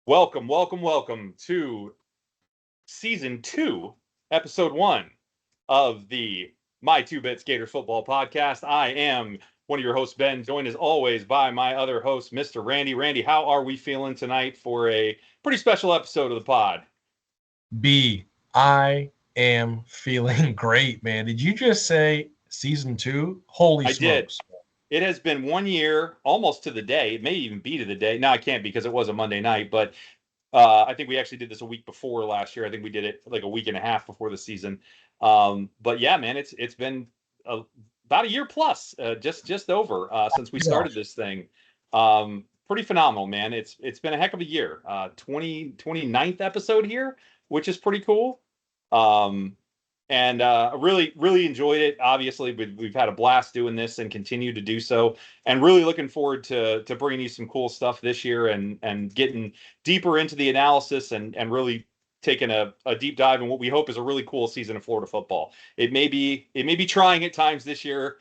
Welcome to season 2, episode 1 of the My Two Bits Gator Football Podcast. I am one of your hosts, Ben, joined as always by my other host, Mr. Randy. Randy, how are we feeling tonight for a pretty special episode of the pod? B, I am feeling great, man. Did you just say season 2? Holy I did. smokes. It has been 1 year, almost to the day. It may even be to the day. No, I can't because it was a Monday night, but I think we actually did this a week before last year. I think we did it like a week and a half before the season. But yeah, man, it's been about a year plus, just over since we Yeah. started this thing. Pretty phenomenal, man. It's been a heck of a year. 29th episode here, which is pretty cool. Um, and really enjoyed it. Obviously, we've had a blast doing this and continue to do so. And really looking forward to bringing you some cool stuff this year and getting deeper into the analysis and really taking a deep dive in what we hope is a really cool season of Florida football. It may be trying at times this year.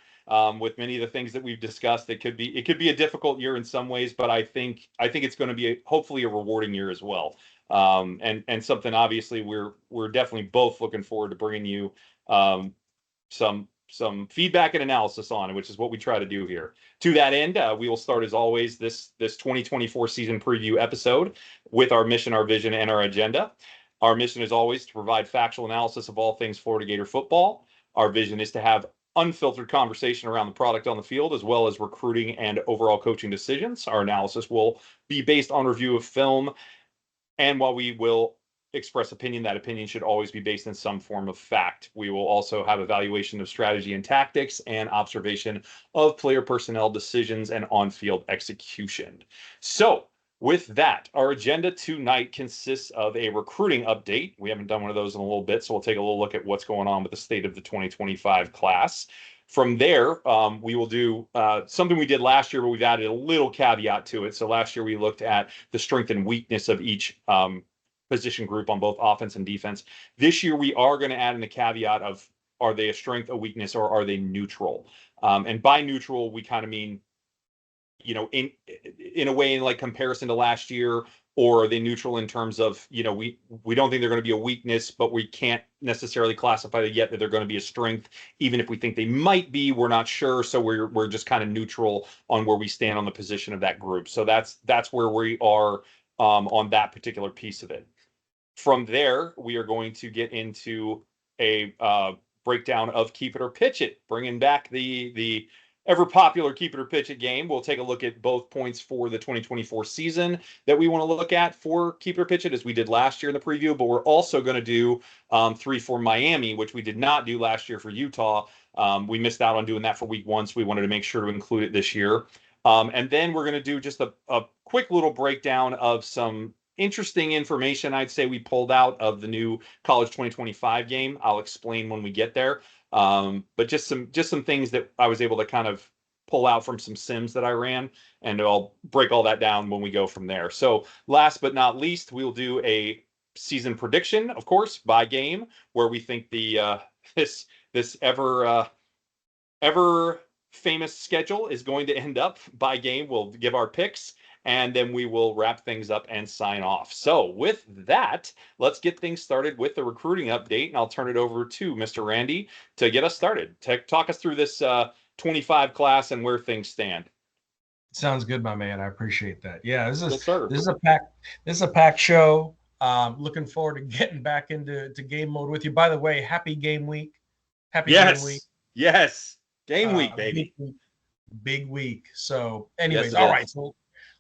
With many of the things that we've discussed, it could be a difficult year in some ways, but I think it's going to be hopefully a rewarding year as well. And something obviously we're definitely both looking forward to bringing you um, some feedback and analysis on, which is what we try to do here. To that end, we will start as always this 2024 season preview episode with our mission, our vision, and our agenda. Our mission is always to provide factual analysis of all things Florida Gator football. Our vision is to have unfiltered conversation around the product on the field, as well as recruiting and overall coaching decisions. Our analysis will be based on review of film, and while we will express opinion, that opinion should always be based in some form of fact. We will also have evaluation of strategy and tactics and observation of player personnel decisions and on-field execution. So, with that, our agenda tonight consists of a recruiting update. We haven't done one of those in a little bit, so we'll take a little look at what's going on with the state of the 2025 class. From there, we will do something we did last year, but we've added a little caveat to it. So last year we looked at the strength and weakness of each position group on both offense and defense. This year we are going to add in the caveat of, are they a strength, a weakness, or are they neutral? And by neutral, we kind of mean, in a way, in like comparison to last year, or are they neutral in terms of, we don't think they're going to be a weakness, but we can't necessarily classify it yet that they're going to be a strength. Even if we think they might be, we're not sure. So we're just kind of neutral on where we stand on the position of that group. So that's where we are on that particular piece of it. From there, we are going to get into a breakdown of Keep It or Pitch It, bringing back the ever popular Keep It or Pitch It game. We'll take a look at both points for the 2024 season that we want to look at for Keep It or Pitch It, as we did last year in the preview, but we're also going to do 3 for Miami, which we did not do last year for Utah. We missed out on doing that for week 1, so we wanted to make sure to include it this year. And then we're going to do just a quick little breakdown of some interesting information I'd say we pulled out of the new college 2025 game. I'll explain when we get there. But just some things that I was able to kind of pull out from some sims that I ran, and I'll break all that down when we go from there. So last but not least, we'll do a season prediction, of course, by game, where we think the this ever famous schedule is going to end up by game. We'll give our picks, and then we will wrap things up and sign off. So with that, let's get things started with the recruiting update, and I'll turn it over to Mr. Randy to get us started. Talk us through this 25 class and where things stand. Sounds good, my man. I appreciate that. Yeah, Yes, sir. this is a packed show. Looking forward to getting back into game mode with you. By the way, happy game week. Happy game week. Yes. Game week, Big baby. week. Big week. So, Yes, anyways, it all right. is. So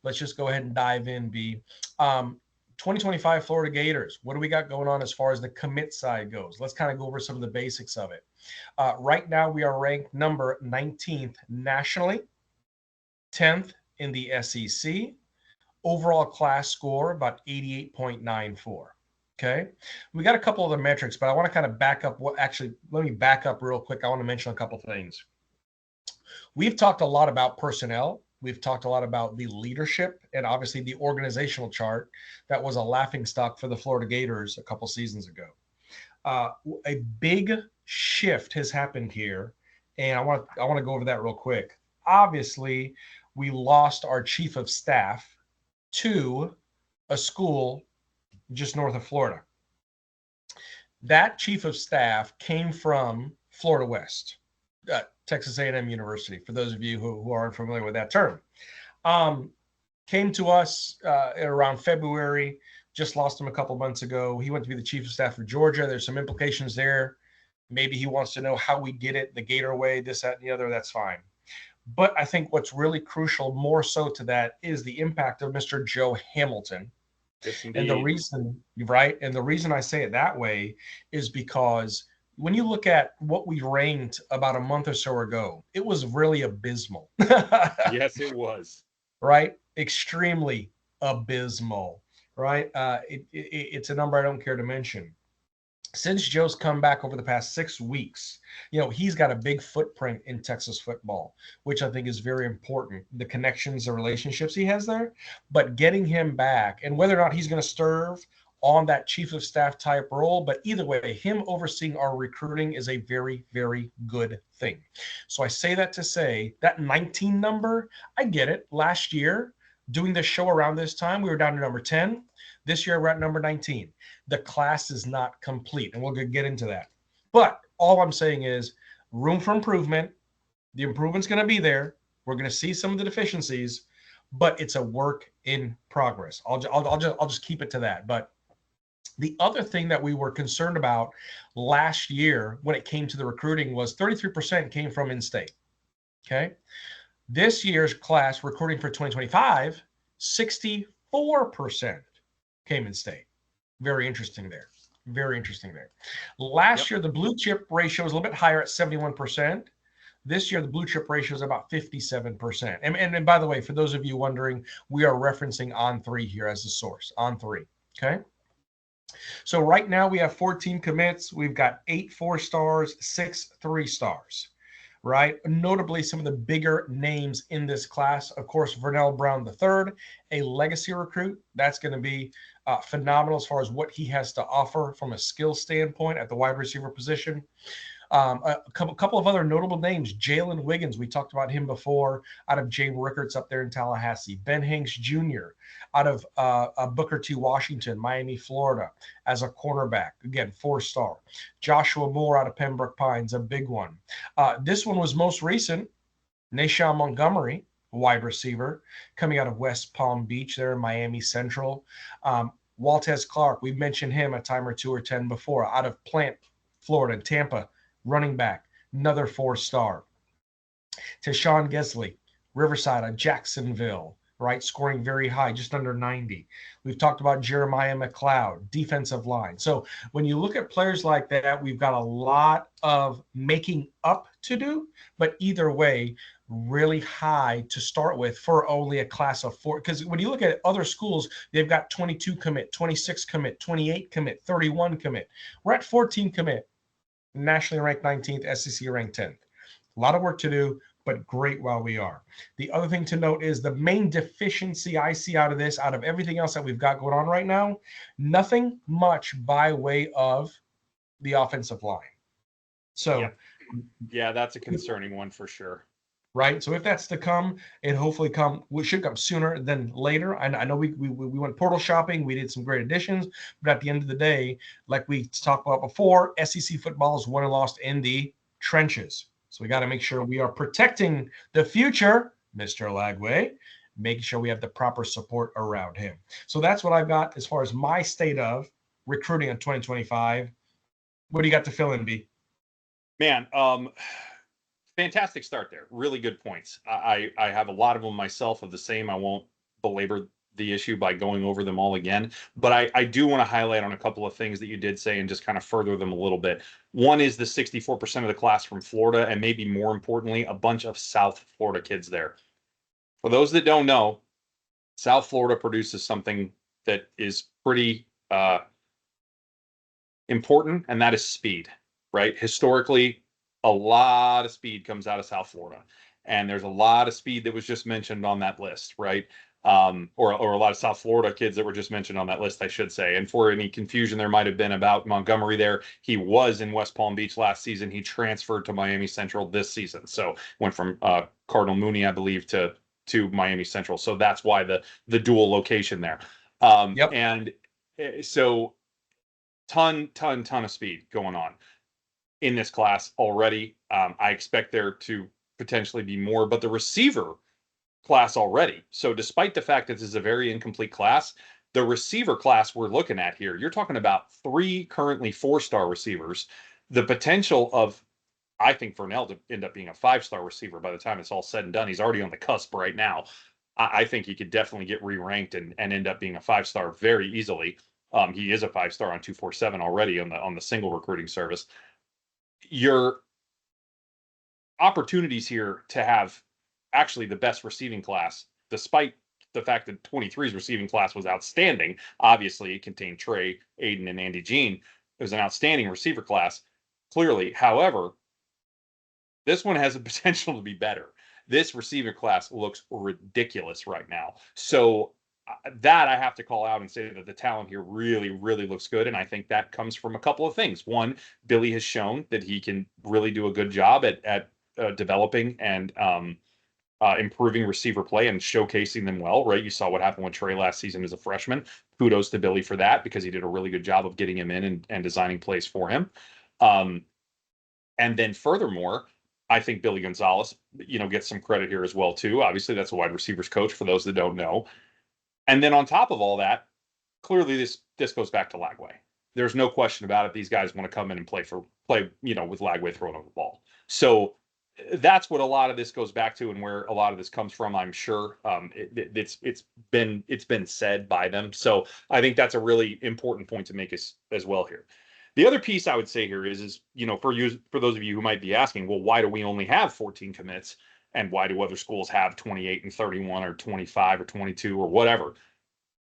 let's just go ahead and dive in, B. 2025 Florida Gators. What do we got going on as far as the commit side goes? Let's kind of go over some of the basics of it. Right now, we are ranked number 19th nationally, 10th in the SEC. Overall class score about 88.94. Okay. We got a couple other metrics, but I want to kind of back up. Let me back up real quick. I want to mention a couple things. We've talked a lot about personnel. We've talked a lot about the leadership and obviously the organizational chart that was a laughing stock for the Florida Gators a couple seasons ago. A big shift has happened here, and I want to go over that real quick. Obviously, we lost our chief of staff to a school just north of Florida. That chief of staff came from Florida West, Texas A&M University, for those of you who aren't familiar with that term. Came to us around February, just lost him a couple months ago. He went to be the chief of staff for Georgia. There's some implications there. Maybe he wants to know how we did it, the Gator way, this, that, and the other. That's fine. But I think what's really crucial, more so to that, is the impact of Mr. Joe Hamilton. Yes, and the reason, right? And the reason I say it that way is because when you look at what we ranked about a month or so ago, it was really abysmal. Yes, it was. Right? Extremely abysmal, right? It's a number I don't care to mention. Since Joe's come back over the past 6 weeks, he's got a big footprint in Texas football, which I think is very important. The connections, the relationships he has there, but getting him back, and whether or not he's going to serve on that chief of staff type role, but either way, him overseeing our recruiting is a very, very good thing. So I say that to say that 19 number, I get it. Last year, doing this show around this time, we were down to number 10. This year, we're at number 19. The class is not complete, and we'll get into that. But all I'm saying is room for improvement. The improvement's going to be there. We're going to see some of the deficiencies, but it's a work in progress. I'll just keep it to that. But the other thing that we were concerned about last year when it came to the recruiting was 33% came from in-state. Okay. This year's class recruiting for 2025, 64% came in state. Very interesting there. Very interesting there. Last year, the blue chip ratio was a little bit higher at 71%. This year, the blue chip ratio is about 57%. And by the way, for those of you wondering, we are referencing On3 here as the source. On3. Okay. So right now we have 14 commits. We've got 8 4-stars, 6 3-stars. Right? Notably, some of the bigger names in this class, of course, Vernell Brown III, a legacy recruit. That's going to be phenomenal as far as what he has to offer from a skill standpoint at the wide receiver position. A couple of other notable names. Jalen Wiggins, we talked about him before, out of Jay Rickards up there in Tallahassee. Ben Hanks Jr. out of Booker T. Washington, Miami, Florida, as a cornerback. Again, 4-star. Joshua Moore out of Pembroke Pines, a big one. This one was most recent. Nashawn Montgomery, wide receiver, coming out of West Palm Beach there in Miami Central. Waltez Clark, we've mentioned him a time or 2 or 10 before, out of Plant, Florida, Tampa, running back, another 4-star. Tashawn Gesley, Riverside of Jacksonville, right, scoring very high, just under 90. We've talked about Jeremiah McLeod, defensive line. So when you look at players like that, we've got a lot of making up to do, but either way, really high to start with for only a class of 4. Because when you look at other schools, they've got 22 commit, 26 commit, 28 commit, 31 commit. We're at 14 commit, nationally ranked 19th, SEC ranked 10th. A lot of work to do, but great while we are. The other thing to note is the main deficiency I see out of this, out of everything else that we've got going on right now, nothing much by way of the offensive line. So, yeah, that's a concerning one for sure. Right. So if that's to come, it hopefully should come sooner than later. I know we went portal shopping. We did some great additions, but at the end of the day, like we talked about before, SEC football is won and lost in the trenches. So we got to make sure we are protecting the future, Mr. Lagway, making sure we have the proper support around him. So that's what I've got as far as my state of recruiting in 2025. What do you got to fill in, B? Man, fantastic start there. Really good points. I have a lot of them myself of the same. I won't belabor the issue by going over them all again, but I do want to highlight on a couple of things that you did say and just kind of further them a little bit. One is the 64% of the class from Florida, and maybe more importantly, a bunch of South Florida kids there. For those that don't know, South Florida produces something that is pretty important, and that is speed, right? Historically, a lot of speed comes out of South Florida, and there's a lot of speed that was just mentioned on that list, right? Or a lot of South Florida kids that were just mentioned on that list, I should say. And for any confusion there might have been about Montgomery there, he was in West Palm Beach last season. He transferred to Miami Central this season. So went from Cardinal Mooney, I believe, to Miami Central. So that's why the dual location there. Yep. And so ton of speed going on in this class already. I expect there to potentially be more, but the receiver class already. So despite the fact that this is a very incomplete class, the receiver class we're looking at here, you're talking about 3 currently 4-star receivers. The potential of, I think, Vernell to end up being a 5-star receiver by the time it's all said and done. He's already on the cusp right now. I think he could definitely get re-ranked and end up being a 5-star very easily. He is a 5-star on 247 already on the single recruiting service. Your opportunities here to have actually the best receiving class, despite the fact that 23's receiving class was outstanding. Obviously, it contained Trey, Aiden, and Andy Jean. It was an outstanding receiver class, clearly. However, this one has the potential to be better. This receiver class looks ridiculous right now. So that I have to call out and say that the talent here really, really looks good. And I think that comes from a couple of things. One, Billy has shown that he can really do a good job at developing and improving receiver play and showcasing them well, right? You saw what happened with Trey last season as a freshman. Kudos to Billy for that, because he did a really good job of getting him in and designing plays for him. And then furthermore, I think Billy Gonzalez, gets some credit here as well, too. Obviously, that's a wide receivers coach for those that don't know. And then on top of all that, clearly this goes back to Lagway. There's no question about it. These guys want to come in and play, with Lagway throwing over the ball. So that's what a lot of this goes back to, and where a lot of this comes from, I'm sure. It's been said by them. So I think that's a really important point to make as well here. The other piece I would say here is for those of you who might be asking, well, why do we only have 14 commits? And why do other schools have 28 and 31 or 25 or 22 or whatever?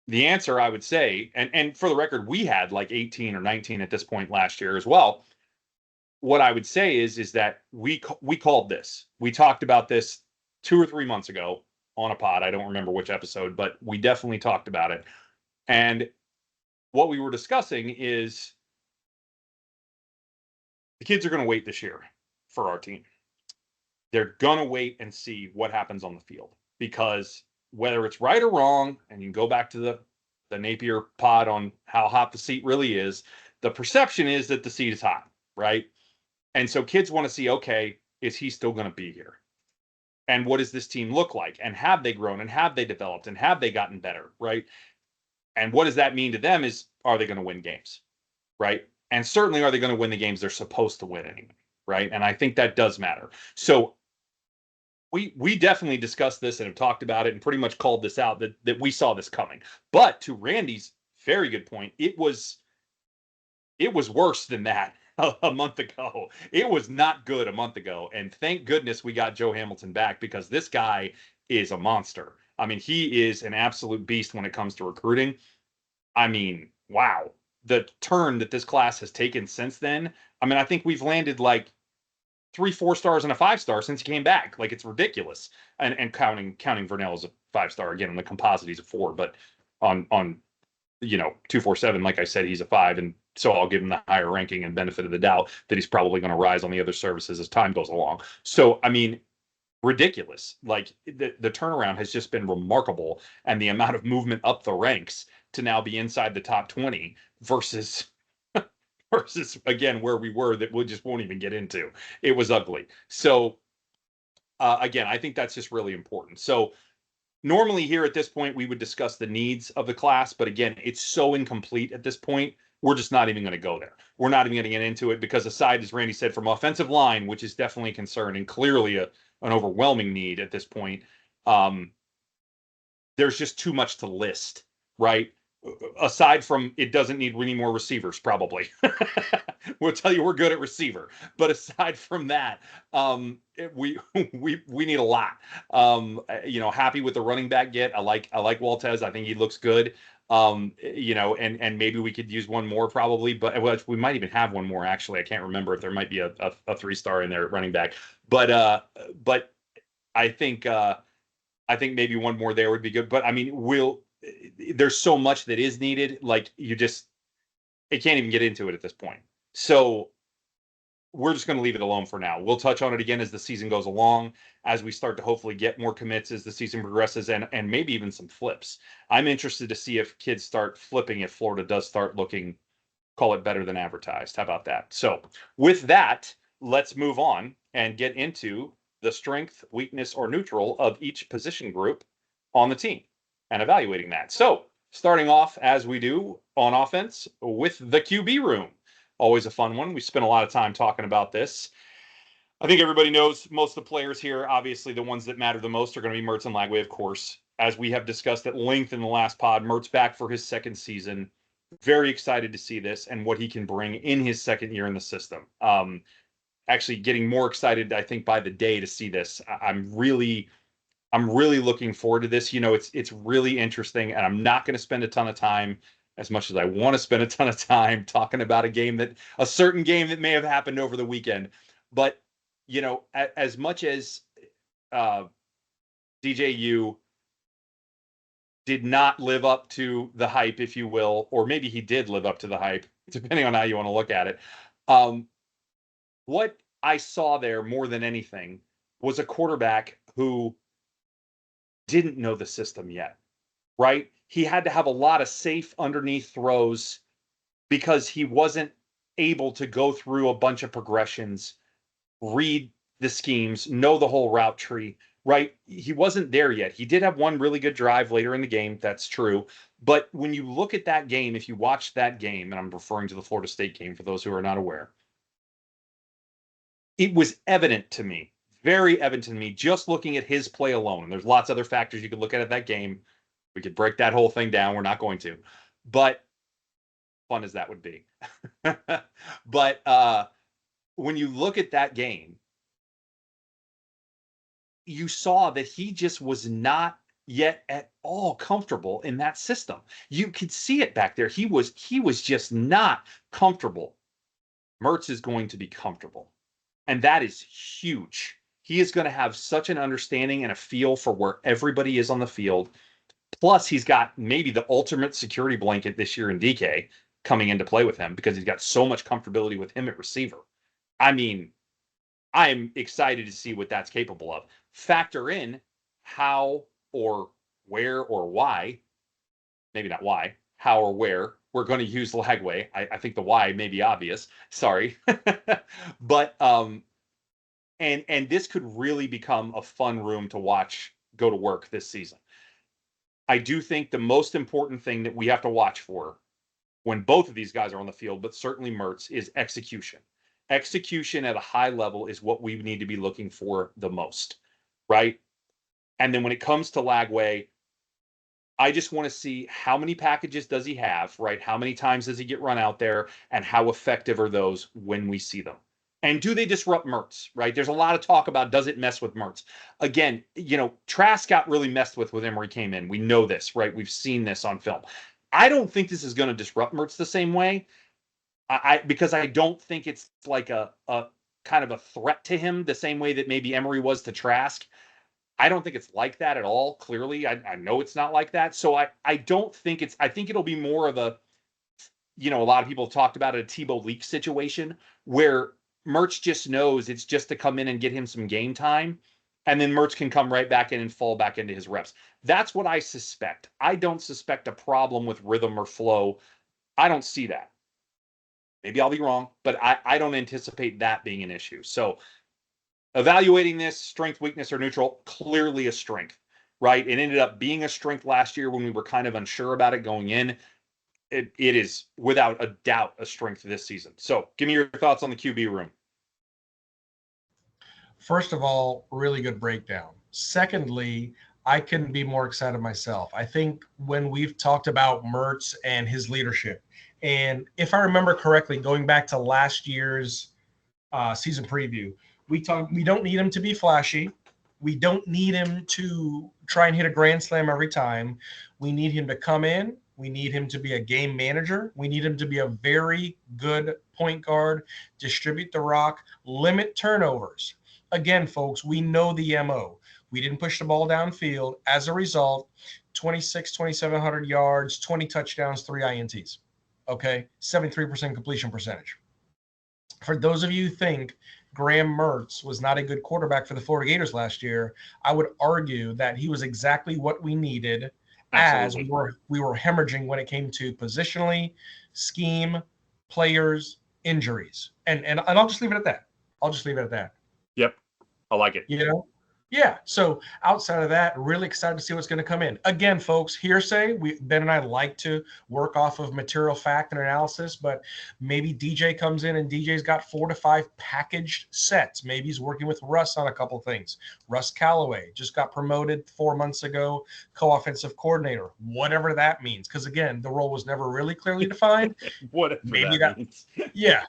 The answer, I would say, and for the record, we had like 18 or 19 at this point last year as well. What I would say is that we called this. We talked about this 2 or 3 months ago on a pod. I don't remember which episode, but we definitely talked about it. And what we were discussing is the kids are going to wait this year for our team. They're going to wait and see what happens on the field, because whether it's right or wrong, and you can go back to the Napier pod on how hot the seat really is, the perception is that the seat is hot, right? And so kids want to see, okay, is he still going to be here? And what does this team look like? And have they grown? And have they developed? And have they gotten better, right? And what does that mean to them is, are they going to win games, right? And certainly, are they going to win the games they're supposed to win anyway, right? And I think that does matter. So we definitely discussed this and have talked about it and pretty much called this out, that we saw this coming. But to Randy's very good point, it was worse than that a month ago. It was not good a month ago. And thank goodness we got Joe Hamilton back, because this guy is a monster. I mean, he is an absolute beast when it comes to recruiting. I mean, wow. The turn that this class has taken since then. I mean, I think we've landed like 3 4-stars and a 5-star since he came back. Like, it's ridiculous. And counting Vernell as a 5-star again. On the composite, he's a 4, but on 247, like I said, he's a 5, and so I'll give him the higher ranking and benefit of the doubt that he's probably going to rise on the other services as time goes along. So I mean, ridiculous. Like, the turnaround has just been remarkable, and the amount of movement up the ranks to now be inside the top 20 versus again where we were, that we just won't even get into. It was ugly. So again, I think that's just really important. So normally here at this point, we would discuss the needs of the class, but again, it's so incomplete at this point. We're just not even going to go there. We're not even going to get into it, because aside, as Randy said, from offensive line, which is definitely a concern and clearly an overwhelming need at this point, there's just too much to list, right? Aside from, it doesn't need any more receivers, probably. We'll tell you we're good at receiver, but aside from that, we need a lot. Happy with the running back get. I like Waltez. I think he looks good. And maybe we could use one more probably, but we might even have one more actually. I can't remember if there might be a 3-star in there at running back, but I think maybe one more there would be good. But I mean, there's so much that is needed. Like, it can't even get into it at this point. So we're just going to leave it alone for now. We'll touch on it again as the season goes along, as we start to hopefully get more commits as the season progresses, and maybe even some flips. I'm interested to see if kids start flipping, if Florida does start looking, call it, better than advertised. How about that? So with that, let's move on and get into the strength, weakness, or neutral of each position group on the team and evaluating that. So starting off, as we do on offense, with the QB room. Always a fun one. We spent a lot of time talking about this. I think everybody knows most of the players here. Obviously, the ones that matter the most are going to be Mertz and Lagway, of course. As we have discussed at length in the last pod, Mertz back for his second season. Very excited to see this and what he can bring in his second year in the system. Actually getting more excited, I think, by the day to see this. I'm really looking forward to this. It's really interesting, and I'm not going to spend a ton of time, as much as I want to spend a ton of time, talking about a certain game that may have happened over the weekend. But, as much as DJU did not live up to the hype, if you will, or maybe he did live up to the hype, depending on how you want to look at it. What I saw there more than anything was a quarterback who didn't know the system yet, right? He had to have a lot of safe underneath throws because he wasn't able to go through a bunch of progressions, read the schemes, know the whole route tree, right? He wasn't there yet. He did have one really good drive later in the game. That's true. But when you look at that game, if you watch that game, and I'm referring to the Florida State game for those who are not aware, it was evident to me, very evident to me, just looking at his play alone. And there's lots of other factors you could look at that game. We could break that whole thing down. We're not going to. But fun as that would be. But when you look at that game, you saw that he just was not yet at all comfortable in that system. You could see it back there. He was just not comfortable. Mertz is going to be comfortable. And that is huge. He is going to have such an understanding and a feel for where everybody is on the field. Plus, he's got maybe the ultimate security blanket this year in DK coming into play with him, because he's got so much comfortability with him at receiver. I mean, I'm excited to see what that's capable of. Factor in how or where or why, maybe not why, how or where we're going to use Lagway. I think the why may be obvious. Sorry. But and this could really become a fun room to watch go to work this season. I do think the most important thing that we have to watch for when both of these guys are on the field, but certainly Mertz, is execution. Execution at a high level is what we need to be looking for the most, right? And then when it comes to Lagway, I just want to see how many packages does he have, right? How many times does he get run out there, and how effective are those when we see them? And do they disrupt Mertz, right? There's a lot of talk about, does it mess with Mertz? Again, Trask got really messed with him when he came in. We know this, right? We've seen this on film. I don't think this is going to disrupt Mertz the same way. Because I don't think it's like a kind of a threat to him the same way that maybe Emory was to Trask. I don't think it's like that at all. Clearly, I know it's not like that. So I don't think I think it'll be more of a, a lot of people have talked about a Tebow Leak situation where Mertz just knows it's just to come in and get him some game time, and then Mertz can come right back in and fall back into his reps. That's what I suspect. I don't suspect a problem with rhythm or flow. I don't see that. Maybe I'll be wrong, but I don't anticipate that being an issue. So evaluating this, strength, weakness, or neutral, clearly a strength, right? It ended up being a strength last year when we were kind of unsure about it going in. It is without a doubt a strength this season. So give me your thoughts on the QB room. First of all, really good breakdown. Secondly, I couldn't be more excited myself. I think when we've talked about Mertz and his leadership, and if I remember correctly, going back to last year's season preview, we don't need him to be flashy. We don't need him to try and hit a grand slam every time. We need him to come in. We need him to be a game manager. We need him to be a very good point guard, distribute the rock, limit turnovers. Again, folks, we know the MO. We didn't push the ball downfield. As a result, 2,700 yards, 20 touchdowns, 3 INTs. Okay, 73% completion percentage. For those of you who think Graham Mertz was not a good quarterback for the Florida Gators last year, I would argue that he was exactly what we needed as Absolutely. we were hemorrhaging when it came to positionally, scheme, players, injuries. And I'll just leave it at that. I'll just leave it at that. Yep. I like it. You know? Yeah. So outside of that, really excited to see what's going to come in. Again, folks, hearsay. Ben and I like to work off of material fact and analysis, but maybe DJ comes in and DJ's got 4 to 5 packaged sets. Maybe he's working with Russ on a couple things. Russ Callaway just got promoted 4 months ago, co-offensive coordinator, whatever that means. Because again, the role was never really clearly defined. Whatever Maybe that means. Yeah.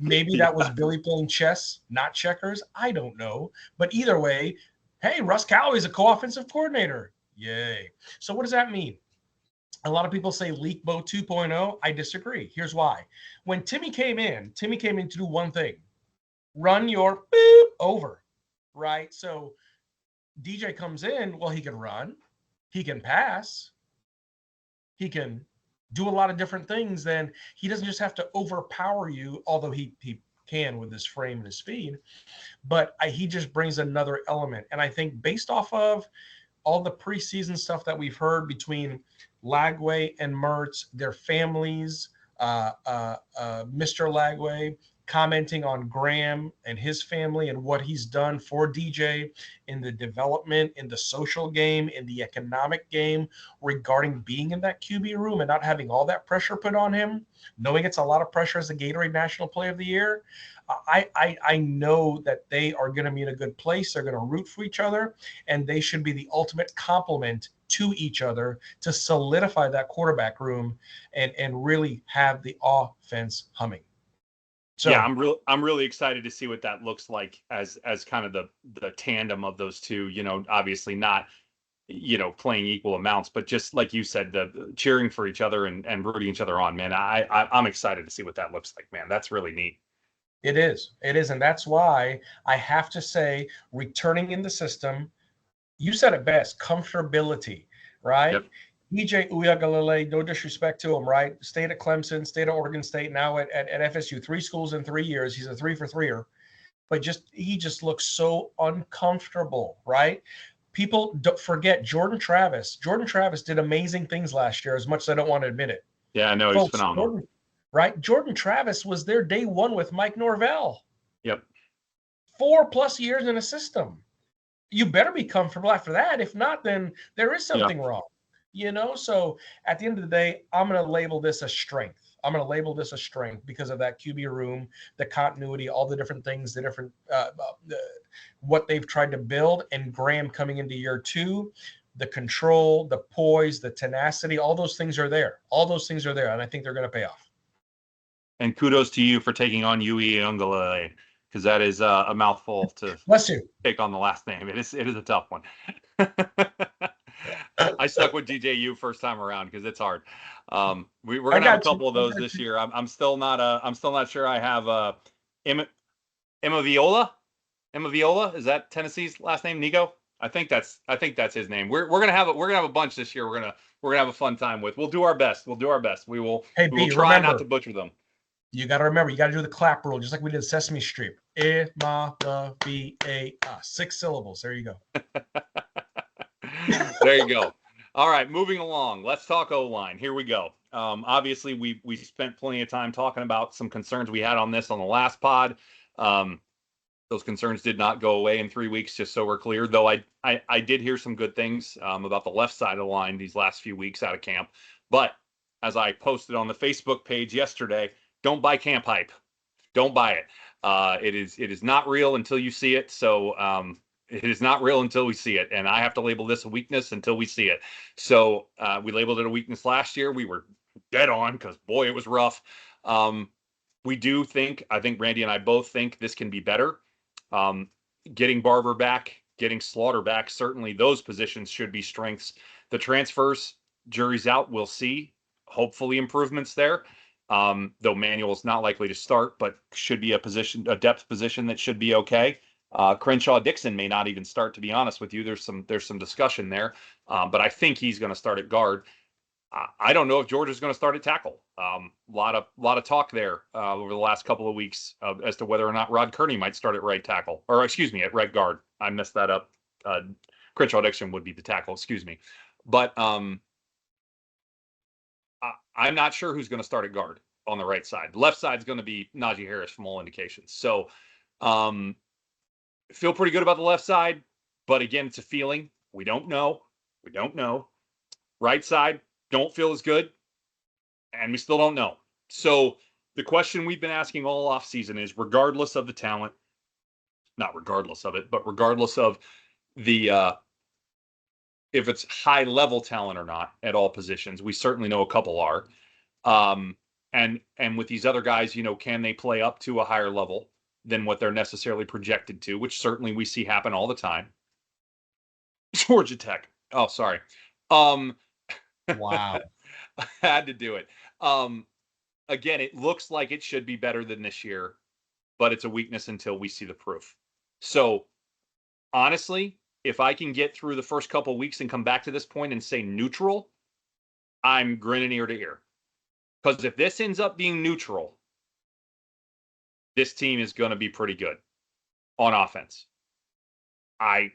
Maybe Yeah. that was Billy playing chess, not checkers. I don't know. But either way, hey, Russ Callaway's a co-offensive coordinator. Yay. So what does that mean? A lot of people say Leak Bo 2.0. I disagree. Here's why. When Timmy came in to do one thing: run your boop over, right? So DJ comes in, well, he can run, he can pass, he can do a lot of different things. Then he doesn't just have to overpower you, although he can with his frame and his speed, but he just brings another element. And I think based off of all the preseason stuff that we've heard between Lagway and Mertz, their families, Mr. Lagway commenting on Graham and his family and what he's done for DJ in the development, in the social game, in the economic game, regarding being in that QB room and not having all that pressure put on him, knowing it's a lot of pressure as the Gatorade National Player of the Year. I know that they are going to be in a good place. They're going to root for each other, and they should be the ultimate complement to each other to solidify that quarterback room and really have the offense humming. So yeah, I'm really excited to see what that looks like as kind of the tandem of those two. You know, obviously not, you know, playing equal amounts, but just like you said, the cheering for each other and rooting each other on. Man, I'm excited to see what that looks like. Man, that's really neat. it is. And that's why I have to say, returning in the system, you said it best, comfortability, right? Yep. EJ Uyagalele, no disrespect to him, right? Stayed at Clemson, stayed at Oregon State, now at FSU, 3 schools in 3 years. He's a 3 for 3er, but he just looks so uncomfortable, right? People don't forget Jordan Travis. Jordan Travis did amazing things last year, as much as I don't want to admit it. Yeah, I know he's Folks, phenomenal. Jordan Travis was there day one with Mike Norvell. Yep. 4+ years in a system. You better be comfortable after that. If not, then there is something wrong. You know, so at the end of the day, I'm going to label this a strength. I'm going to label this a strength because of that QB room, the continuity, all the different things, the different what they've tried to build, and Graham coming into year 2, the control, the poise, the tenacity, all those things are there. All those things are there, and I think they're going to pay off. And kudos to you for taking on Yui Ungale, because that is a mouthful to Bless you. take on the last name. It is a tough one. I stuck with DJU first time around because it's hard. We're gonna have a couple of those this year. I'm still not sure I have Emma Viola. Emma Viola, is that Tennessee's last name? Nico? I think that's his name. We're gonna have a bunch this year. We're gonna have a fun time with. We'll do our best. We will try not to butcher them. You got to remember, you got to do the clap rule, just like we did Sesame Street. E-ma-the-v-a, 6 syllables. There you go. There you go. All right, moving along. Let's talk O-line. Here we go. Obviously, we spent plenty of time talking about some concerns we had on the last pod. Those concerns did not go away in 3 weeks, just so we're clear. Though I did hear some good things about the left side of the line these last few weeks out of camp. But as I posted on the Facebook page yesterday, don't buy camp hype. Don't buy it. It is not real until you see it. So it is not real until we see it. And I have to label this a weakness until we see it. So we labeled it a weakness last year. We were dead on because, boy, it was rough. We do think, I think Randy and I both think this can be better. Getting Barber back, getting Slaughter back, certainly those positions should be strengths. The transfers, jury's out. We'll see. Hopefully improvements there. Though Manuel's not likely to start, but should be a depth position that should be okay. Crenshaw Dixon may not even start, to be honest with you. There's some discussion there, but I think he's going to start at guard. I don't know if Georgia's going to start at tackle. Lot of talk there over the last couple of weeks as to whether or not Rod Kearney might start at right tackle, or excuse me, at right guard. I messed that up. Crenshaw Dixon would be the tackle. Excuse me, but I'm not sure who's going to start at guard on the right side. The left side is going to be Najee Harris from all indications. So, feel pretty good about the left side, but again, it's a feeling. We don't know. Right side, don't feel as good, and we still don't know. So the question we've been asking all offseason is, regardless of the talent, not regardless of it, but regardless of the if it's high level talent or not at all positions, we certainly know a couple are. And with these other guys, can they play up to a higher level than what they're necessarily projected to, which certainly we see happen all the time. Georgia Tech. Oh, sorry. Wow. I had to do it. Again, it looks like it should be better than this year, but it's a weakness until we see the proof. So honestly, if I can get through the first couple of weeks and come back to this point and say neutral, I'm grinning ear to ear. Because if this ends up being neutral, this team is going to be pretty good on offense. I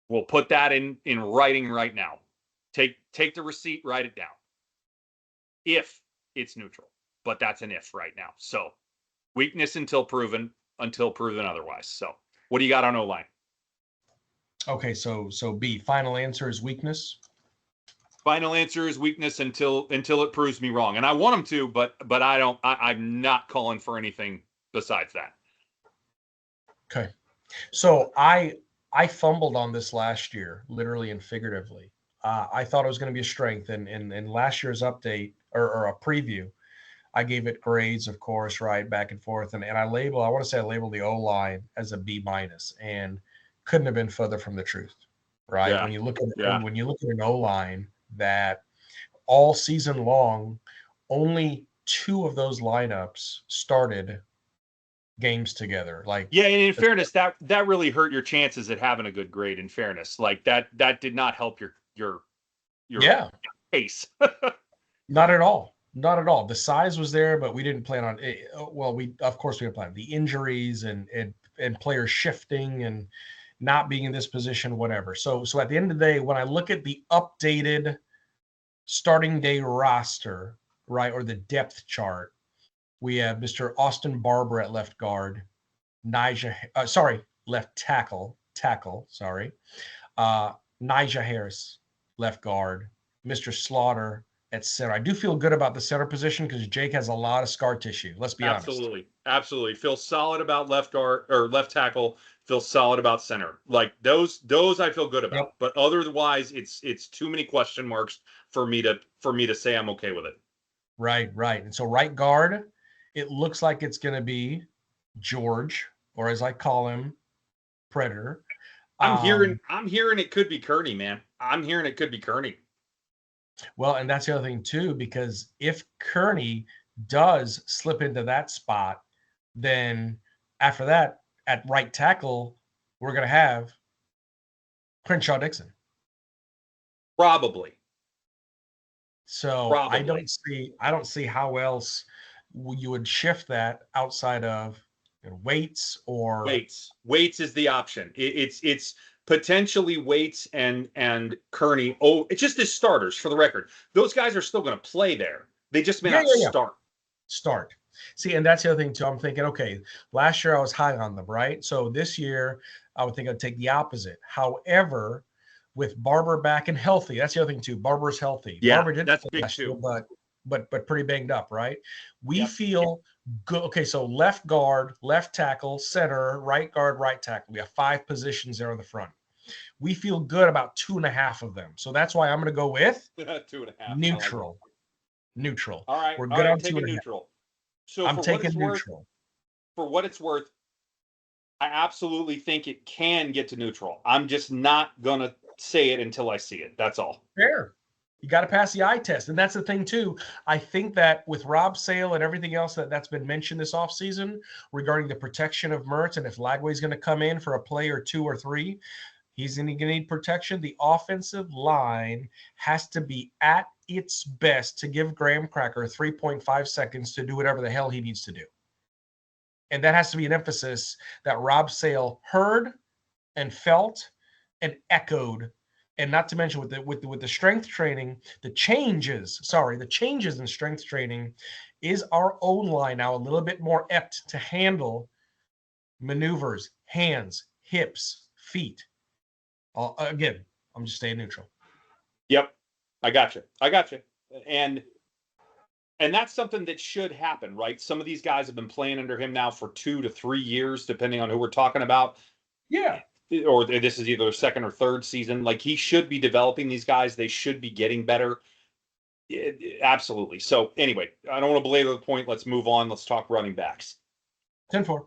will put that in writing right now. Take the receipt, write it down. If it's neutral, but that's an if right now. So weakness until proven otherwise. So what do you got on O-line? Okay, so B, final answer is weakness. Final answer is weakness until it proves me wrong, and I want them to, but I don't. I'm not calling for anything besides that. Okay, so I fumbled on this last year, literally and figuratively. I thought it was going to be a strength, and in last year's update or a preview, I gave it grades, of course, right, back and forth, and I want to say I labeled the O-line as a B-, and couldn't have been further from the truth, right? Yeah. When you look at an O-line that all season long, only 2 of those lineups started games together. Like, yeah, and in fairness, that really hurt your chances at having a good grade. In fairness, like that did not help your case. Not at all. Not at all. The size was there, but we didn't plan on it. Well, of course we didn't plan the injuries and players shifting and not being in this position, whatever. So at the end of the day, when I look at the updated starting day roster, right, or the depth chart, we have Mr. Austin Barber at left guard, left tackle, Nijah Harris, left guard, Mr. Slaughter at center. I do feel good about the center position because Jake has a lot of scar tissue. Let's be honest. Absolutely. Feel solid about left guard or left tackle. Feel solid about center. Like those I feel good about. Yep. But otherwise, it's too many question marks for me to say I'm okay with it. Right. And so right guard, it looks like it's going to be George, or as I call him, Predator. I'm hearing it could be Kearney, man. I'm hearing it could be Kearney. Well, and that's the other thing too, because if Kearney does slip into that spot, then after that, at right tackle, we're going to have Crenshaw Dixon. Probably. So I don't see how else you would shift that outside of Waits or Waits is the option. It's potentially Waits and Kearney. Oh, it's just as starters for the record. Those guys are still going to play there. They just may not start. See, and that's the other thing too. I'm thinking, okay, last year I was high on them, right? So this year I would think I'd take the opposite. However, with Barber back and healthy, that's the other thing too. Barber's healthy. Yeah, Barber did that's big too. But pretty banged up, right? We feel good. Okay, so left guard, left tackle, center, right guard, right tackle. We have 5 positions there on the front. We feel good about 2.5 of them. So that's why I'm going to go with 2.5. Neutral. Neutral. All right. We're good on 2.5. Neutral. So I'm taking neutral. For what it's worth, I absolutely think it can get to neutral. I'm just not going to say it until I see it. That's all. Fair. You got to pass the eye test. And that's the thing, too. I think that with Rob Sale and everything else that's been mentioned this offseason regarding the protection of Mertz, and if Lagway's going to come in for a play or 2 or 3, he's going to need protection. The offensive line has to be at its best to give Graham Cracker 3.5 seconds to do whatever the hell he needs to do. And that has to be an emphasis that Rob Sale heard and felt and echoed. And not to mention with the strength training, the changes in strength training is our own line now a little bit more apt to handle maneuvers, hands, hips, feet. Again, I'm just staying neutral. Yep. I got you. And that's something that should happen, right? Some of these guys have been playing under him now for 2 to 3 years, depending on who we're talking about. Yeah. Or this is either second or third season. Like, he should be developing these guys. They should be getting better. Absolutely. So anyway, I don't want to belabor the point. Let's move on. Let's talk running backs. 10-4.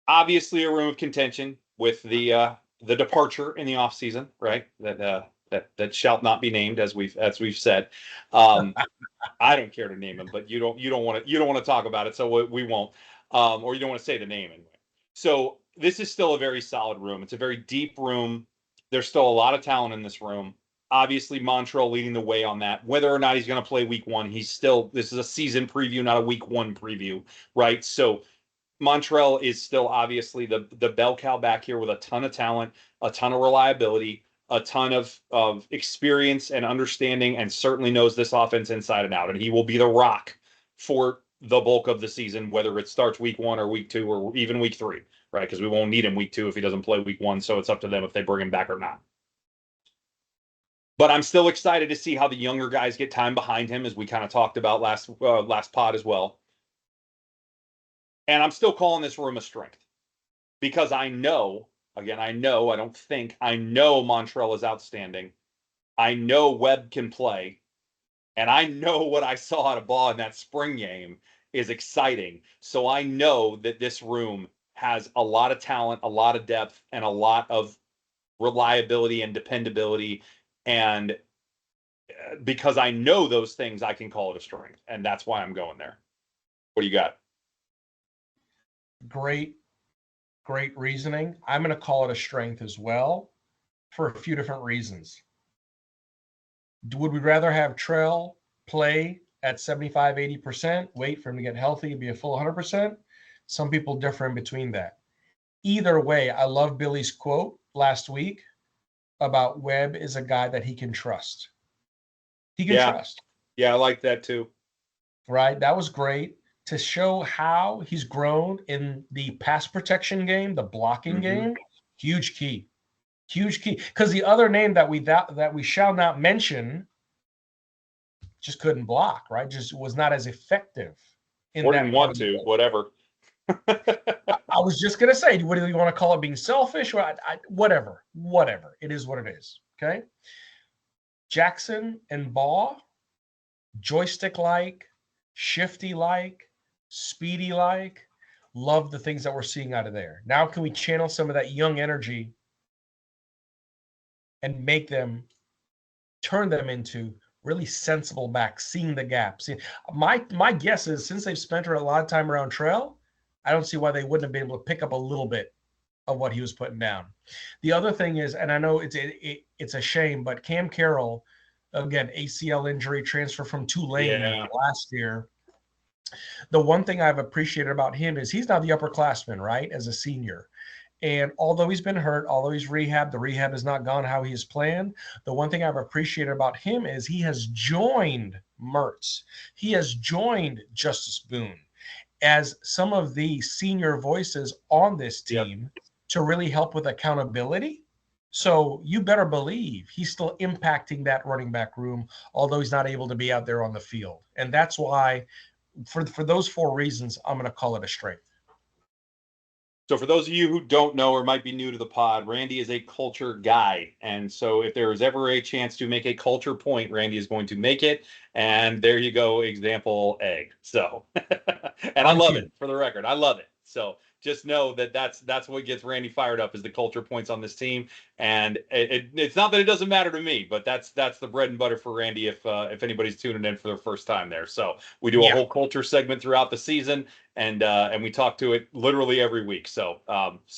Obviously a room of contention with the departure in the offseason, right? That shall not be named, as we've said. I don't care to name him, but you don't want to talk about it, so we won't. Or you don't want to say the name anyway. So this is still a very solid room. It's a very deep room. There's still a lot of talent in this room. Obviously, Montrell leading the way on that. Whether or not he's going to play week one, this is a season preview, not a week one preview, right? So Montrell is still obviously the bell cow back here with a ton of talent, a ton of reliability, a ton of experience and understanding, and certainly knows this offense inside and out. And he will be the rock for the bulk of the season, whether it starts week one or week two or even week three, right? Because we won't need him week two if he doesn't play week one. So it's up to them if they bring him back or not. But I'm still excited to see how the younger guys get time behind him, as we kind of talked about last pod as well. And I'm still calling this room a strength because I know Montrell is outstanding. I know Webb can play. And I know what I saw at a ball in that spring game is exciting. So I know that this room has a lot of talent, a lot of depth, and a lot of reliability and dependability. And because I know those things, I can call it a strength. And that's why I'm going there. What do you got? Great reasoning. I'm going to call it a strength as well for a few different reasons. Would we rather have Trell play at 75, 80%, wait for him to get healthy and be a full 100%? Some people differ in between that. Either way, I love Billy's quote last week about Webb is a guy that he can trust. He can trust. Yeah, I like that too. Right? That was great to show how he's grown in the pass protection game, the blocking game. Huge key. Because the other name that we shall not mention just couldn't block, right? Just was not as effective. Or didn't want to, whatever. I was just going to say, what do you want to call it, being selfish? Or whatever. It is what it is, okay? Jackson and Baugh, joystick-like, shifty-like, speedy-like, love the things that we're seeing out of there. Now can we channel some of that young energy and turn them into really sensible backs, seeing the gaps? My guess is, since they've spent a lot of time around Trell, I don't see why they wouldn't have been able to pick up a little bit of what he was putting down. The other thing is, and I know it's a shame, but Cam Carroll, again, ACL injury, transfer from Tulane last year. The one thing I've appreciated about him is he's now the upperclassman, right, as a senior. And although he's been hurt, although he's rehabbed, the rehab has not gone how he's planned. The one thing I've appreciated about him is he has joined Mertz. He has joined Justice Boone as some of the senior voices on this team to really help with accountability. So you better believe he's still impacting that running back room, although he's not able to be out there on the field. And that's why, for those four reasons, I'm going to call it a strength. So for those of you who don't know or might be new to the pod, Randy is a culture guy. And so if there is ever a chance to make a culture point, Randy is going to make it. And there you go, example egg. So, and I love it, for the record. I love it. So just know that that's what gets Randy fired up, is the culture points on this team. And it's not that it doesn't matter to me, but that's the bread and butter for Randy if anybody's tuning in for their first time there. So we do a whole culture segment throughout the season, and we talk to it literally every week. So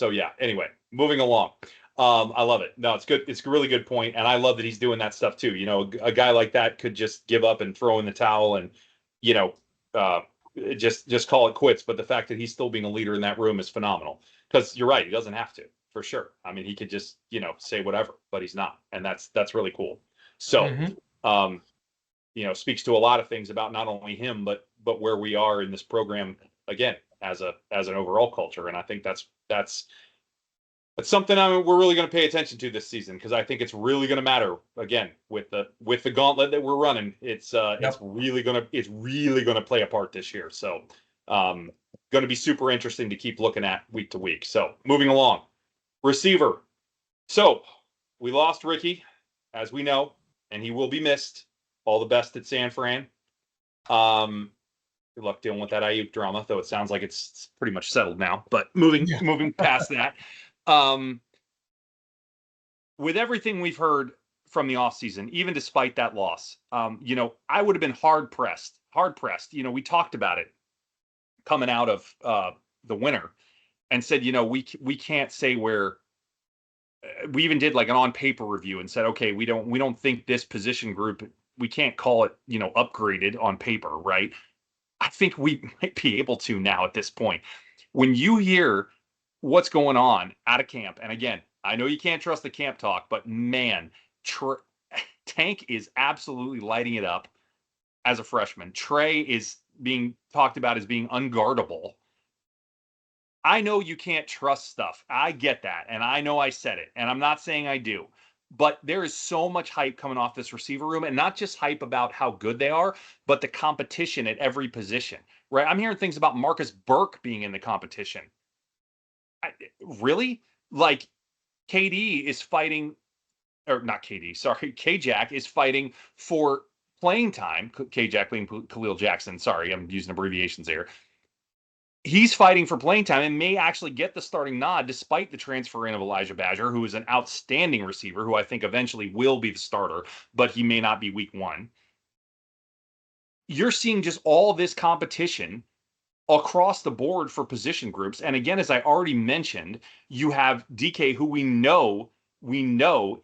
yeah. Anyway, moving along. I love it. No, it's good. It's a really good point, and I love that he's doing that stuff too. You know, a guy like that could just give up and throw in the towel, and you know, uh, just call it quits. But the fact that he's still being a leader in that room is phenomenal. Because you're right, he doesn't have to, for sure. I mean, he could just say whatever, but he's not, and that's really cool. So, Mm-hmm. Speaks to a lot of things about not only him, but where we are in this program again as an overall culture, and I think that's something we're really going to pay attention to this season because I think it's really going to matter again with the gauntlet that we're running. It's really going to play a part this year. So, going to be super interesting to keep looking at week to week. So, moving along, receiver. So, we lost Ricky, as we know, and he will be missed. All the best at San Fran. Good luck dealing with that Ayuk drama, though it sounds like it's pretty much settled now. But moving past that. With everything we've heard from the offseason, even despite that loss, I would have been hard pressed. We talked about it coming out of the winter and said, we can't say where. We even did like an on paper review and said, okay, we don't think this position group, we can't call it, upgraded on paper, right? I think we might be able to now at this point. When you hear what's going on out of camp, and again, I know you can't trust the camp talk, but man, Tank is absolutely lighting it up as a freshman. Trey is being talked about as being unguardable. I know you can't trust stuff. I get that. And I know I said it. And I'm not saying I do. But there is so much hype coming off this receiver room, and not just hype about how good they are, but the competition at every position, right? I'm hearing things about Marcus Burke being in the competition. Really? Like, KD is fighting, or not KD, sorry, K-Jack is fighting for playing time. K-Jack being Khalil Jackson. Sorry, I'm using abbreviations here. He's fighting for playing time and may actually get the starting nod despite the transfer in of Elijah Badger, who is an outstanding receiver who I think eventually will be the starter, but he may not be week one. You're seeing just all this competition across the board for position groups. And again, as I already mentioned, you have DK, who we know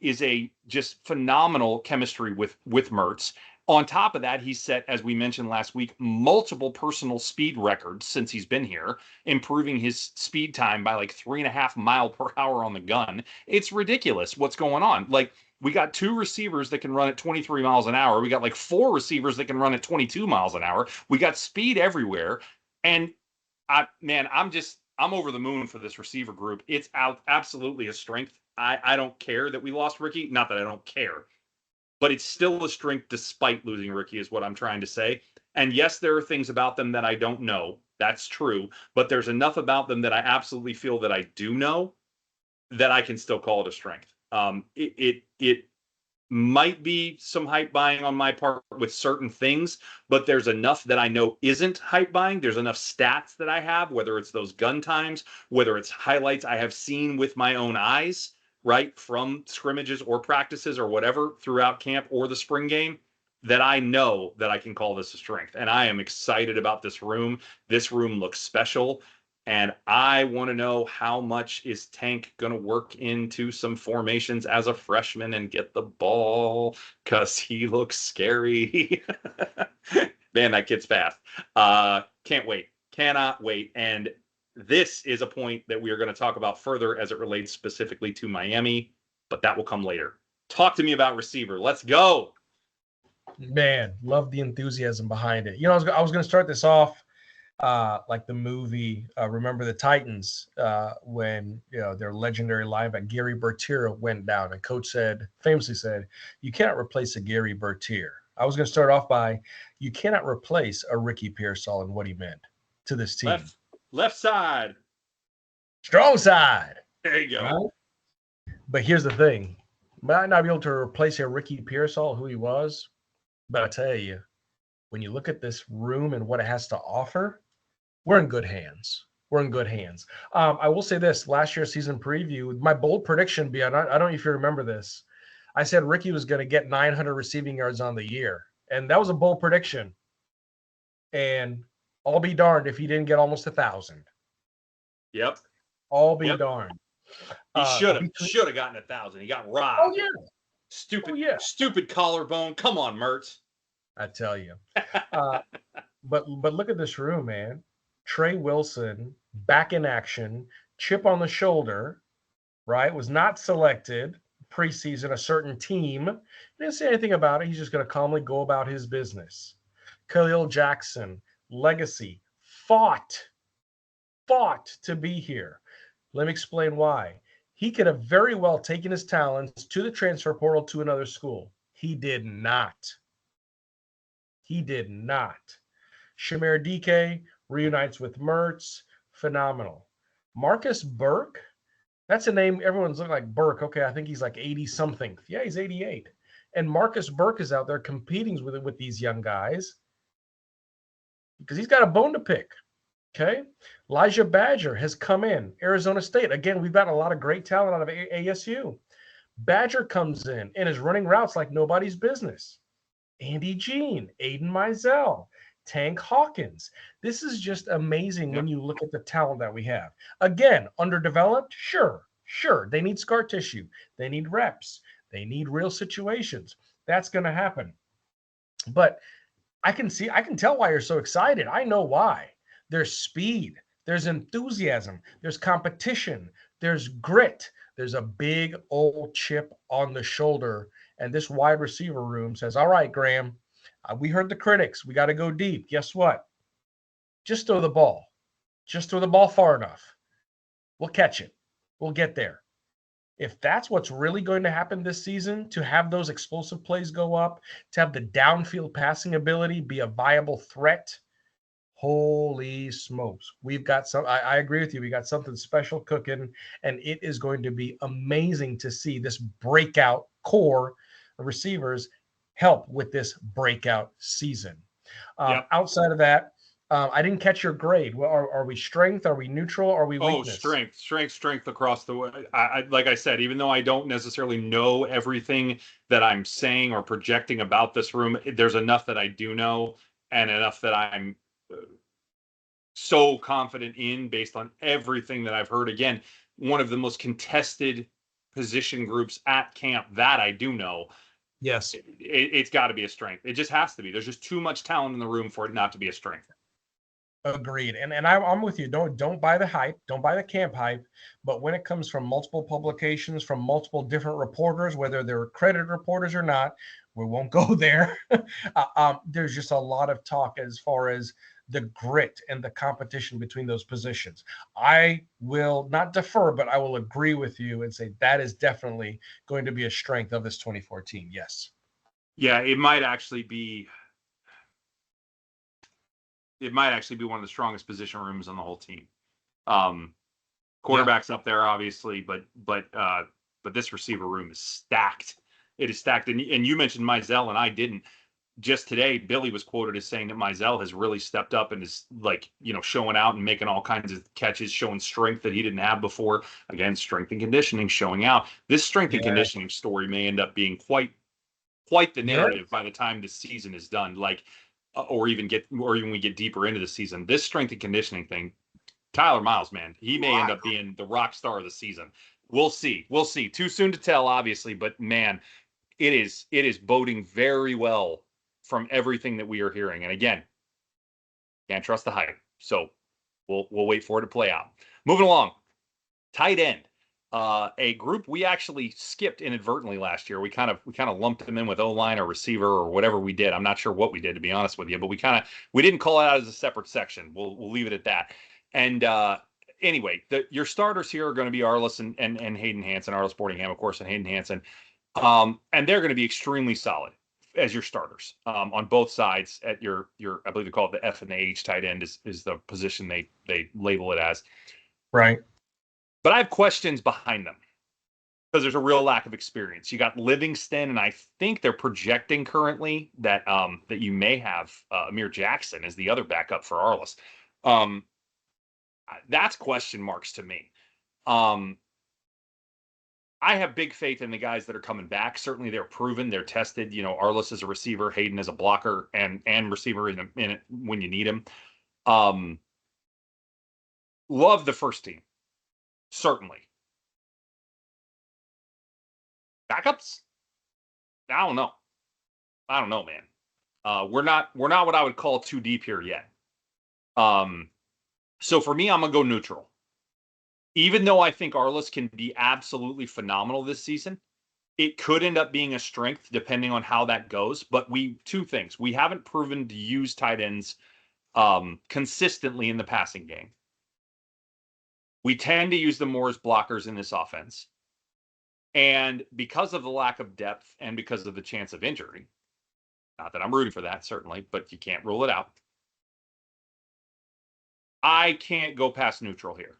is a just phenomenal chemistry with Mertz. On top of that, he's set, as we mentioned last week, multiple personal speed records since he's been here, improving his speed time by like 3.5 miles per hour on the gun. It's ridiculous what's going on. Like, we got 2 receivers that can run at 23 miles an hour. We got like 4 receivers that can run at 22 miles an hour. We got speed everywhere. And I'm over the moon for this receiver group. It's absolutely a strength. I don't care that we lost Ricky. Not that I don't care. But it's still a strength despite losing Ricky is what I'm trying to say. And yes, there are things about them that I don't know. That's true. But there's enough about them that I absolutely feel that I do know that I can still call it a strength. It might be some hype buying on my part with certain things, but there's enough that I know isn't hype buying. There's enough stats that I have, whether it's those gun times, whether it's highlights I have seen with my own eyes, right, from scrimmages or practices or whatever throughout camp or the spring game, that I know that I can call this a strength. And I am excited about this room. This room looks special. And I want to know how much is Tank going to work into some formations as a freshman and get the ball, because he looks scary. Man, that kid's fast. Can't wait. Cannot wait. And this is a point that we are going to talk about further as it relates specifically to Miami, but that will come later. Talk to me about receiver. Let's go. Man, love the enthusiasm behind it. I was going to start this off like the movie Remember the Titans, when their legendary linebacker Gary Bertier went down, and coach famously said, "You cannot replace a Gary Bertier." I was going to start off by, you cannot replace a Ricky Pearsall and what he meant to this team. Left side. Strong side. There you go. Right? But here's the thing. Might not be able to replace a Ricky Pearsall, who he was, but I tell you, when you look at this room and what it has to offer, we're in good hands. We're in good hands. I will say this, last year's season preview, my bold prediction, I don't know if you remember this. I said Ricky was going to get 900 receiving yards on the year. And that was a bold prediction. And I'll be darned if he didn't get almost 1,000. Yep. I'll be darned. He should Between, have gotten 1,000. He got oh robbed. yeah, oh Stupid, yeah, stupid collarbone. Come on, Mertz. I tell you. Uh, but look at this room, man. Trey Wilson back in action, chip on the shoulder, right? Was not selected preseason, a certain team. Didn't say anything about it. He's just going to calmly go about his business. Khalil Jackson, legacy, fought to be here. Let me explain why. He could have very well taken his talents to the transfer portal to another school. He did not. He did not. Shamir DK reunites with Mertz. Phenomenal. Marcus Burke, that's a name everyone's looking like Burke. Okay, I think he's like 80 something. Yeah, he's 88. And Marcus Burke is out there competing with these young guys because he's got a bone to pick. Okay. Elijah Badger has come in. Arizona State. Again, we've got a lot of great talent out of ASU. Badger comes in and is running routes like nobody's business. Andy Jean, Aiden Mizell, Tank Hawkins. This is just amazing when you look at the talent that we have. Again, underdeveloped? Sure. They need scar tissue. They need reps. They need real situations. That's going to happen. But I can tell why you're so excited. I know why. There's speed. There's enthusiasm. There's competition. There's grit. There's a big old chip on the shoulder. And this wide receiver room says, all right, Graham, we heard the critics. We got to go deep. Guess what? Just throw the ball. Just throw the ball far enough. We'll catch it. We'll get there. If that's what's really going to happen this season, to have those explosive plays go up, to have the downfield passing ability be a viable threat, holy smokes. We've got some, I agree with you. We got something special cooking, and it is going to be amazing to see this breakout core of receivers help with this breakout season. Outside of that, I didn't catch your grade. Well, are we strength? Are we neutral? Are we weakness? Strength across the way. Like I said, even though I don't necessarily know everything that I'm saying or projecting about this room, there's enough that I do know and enough that I'm so confident in based on everything that I've heard. Again, one of the most contested position groups at camp that I do know. Yes. It's got to be a strength. It just has to be. There's just too much talent in the room for it not to be a strength. Agreed. And I'm with you. Don't buy the hype. Don't buy the camp hype. But when it comes from multiple publications, from multiple different reporters, whether they're accredited reporters or not, we won't go there. There's just a lot of talk as far as the grit and the competition between those positions. I will not defer, but I will agree with you and say that is definitely going to be a strength of this 2014. Yes. Yeah, it might actually be one of the strongest position rooms on the whole team. Quarterback's up there, obviously, but this receiver room is stacked. It is stacked. And you mentioned Mizell, and I didn't. Just today, Billy was quoted as saying that Mizell has really stepped up and is showing out and making all kinds of catches, showing strength that he didn't have before. Again, strength and conditioning showing out. This strength and conditioning story may end up being quite the narrative by the time the season is done. Or even we get deeper into the season. This strength and conditioning thing, Tyler Miles, man, he may end up being the rock star of the season. We'll see. Too soon to tell, obviously, but man, it is boding very well from everything that we are hearing. And again, can't trust the hype. So we'll wait for it to play out. Moving along, tight end. A group we actually skipped inadvertently last year. We kind of lumped them in with O-line or receiver or whatever we did. I'm not sure what we did, to be honest with you, but we didn't call it out as a separate section. We'll leave it at that. And anyway, your starters here are going to be Arliss and Hayden Hansen, Arliss Boardingham, of course, and Hayden Hansen. And they're going to be extremely solid as your starters on both sides at your I believe they call it the F and the H tight end is the position they label it as. Right. But I have questions behind them because there's a real lack of experience. You got Livingston, and I think they're projecting currently that you may have Amir Jackson as the other backup for Arliss. That's question marks to me. I have big faith in the guys that are coming back. Certainly they're proven, they're tested. Arliss is a receiver, Hayden is a blocker and receiver in it when you need him. Love the first team. Certainly. Backups? I don't know. Man. We're not what I would call too deep here yet. So for me, I'm gonna go neutral. Even though I think Arliss can be absolutely phenomenal this season, it could end up being a strength depending on how that goes. But two things: we haven't proven to use tight ends consistently in the passing game. We tend to use them more as blockers in this offense. And because of the lack of depth and because of the chance of injury, not that I'm rooting for that, certainly, but you can't rule it out. I can't go past neutral here.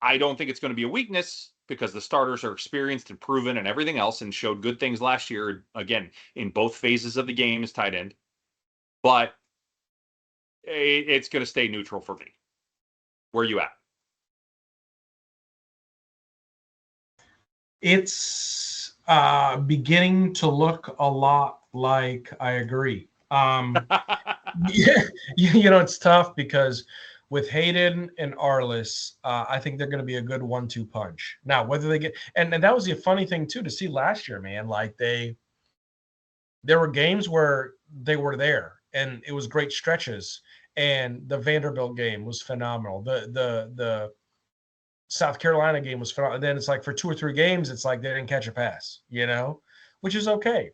I don't think it's going to be a weakness because the starters are experienced and proven and everything else and showed good things last year, again, in both phases of the game as tight end. But it's going to stay neutral for me. Where are you at? It's beginning to look a lot like I agree. Yeah, it's tough because with Hayden and Arliss, I think they're going to be a good 1-2 punch. Now, whether they get and that was the funny thing too to see last year, man. Like there were games where they were there, and it was great stretches. And the Vanderbilt game was phenomenal. The South Carolina game was phenomenal. And then it's like for 2 or 3 games, it's like they didn't catch a pass, which is okay.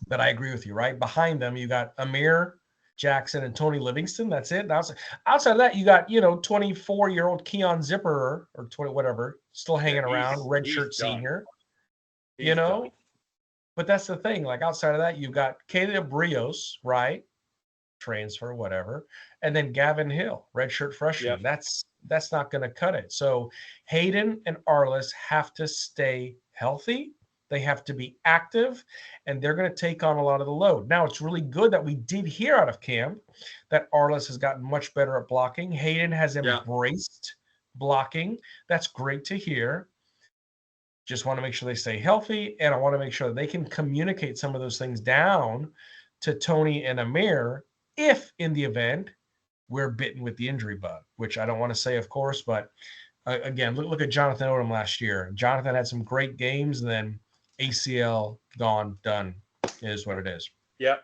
But I agree with you, right? Behind them, you got Amir Jackson and Tony Livingston. That's it. Outside of that, you got 24-year-old Keon Zipper or 20 whatever still hanging around, redshirt senior. Done. But that's the thing. Like outside of that, you've got Caleb Rios, right? Transfer, whatever, and then Gavin Hill, redshirt freshman. Yep. That's not going to cut it. So Hayden and Arliss have to stay healthy. They have to be active, and they're going to take on a lot of the load. Now, it's really good that we did hear out of camp that Arliss has gotten much better at blocking. Hayden has embraced blocking. That's great to hear. Just want to make sure they stay healthy, and I want to make sure that they can communicate some of those things down to Tony and Amir if in the event we're bitten with the injury bug, which I don't want to say, of course, but again, look at Jonathan Odom last year. Jonathan had some great games, and then ACL gone, done. It is what it is. Yep.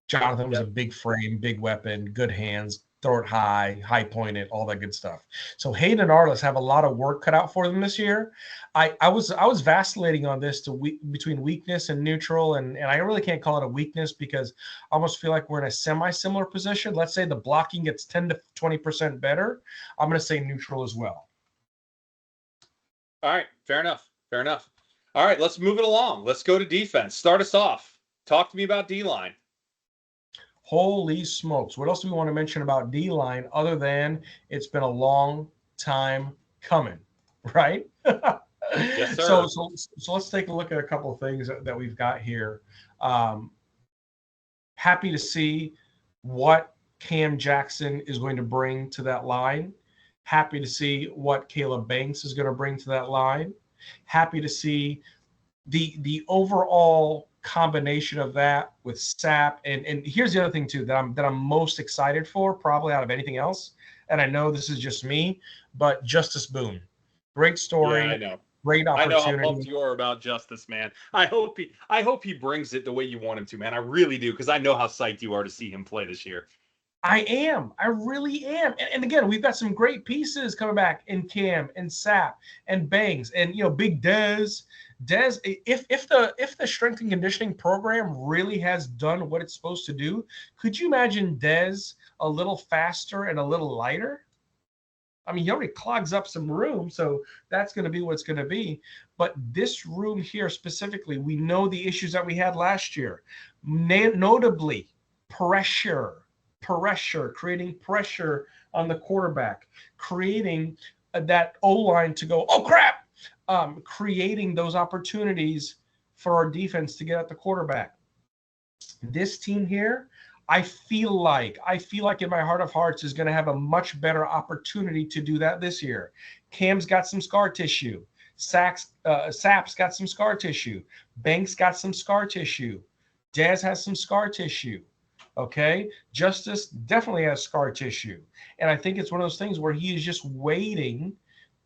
Jonathan was a big frame, big weapon, good hands, throw it high point it, all that good stuff. So Hayden and Arliss have a lot of work cut out for them this year. I was vacillating on this between weakness and neutral, and I really can't call it a weakness because I almost feel like we're in a semi-similar position. Let's say the blocking gets 10 to 20% better. I'm going to say neutral as well. All right, fair enough. All right, let's move it along. Let's go to defense. Start us off. Talk to me about D-line. Holy smokes. What else do we want to mention about D-line other than it's been a long time coming, right? Yes, sir. So let's take a look at a couple of things that we've got here. Happy to see what Cam Jackson is going to bring to that line. Happy to see what Caleb Banks is going to bring to that line. Happy to see the overall combination of that with Sapp. And here's the other thing too that I'm most excited for, probably out of anything else. And I know this is just me, but Justice Boone. Great story. Yeah, I know. Great opportunity. I know how pumped you are about Justice, man. I hope he brings it the way you want him to, man. I really do, because I know how psyched you are to see him play this year. I am. I really am. And again, we've got some great pieces coming back in Cam and Sapp and Bangs and Big Dez. If the strength and conditioning program really has done what it's supposed to do, could you imagine Dez a little faster and a little lighter? I mean, he already clogs up some room, so that's going to be what's going to be. But this room here specifically, we know the issues that we had last year, notably pressure, creating pressure on the quarterback, creating that O-line to go, oh, crap, creating those opportunities for our defense to get at the quarterback. This team here, I feel like in my heart of hearts is going to have a much better opportunity to do that this year. Cam's got some scar tissue. Sapp's got some scar tissue. Banks got some scar tissue. Dez has some scar tissue. Okay. Justice definitely has scar tissue. And I think it's one of those things where he is just waiting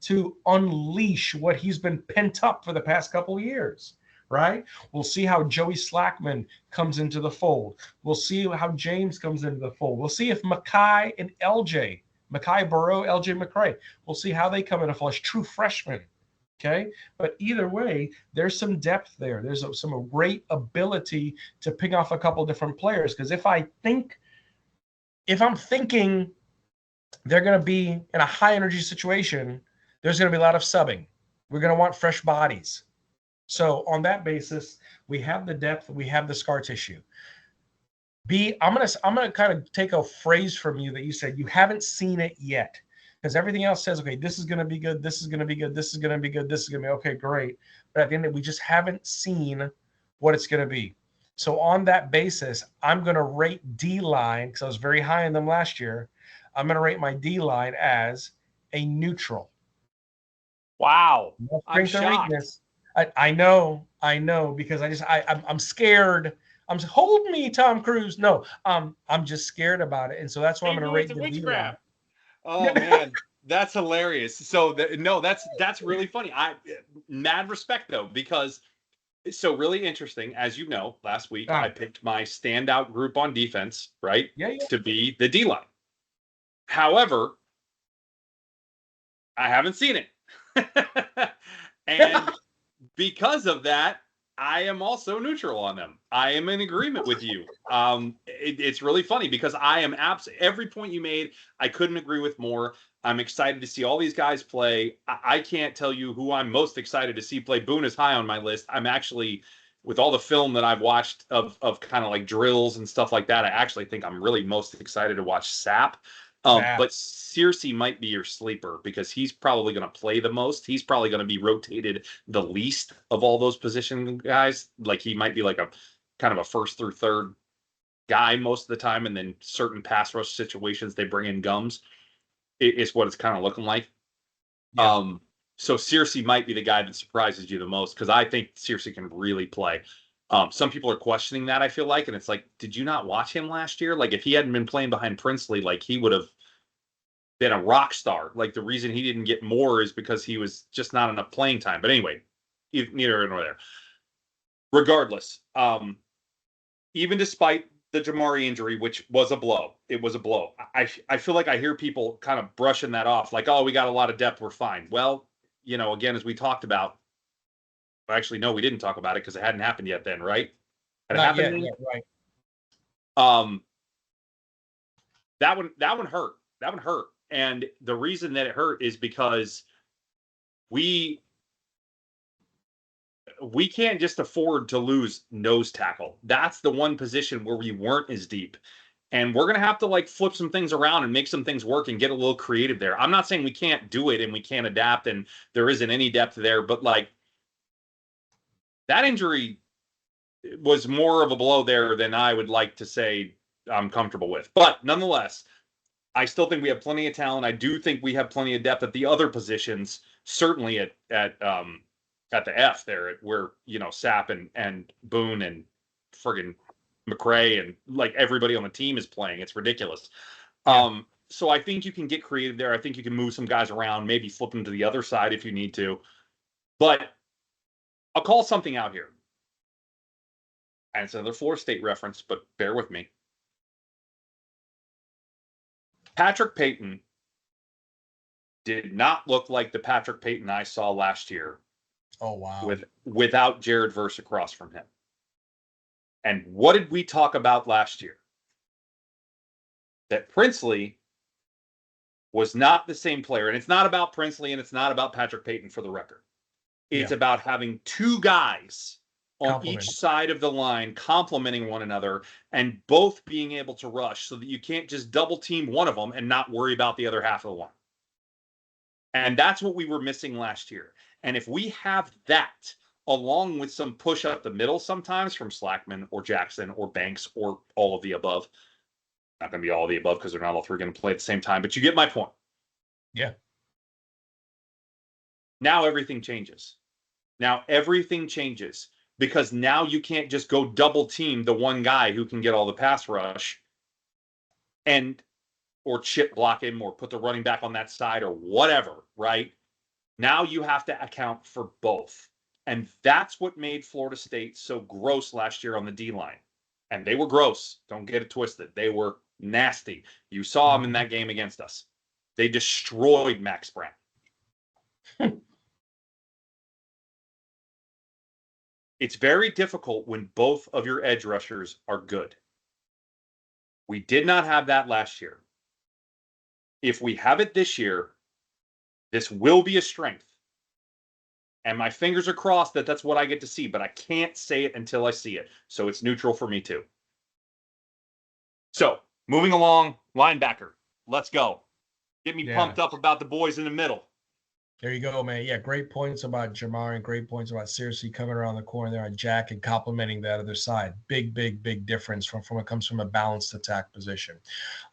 to unleash what he's been pent up for the past couple of years, right? We'll see how Joey Slackman comes into the fold. We'll see how James comes into the fold. We'll see if Mackay and LJ, Mackay Burrow, LJ McCray, we'll see how they come into flush. True freshmen. Okay. But either way, there's some depth there. There's some great ability to pick off a couple different players. Because if I'm thinking they're going to be in a high energy situation, there's going to be a lot of subbing. We're going to want fresh bodies. So on that basis, we have the depth, we have the scar tissue. B, I'm gonna kind of take a phrase from you that you said you haven't seen it yet. Because everything else says, okay, this is going to be good, this is going to be good, this is going to be good, this is going to be okay, great. But at the end of it, we just haven't seen what it's going to be. So on that basis, I'm going to rate D-line, because I was very high on them last year. I'm going to rate my D-line as a neutral. Wow. No I'm strength or shocked. weakness. I know, because I'm scared. Hold me, Tom Cruise. No, I'm just scared about it, and so that's why I'm going to rate the D-line. Oh man, that's hilarious. So that's really funny. Mad respect though, because so really interesting. As you know, last week I picked my standout group on defense, right? Yeah. To be the D line. However, I haven't seen it, and because of that, I am also neutral on them. I am in agreement with you. It's really funny because I am every point you made, I couldn't agree with more. I'm excited to see all these guys play. I can't tell you who I'm most excited to see play. Boone is high on my list. I'm actually, with all the film that I've watched of kind of like drills and stuff like that, I actually think I'm really most excited to watch Sap. But Searcy might be your sleeper because he's probably going to play the most. He's probably going to be rotated the least of all those position guys. Like he might be like a kind of a first through third guy most of the time, and then certain pass rush situations they bring in Gums. It's what it's kind of looking like. Yeah. So Searcy might be the guy that surprises you the most because I think Searcy can really play. Some people are questioning that, I feel like, and it's like, did you not watch him last year? Like, if he hadn't been playing behind Princely, like he would have been a rock star. Like the reason he didn't get more is because he was just not enough playing time. But anyway, neither here nor there. Regardless, even despite the Jamari injury, which was a blow, it was a blow. I feel like I hear people kind of brushing that off, like, oh, we got a lot of depth, we're fine. Well, again, as we talked about, actually, no, we didn't talk about it because it hadn't happened yet then, right? Not yet, right. That one hurt. That one hurt. And the reason that it hurt is because we can't just afford to lose nose tackle. That's the one position where we weren't as deep. And we're going to have to like flip some things around and make some things work and get a little creative there. I'm not saying we can't do it and we can't adapt and there isn't any depth there, but like that injury was more of a blow there than I would like to say I'm comfortable with. But nonetheless, I still think we have plenty of talent. I do think we have plenty of depth at the other positions, certainly at the F there, where Sapp and Boone and friggin' McCray and like everybody on the team is playing. It's ridiculous. Yeah. So I think you can get creative there. I think you can move some guys around, maybe flip them to the other side if you need to. But I'll call something out here. And it's another Florida State reference, but bear with me. Patrick Payton did not look like the Patrick Payton I saw last year. Oh, wow. Without Jared Verse across from him. And what did we talk about last year? That Princely was not the same player. And it's not about Princely and it's not about Patrick Payton for the record. It's about having two guys on each side of the line complementing one another and both being able to rush so that you can't just double team one of them and not worry about the other half of the line. And that's what we were missing last year. And if we have that along with some push up the middle sometimes from Slackman or Jackson or Banks or all of the above, not going to be all of the above because they're not all three going to play at the same time, but you get my point. Yeah. Now everything changes. Because now you can't just go double team the one guy who can get all the pass rush or chip block him or put the running back on that side or whatever, right? Now you have to account for both. And that's what made Florida State so gross last year on the D line. And they were gross. Don't get it twisted. They were nasty. You saw them in that game against us. They destroyed Max Brown. It's very difficult when both of your edge rushers are good. We did not have that last year. If we have it this year, this will be a strength. And my fingers are crossed that that's what I get to see, but I can't say it until I see it. So it's neutral for me too. So moving along, linebacker. Let's go. Get me pumped up about the boys in the middle. There you go, man. Yeah, great points about Jamar and great points about seriously coming around the corner there on Jack and complimenting that other side. Big difference from it comes from a balanced attack position.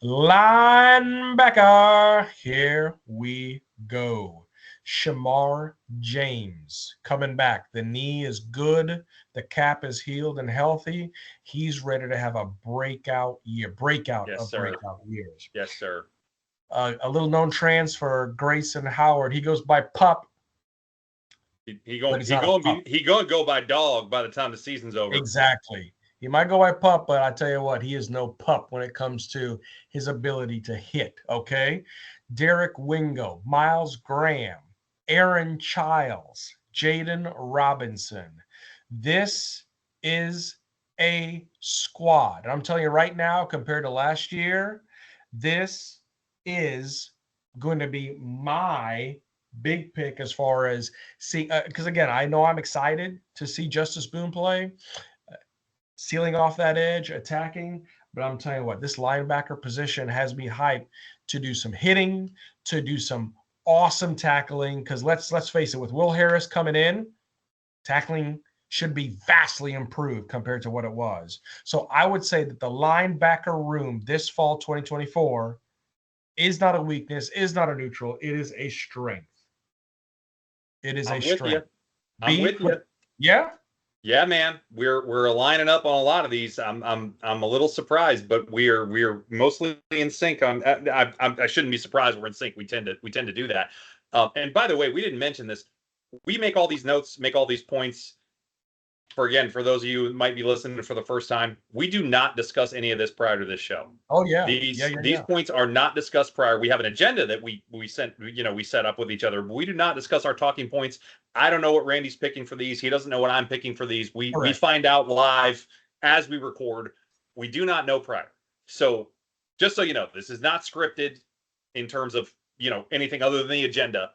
Linebacker, here we go. Shamar James coming back. The knee is good. The cap is healed and healthy. He's ready to have a breakout year. Breakout years. Yes, sir. A little known transfer, Grayson Howard. He goes by Pup. He going to go by Dog by the time the season's over. Exactly. He might go by Pup, but I tell you what, he is no pup when it comes to his ability to hit. Okay, Derek Wingo, Miles Graham, Aaron Childs, Jaden Robinson. This is a squad. And I'm telling you right now, compared to last year, this is going to be my big pick as far as seeing, because again, I know I'm excited to see Justice Boone play, sealing off that edge, attacking. But I'm telling you what, this linebacker position has me hyped to do some hitting, to do some awesome tackling. Because let's face it, with Will Harris coming in, tackling should be vastly improved compared to what it was. So I would say that the linebacker room this fall 2024 is not a weakness, is not a neutral. It is a strength. It is a strength. I'm with you. Yeah. Yeah, man. We're lining up on a lot of these. I'm a little surprised, but we're mostly in sync on. I shouldn't be surprised we're in sync. We tend to do that. And by the way, we didn't mention this. We make all these notes, make all these points. For those of you who might be listening for the first time, we do not discuss any of this prior to this show. Oh yeah. These points are not discussed prior. We have an agenda that we set up with each other, but we do not discuss our talking points. I don't know what Randy's picking for these. He doesn't know what I'm picking for these. We find out live as we record. We do not know prior. So just so you know, this is not scripted in terms of anything other than the agenda.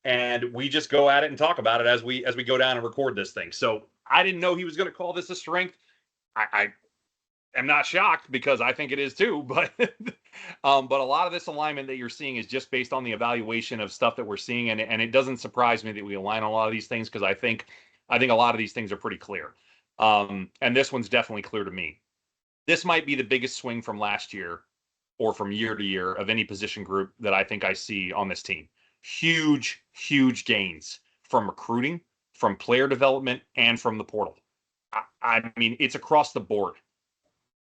And we just go at it and talk about it as we go down and record this thing. So I didn't know he was going to call this a strength. I am not shocked because I think it is too. But but a lot of this alignment that you're seeing is just based on the evaluation of stuff that we're seeing, and it doesn't surprise me that we align on a lot of these things because I think a lot of these things are pretty clear. And this one's definitely clear to me. This might be the biggest swing from last year or from year to year of any position group that I think I see on this team. Huge gains from recruiting, from player development, and from the portal. I mean, it's across the board.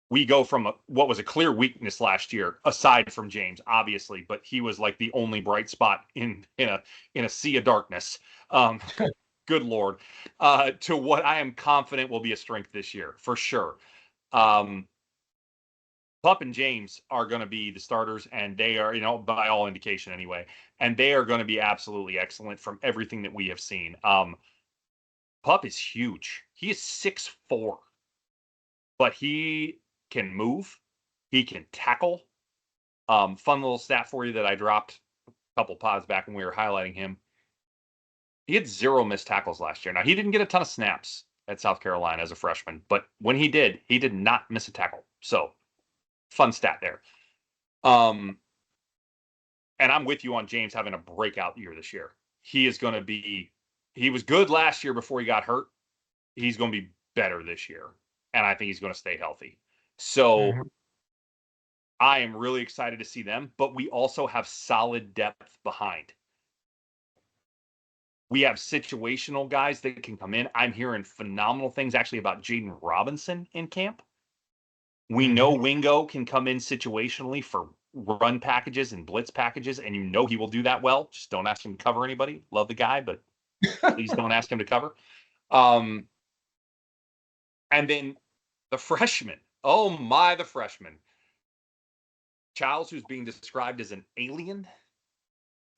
We go from what was a clear weakness last year, aside from James, obviously, but he was like the only bright spot in a sea of darkness. Good Lord, to what I am confident will be a strength this year for sure. Pup and James are going to be the starters, and they are, by all indication anyway, and they are going to be absolutely excellent from everything that we have seen. Pup is huge. He is 6'4", but he can move. He can tackle. Fun little stat for you that I dropped a couple pods back when we were highlighting him. He had 0 missed tackles last year. Now, he didn't get a ton of snaps at South Carolina as a freshman, but when he did not miss a tackle. So, fun stat there. And I'm with you on James having a breakout year this year. He is going to be, he was good last year before he got hurt. He's going to be better this year. And I think he's going to stay healthy. So I am really excited to see them, but we also have solid depth behind. We have situational guys that can come in. I'm hearing phenomenal things actually about Jaden Robinson in camp. We know Wingo can come in situationally for run packages and blitz packages, and you know he will do that well. Just don't ask him to cover anybody. Love the guy, but please don't ask him to cover. And then the freshman. Oh my, the freshman. Childs, who's being described as an alien,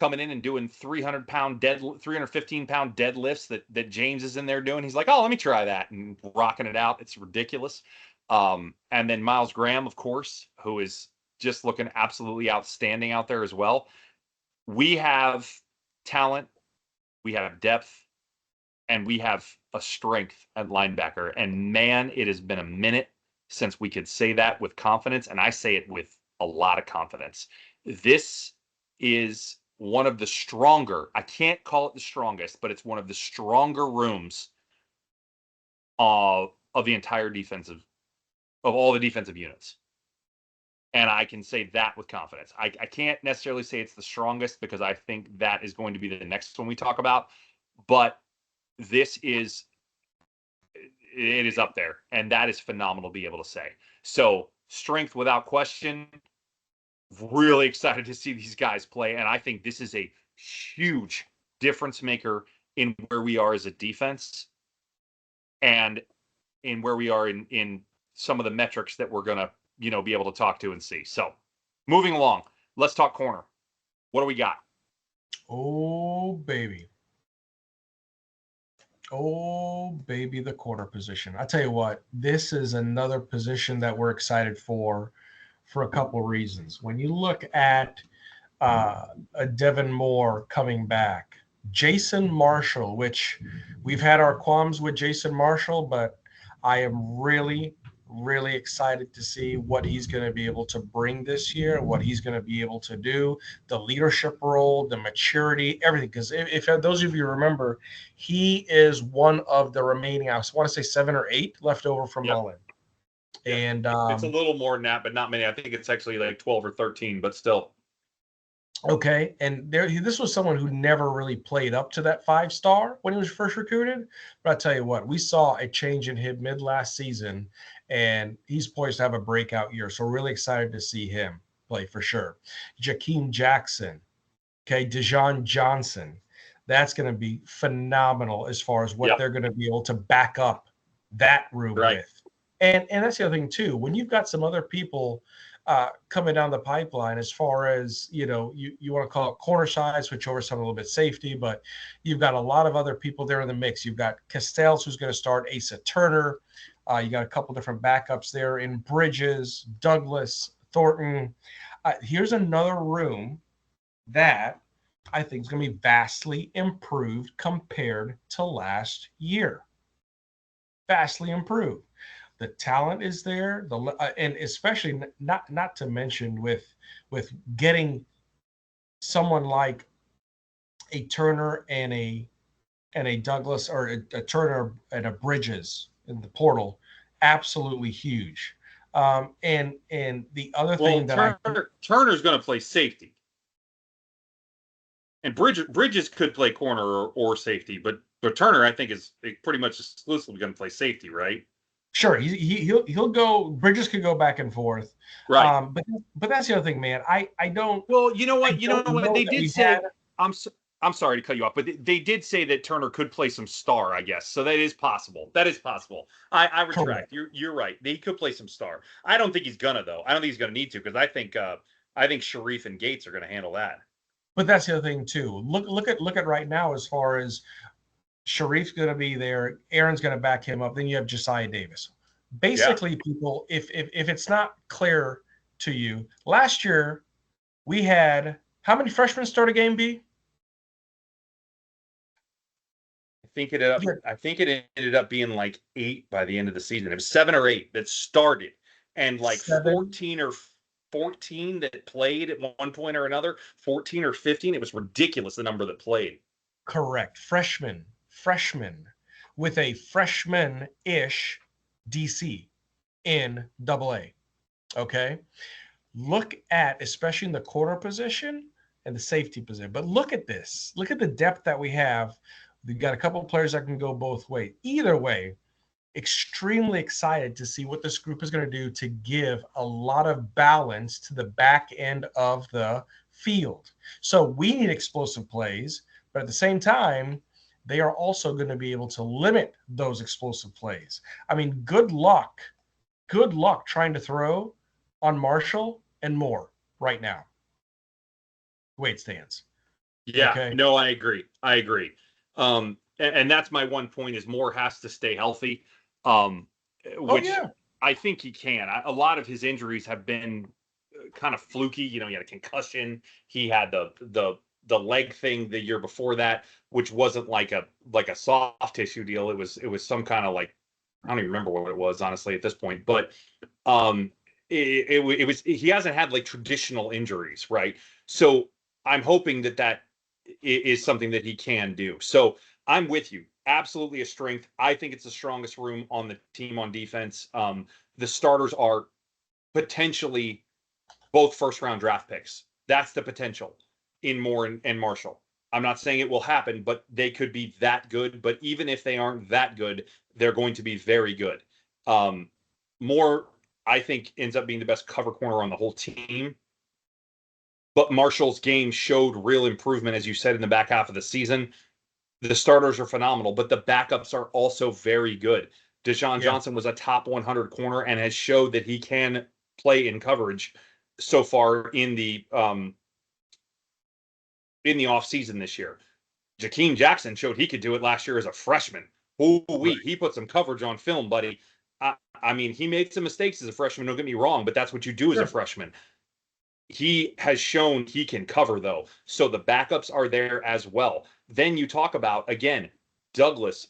coming in and doing 315-pound deadlifts that James is in there doing. He's like, oh, let me try that, and rocking it out. It's ridiculous. And then Miles Graham, of course, who is just looking absolutely outstanding out there as well. We have talent, we have depth, and we have a strength at linebacker. And man, it has been a minute since we could say that with confidence, and I say it with a lot of confidence. This is one of the stronger, I can't call it the strongest, but it's one of the stronger rooms of the entire of all the defensive units. And I can say that with confidence. I can't necessarily say it's the strongest, because I think that is going to be the next one we talk about. But it is up there, and that is phenomenal to be able to say. So strength without question. Really excited to see these guys play, and I think this is a huge difference maker in where we are as a defense, and in where we are in some of the metrics that we're gonna be able to talk to and see. So moving along, let's talk corner. What do we got? Oh baby, the corner position. I tell you what, this is another position that we're excited for a couple of reasons. When you look at a Devin Moore coming back, Jason Marshall, which we've had our qualms with Jason Marshall, but I am really, really excited to see what he's going to be able to bring this year, what he's going to be able to do, the leadership role, the maturity, everything. Because if those of you remember, he is one of the remaining, I want to say 7 or 8 left over from Mullen. Yeah. And it's a little more than that, but not many. I think it's actually like 12 or 13, but still. Okay. And this was someone who never really played up to that 5-star when he was first recruited. But I tell you what, we saw a change in him mid last season, and he's poised to have a breakout year. So really excited to see him play for sure. Jakeem Jackson. Okay. Dejon Johnson. That's going to be phenomenal as far as what they're going to be able to back up that room with. And that's the other thing too. When you've got some other people coming down the pipeline, as far as you want to call it corner side, switch over some a little bit safety, but you've got a lot of other people there in the mix. You've got Castells, who's going to start, Asa Turner. You got a couple different backups there in Bridges, Douglas, Thornton. Here's another room that I think is going to be vastly improved compared to last year. Vastly improved. The talent is there, and especially not to mention with getting someone like a Turner and a Douglas, or a Turner and a Bridges in the portal, absolutely huge. And the other thing that Turner's going to play safety, and Bridges could play corner or safety, but Turner I think is pretty much exclusively going to play safety, right? Sure, he'll go. Bridges could go back and forth, right? But that's the other thing, man. I don't. Well, you know what? They did say. I'm sorry to cut you off, but they did say that Turner could play some star, I guess. So that is possible. I retract. Correct. You're right. He could play some star. I don't think he's gonna though. I don't think he's gonna need to, because I think Sharif and Gates are gonna handle that. But that's the other thing too. Look at right now, as far as Sharif's going to be there. Aaron's going to back him up. Then you have Josiah Davis. Basically, people, if it's not clear to you, last year we had how many freshmen start a game, B? I think it ended up being like 8 by the end of the season. It was 7 or 8 that started, and like 14 that played at one point or another. 14 or 15. It was ridiculous, the number that played. Correct. Freshman with a freshman-ish DC in AA. Okay. Look at, especially in the corner position and the safety position, but look at this. Look at the depth that we have. We've got a couple of players that can go both ways. Either way, extremely excited to see what this group is going to do to give a lot of balance to the back end of the field. So we need explosive plays, but at the same time, they are also going to be able to limit those explosive plays. I mean, good luck trying to throw on Marshall and Moore right now. Weight stands. Yeah, Okay. no, I agree. I agree. And that's my one point is Moore has to stay healthy, um, Oh which yeah. I think he can. A lot of his injuries have been kind of fluky. You know, he had a concussion. He had the leg thing the year before that, which wasn't like a soft tissue deal. It was some kind of like I don't even remember what it was honestly at this point. But um, it was he hasn't had like traditional injuries, right? So I'm hoping that is something that he can do. So I'm with you. Absolutely a strength. I think it's the strongest room on the team on defense. The starters are potentially both first round draft picks. That's the potential in Moore and Marshall. I'm not saying it will happen, but they could be that good. But even if they aren't that good, they're going to be very good. Moore, I think, ends up being the best cover corner on the whole team. But Marshall's game showed real improvement, as you said, in the back half of the season. The starters are phenomenal, but the backups are also very good. Deshaun Yeah. Johnson was a top 100 corner and has showed that he can play in coverage so far in the offseason this year. Jakeem Jackson showed he could do it last year as a freshman. Right. He put some coverage on film, buddy. I mean, he made some mistakes as a freshman, don't get me wrong, but that's what you do as a Sure. freshman. He has shown he can cover, though. So the backups are there as well. Then you talk about, again, Douglas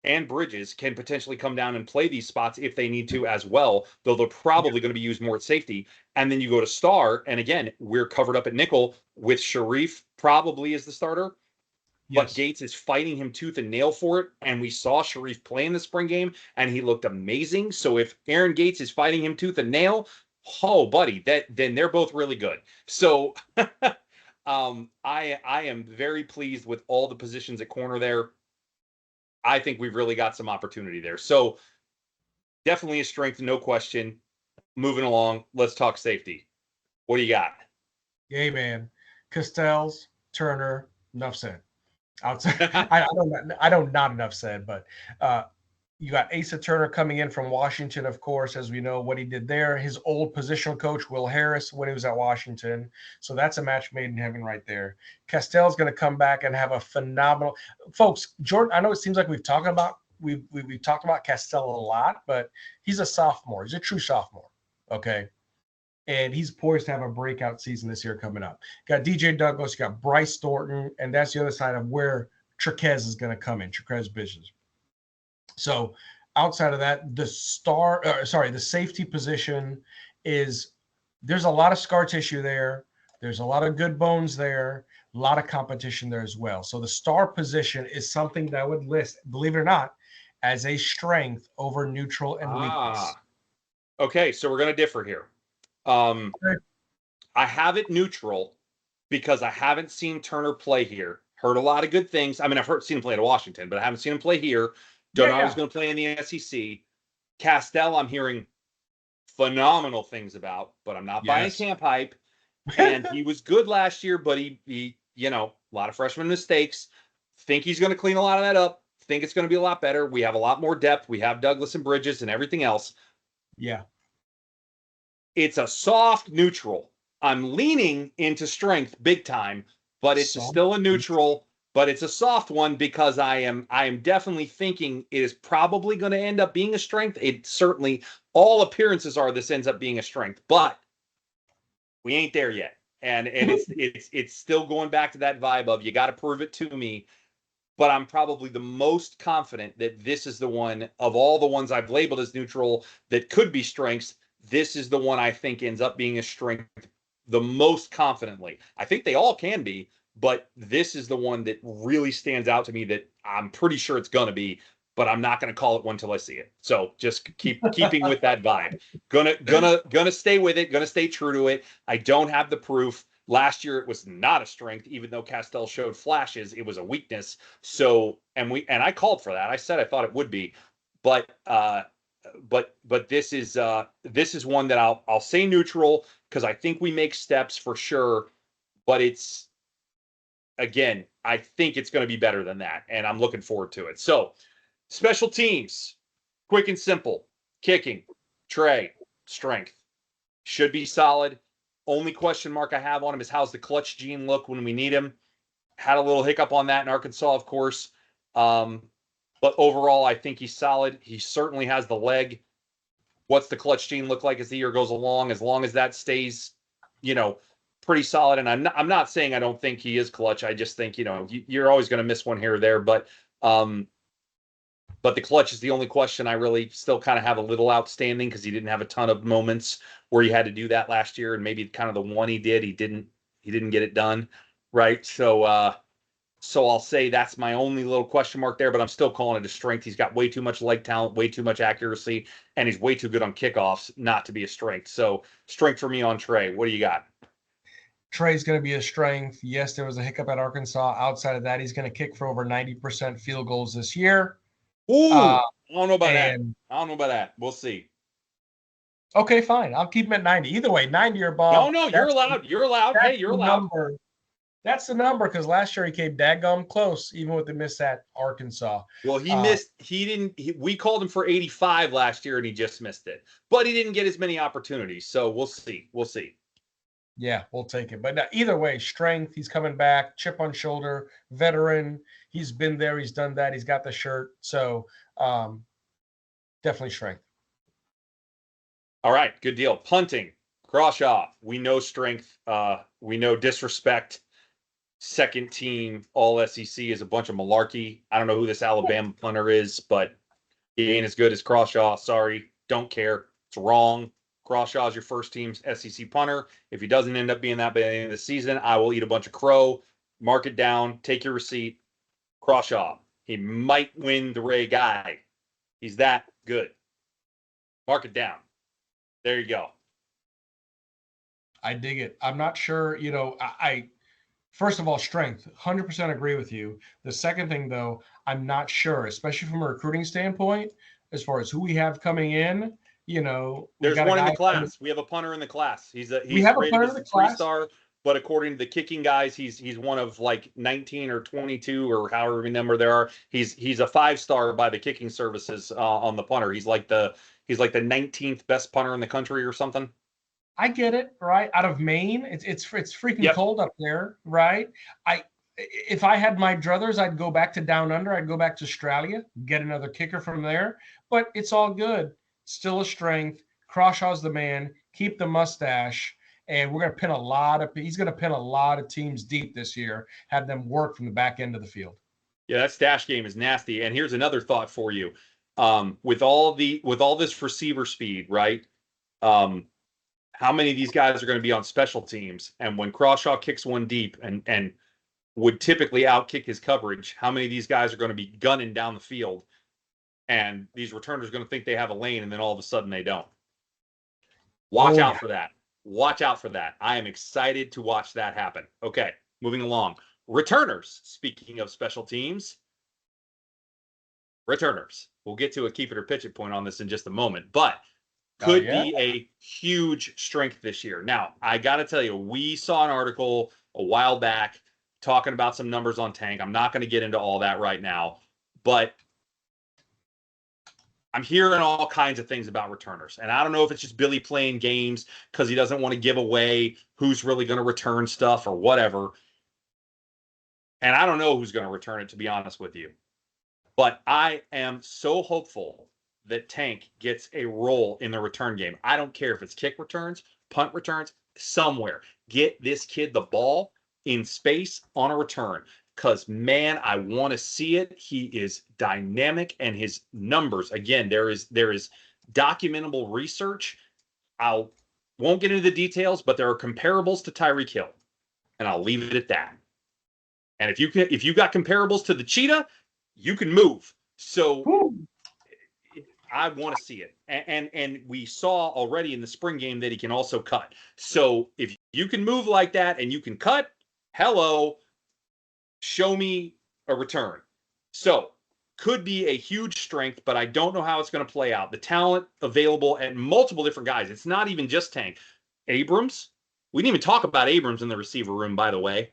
and Bridges can potentially come down and play these spots if they need to as well, though they're Yeah. probably going to be used more at safety. And then you go to Star, and again, we're covered up at nickel with Sharif probably as the starter, but Yes. Gates is fighting him tooth and nail for it. And we saw Sharif play in the spring game, and he looked amazing. So if Aaron Gates is fighting him tooth and nail, oh, buddy, then they're both really good. So I am very pleased with all the positions at corner there. I think we've really got some opportunity there. So definitely a strength, no question. Moving along, let's talk safety. What do you got? Yay, man. Castells, Turner, enough said. Outside, I don't not enough said, but you got Asa Turner coming in from Washington, of course, as we know what he did there. His old positional coach, Will Harris, when he was at Washington. So that's a match made in heaven right there. Castell's going to come back and have a phenomenal folks. Jordan, I know it seems like we've talked about Castell a lot, but he's a sophomore. He's a true sophomore. Okay. And he's poised to have a breakout season this year coming up. Got DJ Douglas, you got Bryce Thornton, and that's the other side of where Trequez is going to come in, Trequez Business. So outside of that, the safety position is there's a lot of scar tissue there. There's a lot of good bones there, a lot of competition there as well. So the star position is something that I would list, believe it or not, as a strength over neutral and weakness. Okay, so we're going to differ here. I have it neutral because I haven't seen Turner play here. Heard a lot of good things. I mean, seen him play at Washington, but I haven't seen him play here. Don't know how he's going to play in the SEC. Castell, I'm hearing phenomenal things about, but I'm not buying camp hype. And he was good last year, but he a lot of freshman mistakes. Think he's going to clean a lot of that up. Think it's going to be a lot better. We have a lot more depth. We have Douglas and Bridges and everything else. Yeah. It's a soft neutral. I'm leaning into strength big time, but it's still a neutral, but it's a soft one because I am definitely thinking it is probably going to end up being a strength. It certainly, all appearances are this ends up being a strength, but we ain't there yet. And it's still going back to that vibe of you got to prove it to me. But I'm probably the most confident that this is the one of all the ones I've labeled as neutral that could be strengths. This is the one I think ends up being a strength the most confidently. I think they all can be, but this is the one that really stands out to me that I'm pretty sure it's going to be, but I'm not going to call it one till I see it. So just keeping with that vibe. Gonna stay with it, gonna stay true to it. I don't have the proof. Last year it was not a strength, even though Castell showed flashes, it was a weakness. So and I called for that. I said I thought it would be. but this is one that I'll say neutral because I think we make steps for sure, but it's again, I think it's going to be better than that, and I'm looking forward to it. So, special teams, quick and simple, kicking, Trey, strength, should be solid. Only question mark I have on him is how's the clutch gene look when we need him. Had a little hiccup on that in Arkansas, of course. But overall, I think he's solid. He certainly has the leg. What's the clutch gene look like as the year goes along? As long as that stays, pretty solid. And I'm not saying I don't think he is clutch. I just think, you're always going to miss one here or there. But the clutch is the only question I really still kind of have a little outstanding because he didn't have a ton of moments where he had to do that last year. And maybe kind of the one he did, he didn't get it done. Right. So I'll say that's my only little question mark there, but I'm still calling it a strength. He's got way too much leg talent, way too much accuracy, and he's way too good on kickoffs not to be a strength. So strength for me on Trey. What do you got? Trey's going to be a strength. Yes, there was a hiccup at Arkansas. Outside of that, he's going to kick for over 90% field goals this year. Ooh, I don't know about that. I don't know about that. We'll see. Okay, fine. I'll keep him at 90. Either way, 90 or above. No, you're allowed. You're allowed. Hey, you're allowed. Number. That's the number because last year he came daggum close, even with the miss at Arkansas. Well, he missed. He didn't. We called him for 85 last year, and he just missed it. But he didn't get as many opportunities. So we'll see. We'll see. Yeah, we'll take it. But either way, strength. He's coming back. Chip on shoulder. Veteran. He's been there. He's done that. He's got the shirt. So definitely strength. All right, good deal. Punting, Crawshaw. We know strength. We know disrespect. Second team All SEC is a bunch of malarkey. I don't know who this Alabama punter is, but he ain't as good as Crawshaw. Sorry, don't care. It's wrong. Crawshaw is your first team's SEC punter. If he doesn't end up being that by the end of the season, I will eat a bunch of crow. Mark it down. Take your receipt. Crawshaw. He might win the Ray Guy. He's that good. Mark it down. There you go. I dig it. I'm not sure, I first of all, strength, 100% agree with you. The second thing, though, I'm not sure, especially from a recruiting standpoint, as far as who we have coming in. There's one in the class. We have a punter in the class. He's rated as a 3-star, but according to the kicking guys, he's one of like 19 or 22 or however many number there are. He's a 5-star by the kicking services on the punter. He's like the 19th best punter in the country or something. I get it, right? Out of Maine, it's freaking cold up there, right? If I had my druthers, I'd go back to down under. I'd go back to Australia, get another kicker from there. But it's all good. Still a strength. Crawshaw's the man. Keep the mustache, and we're gonna he's gonna pin a lot of teams deep this year. Have them work from the back end of the field. Yeah, that stash game is nasty. And here's another thought for you. With all this receiver speed, right? How many of these guys are going to be on special teams? And when Crawshaw kicks one deep and would typically outkick his coverage, how many of these guys are going to be gunning down the field? And these returners are going to think they have a lane, and then all of a sudden they don't. Watch out for that. Watch out for that. I am excited to watch that happen. Okay, moving along. Returners. Speaking of special teams, returners. We'll get to a keep it or pitch it point on this in just a moment, but could be a huge strength this year. Now, I got to tell you, we saw an article a while back talking about some numbers on Tank. I'm not going to get into all that right now, but I'm hearing all kinds of things about returners. And I don't know if it's just Billy playing games because he doesn't want to give away who's really going to return stuff or whatever. And I don't know who's going to return it, to be honest with you. But I am so hopeful that Tank gets a role in the return game. I don't care if it's kick returns, punt returns, somewhere. Get this kid the ball in space on a return. Because, man, I want to see it. He is dynamic, and his numbers, again, there is documentable research. I won't get into the details, but there are comparables to Tyreek Hill, and I'll leave it at that. And if you got comparables to the cheetah, you can move. So I want to see it. And we saw already in the spring game that he can also cut. So if you can move like that and you can cut, hello, show me a return. So could be a huge strength, but I don't know how it's going to play out. The talent available at multiple different guys. It's not even just Tank. Abrams. We didn't even talk about Abrams in the receiver room, by the way.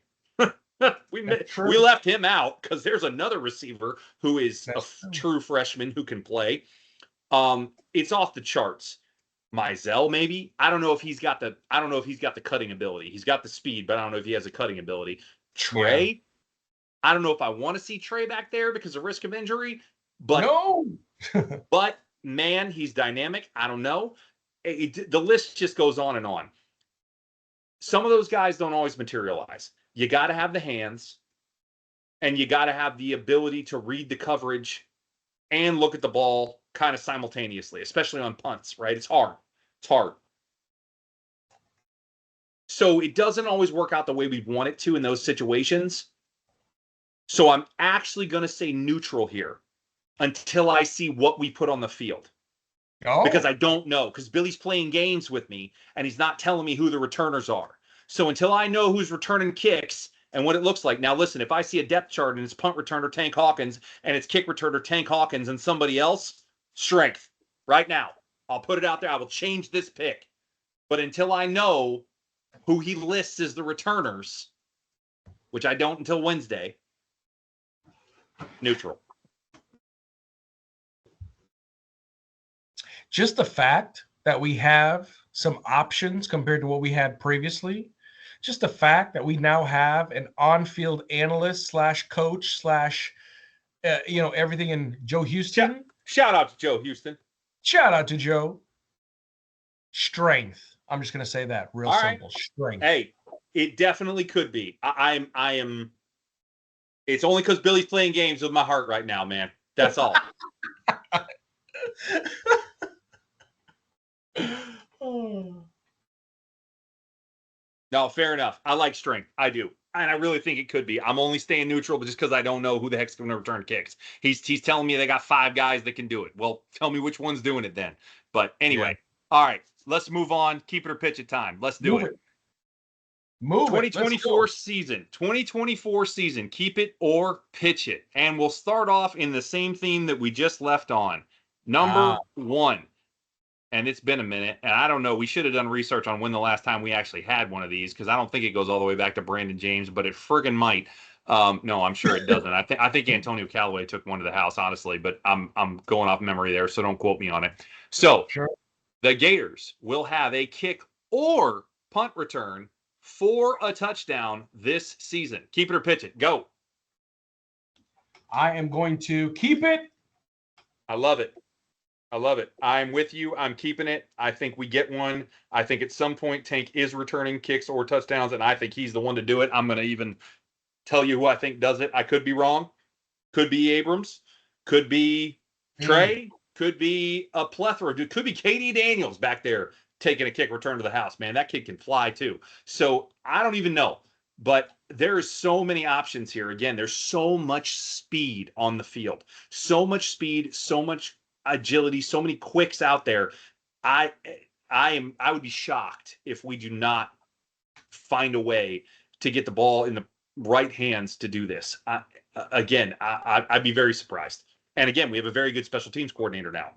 we left him out because there's another receiver who is true freshman who can play. It's off the charts. Mizell, maybe. I don't know if he's got the cutting ability. He's got the speed, but I don't know if he has a cutting ability. Trey. Yeah. I don't know if I want to see Trey back there because of risk of injury, but no. But man, he's dynamic. I don't know. The list just goes on and on. Some of those guys don't always materialize. You got to have the hands, and you got to have the ability to read the coverage and look at the ball kind of simultaneously, especially on punts, right? It's hard. So it doesn't always work out the way we want it to in those situations. So I'm actually going to say neutral here until I see what we put on the field. Oh. Because I don't know. Because Billy's playing games with me, and he's not telling me who the returners are. So until I know who's returning kicks and what it looks like. Now, listen, if I see a depth chart and it's punt returner Tank Hawkins and it's kick returner Tank Hawkins and somebody else, strength. Right now. I'll put it out there. I will change this pick. But until I know who he lists as the returners, which I don't until Wednesday, neutral. Just the fact that we have some options compared to what we had previously, just the fact that we now have an on-field analyst / coach / everything in Joe Houston. Shout out to Joe Houston. Shout out to Joe. Strength. I'm just going to say that real simple. Right. Strength. Hey, it definitely could be. I am. It's only because Billy's playing games with my heart right now, man. That's all. No, fair enough. I like strength. I do. And I really think it could be. I'm only staying neutral, but just because I don't know who the heck's going to return kicks. He's telling me they got 5 guys that can do it. Well, tell me which one's doing it then. But anyway, All right, let's move on. Keep it or pitch it time. Let's do it. 2024 season. 2024 season. Keep it or pitch it. And we'll start off in the same theme that we just left on. Number 1. And it's been a minute, and I don't know. We should have done research on when the last time we actually had one of these, because I don't think it goes all the way back to Brandon James, but it friggin' might. No, I'm sure it doesn't. I think Antonio Callaway took one to the house, honestly, but I'm going off memory there, so don't quote me on it. So the Gators will have a kick or punt return for a touchdown this season. Keep it or pitch it. Go. I am going to keep it. I love it. I'm with you. I'm keeping it. I think we get one. I think at some point Tank is returning kicks or touchdowns, and I think he's the one to do it. I'm going to even tell you who I think does it. I could be wrong. Could be Abrams. Could be Trey. Could be a plethora. Could be KD Daniels back there taking a kick return to the house. Man, that kid can fly too. So I don't even know. But there's so many options here. Again, there's so much speed on the field. So much speed, so much agility, so many quicks out there. I would be shocked if we do not find a way to get the ball in the right hands to do this. I'd be very surprised. And again, we have a very good special teams coordinator now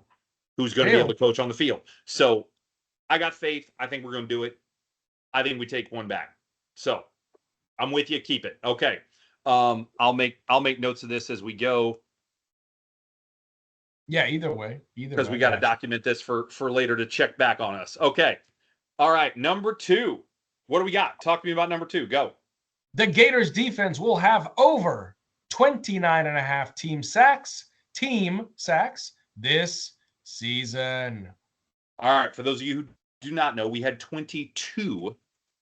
who's going to be able to coach on the field. So I got faith. I think we're going to do it. I think we take one back. So I'm with you. Keep it. Okay. I'll make notes of this as we go. Yeah, either way. Because we got to document this for later to check back on us. Okay. All right. Number 2. What do we got? Talk to me about number 2. Go. The Gators defense will have over 29.5 team sacks this season. All right. For those of you who do not know, we had 22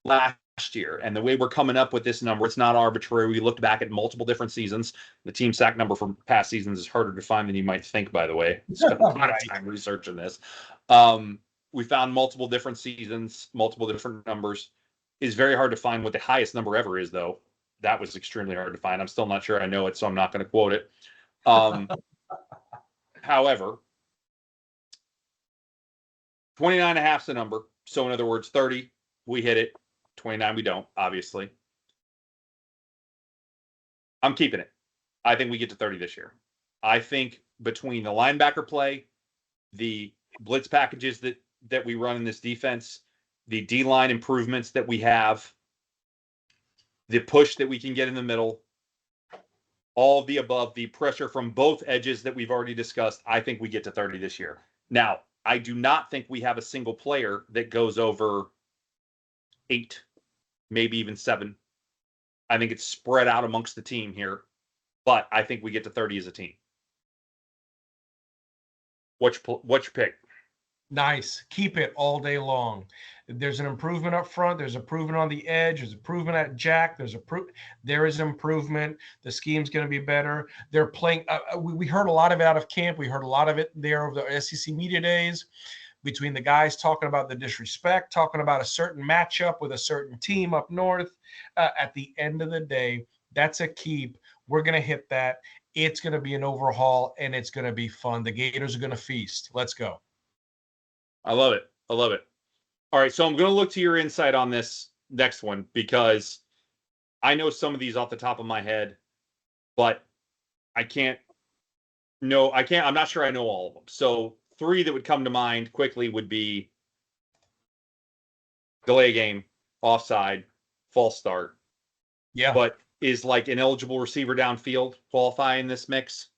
last year. And the way we're coming up with this number, it's not arbitrary. We looked back at multiple different seasons. The team sack number from past seasons is harder to find than you might think, by the way. Spent a lot of time researching this. We found multiple different seasons, multiple different numbers. It's very hard to find what the highest number ever is, though. That was extremely hard to find. I'm still not sure I know it, so I'm not going to quote it. However, 29.5 is the number. So in other words, 30, we hit it. 29, we don't, obviously. I'm keeping it. I think we get to 30 this year. I think between the linebacker play, the blitz packages that we run in this defense, the D-line improvements that we have, the push that we can get in the middle, all of the above, the pressure from both edges that we've already discussed, I think we get to 30 this year. Now, I do not think we have a single player that goes over 8, maybe even 7. I think it's spread out amongst the team here, but I think we get to 30 as a team. What's your pick? Nice. Keep it all day long. There's an improvement up front. There's improvement on the edge. There's improvement at Jack. There is improvement. The scheme's going to be better. They're playing. We heard a lot of it out of camp. We heard a lot of it there over the SEC media days between the guys talking about the disrespect, talking about a certain matchup with a certain team up north. At the end of the day, that's a keep. We're going to hit that. It's going to be an overhaul, and it's going to be fun. The Gators are going to feast. Let's go. I love it. I love it. All right, so I'm going to look to your insight on this next one because I know some of these off the top of my head, but I'm not sure I know all of them. So 3 that would come to mind quickly would be delay game, offside, false start. Yeah. But is like an eligible receiver downfield qualify in this mix?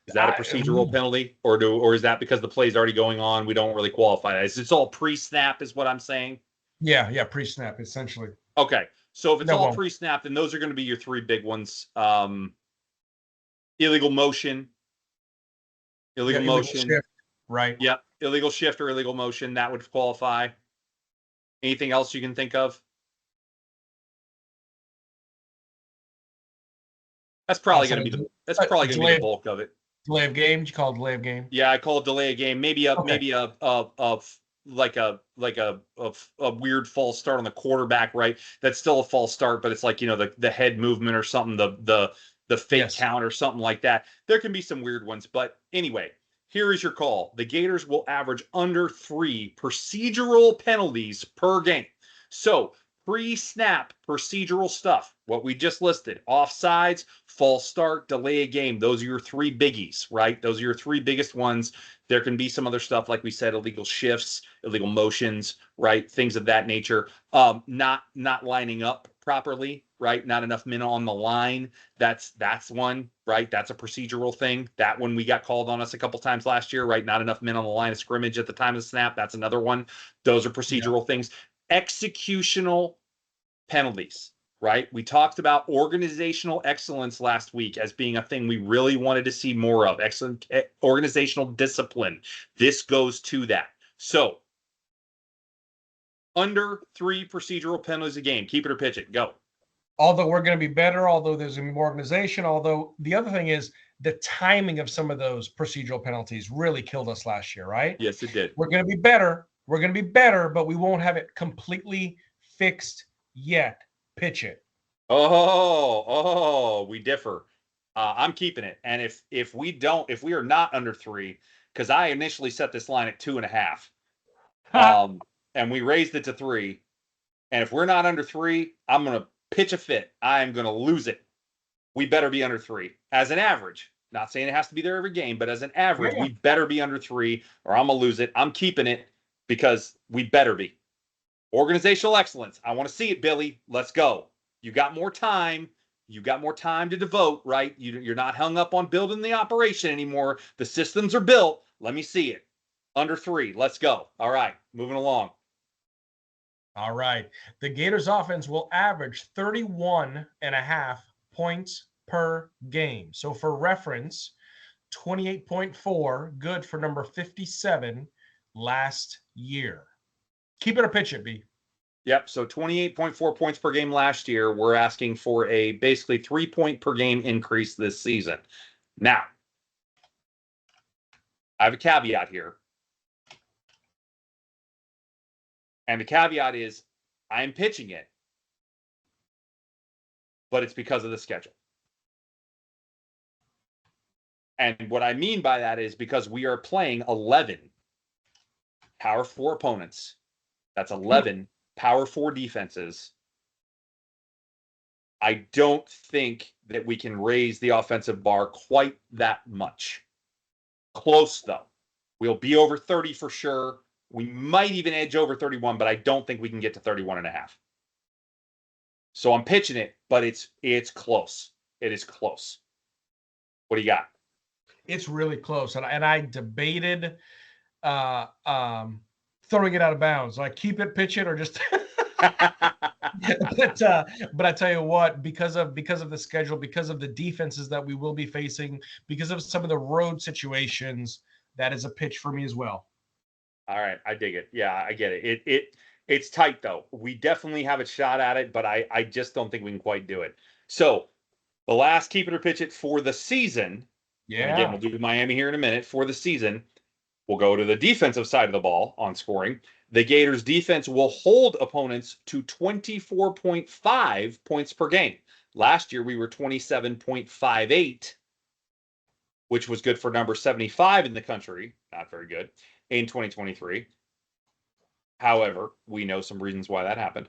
Is that a procedural penalty, or is that because the play is already going on? We don't really qualify that. It's all pre-snap, is what I'm saying. Yeah, pre-snap essentially. Okay, so if it's all pre-snap, then those are going to be your 3 big ones. Illegal motion, illegal shift, right? Yep, illegal shift or illegal motion, that would qualify. Anything else you can think of? That's probably going to be the bulk of it. Delay of game? Did you call it delay of game? Yeah, I call it delay of game. Maybe a weird false start on the quarterback, right? That's still a false start, but it's like, the head movement or something, the fake count or something like that. There can be some weird ones, but anyway, here is your call. The Gators will average under 3 procedural penalties per game. So pre-snap procedural stuff, what we just listed, offsides, false start, delay a game. Those are your 3 biggies, right? Those are your 3 biggest ones. There can be some other stuff, like we said, illegal shifts, illegal motions, right? Things of that nature. Not lining up properly, right? Not enough men on the line. That's one, right? That's a procedural thing. That one we got called on us a couple times last year, right? Not enough men on the line of scrimmage at the time of the snap. That's another one. Those are procedural things. Executional penalties, right? We talked about organizational excellence last week as being a thing we really wanted to see more of. Excellent organizational discipline. This goes to that. So, under 3 procedural penalties a game. Keep it or pitch it. Go. Although we're going to be better, although there's going to be more organization, although the other thing is the timing of some of those procedural penalties really killed us last year, right? Yes, it did. We're going to be better. We're going to be better, but we won't have it completely fixed yet. Pitch it. We differ. I'm keeping it. And if we are not under 3, because I initially set this line at 2.5, and we raised it to 3, and if we're not under 3, I'm going to pitch a fit. I am going to lose it. We better be under 3 as an average. Not saying it has to be there every game, but as an average, we better be under 3, or I'm going to lose it. I'm keeping it because we better be. Organizational excellence. I want to see it, Billy. Let's go. You got more time. You got more time to devote, right? You're not hung up on building the operation anymore. The systems are built. Let me see it. Under 3. Let's go. All right. Moving along. All right. The Gators offense will average 31.5 points per game. So for reference, 28.4, good for number 57 last year. Keep it or pitch it, B. Yep. So 28.4 points per game last year. We're asking for a basically 3-point per game increase this season. Now, I have a caveat here. And the caveat is I am pitching it, but it's because of the schedule. And what I mean by that is because we are playing 11 Power 4 opponents. That's 11 Power 4 defenses I don't think that we can raise the offensive bar quite that much. Close, though. We'll be over 30 for sure. We might even edge over 31, but I don't think we can get to 31.5. So I'm pitching it, but it's close. It is close. What do you got? It's really close. And I debated throwing it out of bounds. Like keep it, pitch it, or just but I tell you what, because of the schedule, because of the defenses that we will be facing, because of some of the road situations, that is a pitch for me as well. All right, I dig it. Yeah, I get it. It's tight though. We definitely have a shot at it, but I just don't think we can quite do it. So the last keep it or pitch it for the season. Yeah. And again, we'll do Miami here in a minute. For the season, we'll go to the defensive side of the ball on scoring. The Gators defense will hold opponents to 24.5 points per game. Last year, we were 27.58, which was good for number 75 in the country. Not very good in 2023. However, we know some reasons why that happened.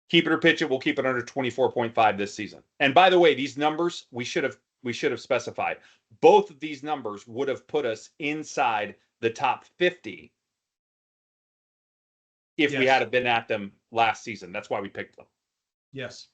Keep it or pitch it, we'll keep it under 24.5 this season. And by the way, these numbers, we should have specified. Both of these numbers would have put us inside the top 50 if we had been at them last season. That's why we picked them. Yes.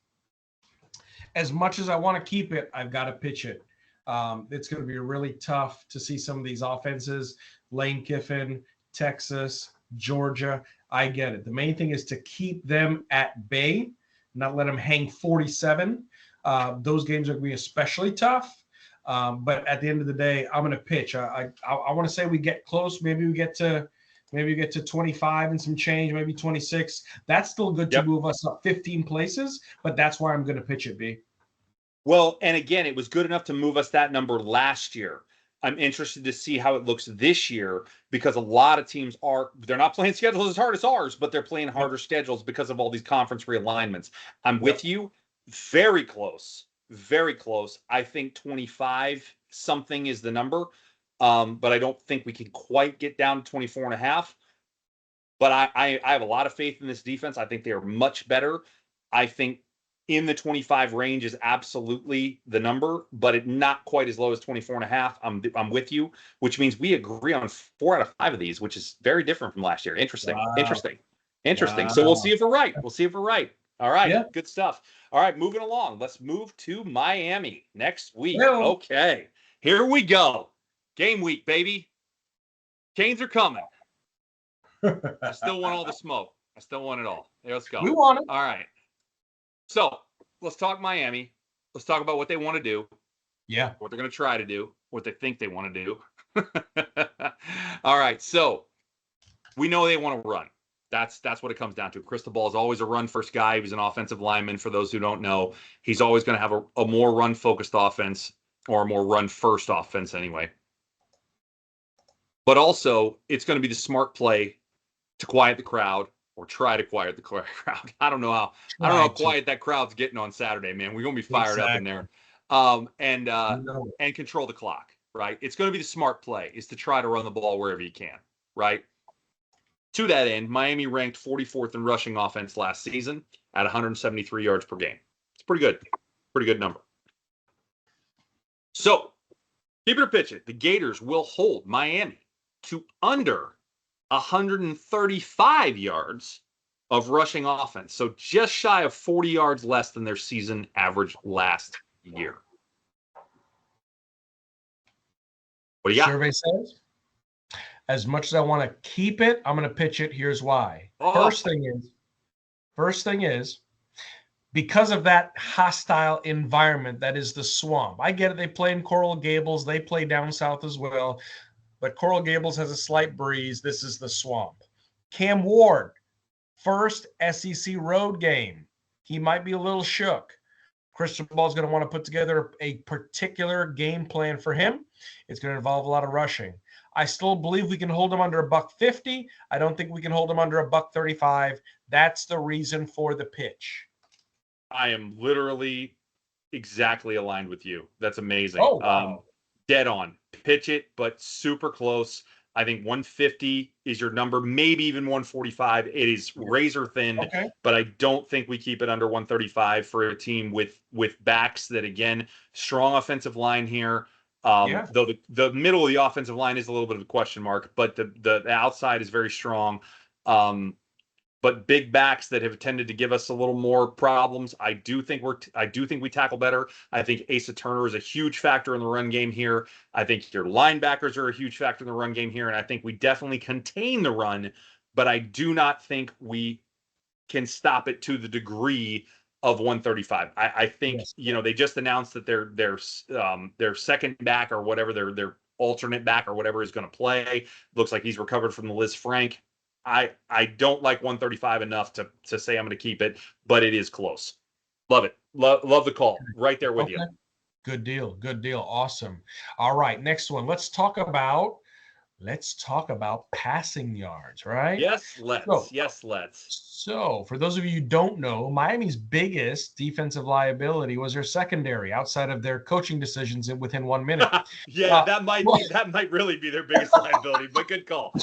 As much as I want to keep it, I've got to pitch it. It's going to be really tough to see some of these offenses. Lane Kiffin, Texas, Georgia. I get it. The main thing is to keep them at bay, not let them hang 47. Those games are going to be especially tough. But at the end of the day, I'm going to pitch. I want to say we get close. Maybe we get to 25 and some change, maybe 26. That's still good to move us up 15 places, but that's why I'm going to pitch it, B. Well, and again, it was good enough to move us that number last year. I'm interested to see how it looks this year because a lot of teams they're not playing schedules as hard as ours, but they're playing harder schedules because of all these conference realignments. I'm with you. Very close. Very close. I think 25 something is the number. But I don't think we can quite get down to 24.5. But I have a lot of faith in this defense. I think they are much better. I think in the 25 range is absolutely the number, but it not quite as low as 24.5. I'm with you, which means we agree on 4 out of 5 of these, which is very different from last year. Interesting. Wow. Interesting. Wow. So we'll see if we're right. All right. Yeah. Good stuff. All right. Moving along. Let's move to Miami next week. Hello. Okay. Here we go. Game week, baby. Canes are coming. I still want all the smoke. I still want it all. Let's go. We want it. All right. So let's talk Miami. Let's talk about what they want to do. Yeah. What they're going to try to do. What they think they want to do. All right. So we know they want to run. That's what it comes down to. Cristobal is always a run-first guy. He was an offensive lineman, for those who don't know. He's always going to have a more run-focused offense, or a more run-first offense anyway. But also, it's going to be the smart play to quiet the crowd, or try to quiet the crowd. I don't know how quiet that crowd's getting on Saturday, man. We're going to be fired up in there. And control the clock, right? It's going to be the smart play, is to try to run the ball wherever you can, right? To that end, Miami ranked 44th in rushing offense last season at 173 yards per game. It's pretty good. Pretty good number. So, keep it or pitch it. The Gators will hold Miami to under 135 yards of rushing offense. So just shy of 40 yards less than their season average last year. What do you got? Survey says, as much as I want to keep it, I'm going to pitch it. Here's why. First thing is, because of that hostile environment that is the swamp. I get it. They play in Coral Gables. They play down south as well. But Coral Gables has a slight breeze. This is the swamp. Cam Ward, first SEC road game. He might be a little shook. Cristobal is going to want to put together a particular game plan for him. It's going to involve a lot of rushing. I still believe we can hold him under $150. I don't think we can hold him under $135. That's the reason for the pitch. I am literally exactly aligned with you. That's amazing. Oh, wow. Dead on. Pitch it, but super close. I think 150 is your number, maybe even 145. It is razor thin, Okay. but I don't think we keep it under 135 for a team with backs that, again, strong offensive line here. Yeah. Though the middle of the offensive line is a little bit of a question mark, but the outside is very strong. But big backs that have tended to give us a little more problems. I do think we tackle better. I think Asa Turner is a huge factor in the run game here. I think your linebackers are a huge factor in the run game here, and I think we definitely contain the run, but I do not think we can stop it to the degree of 135. I think Yes. they just announced that their second back or whatever their alternate back or whatever is going to play. Looks like he's recovered from the Liz Frank. I don't like 135 enough to say I'm going to keep it, but it is close. Love it. Love the call. Right there with you. Good deal. Good deal. Awesome. All right. Next one. Let's talk about passing yards, right? Yes, let's. Yes, let's. So, for those of you who don't know, Miami's biggest defensive liability was their secondary, outside of their coaching decisions within 1 minute. Yeah, that might really be their biggest liability, but good call.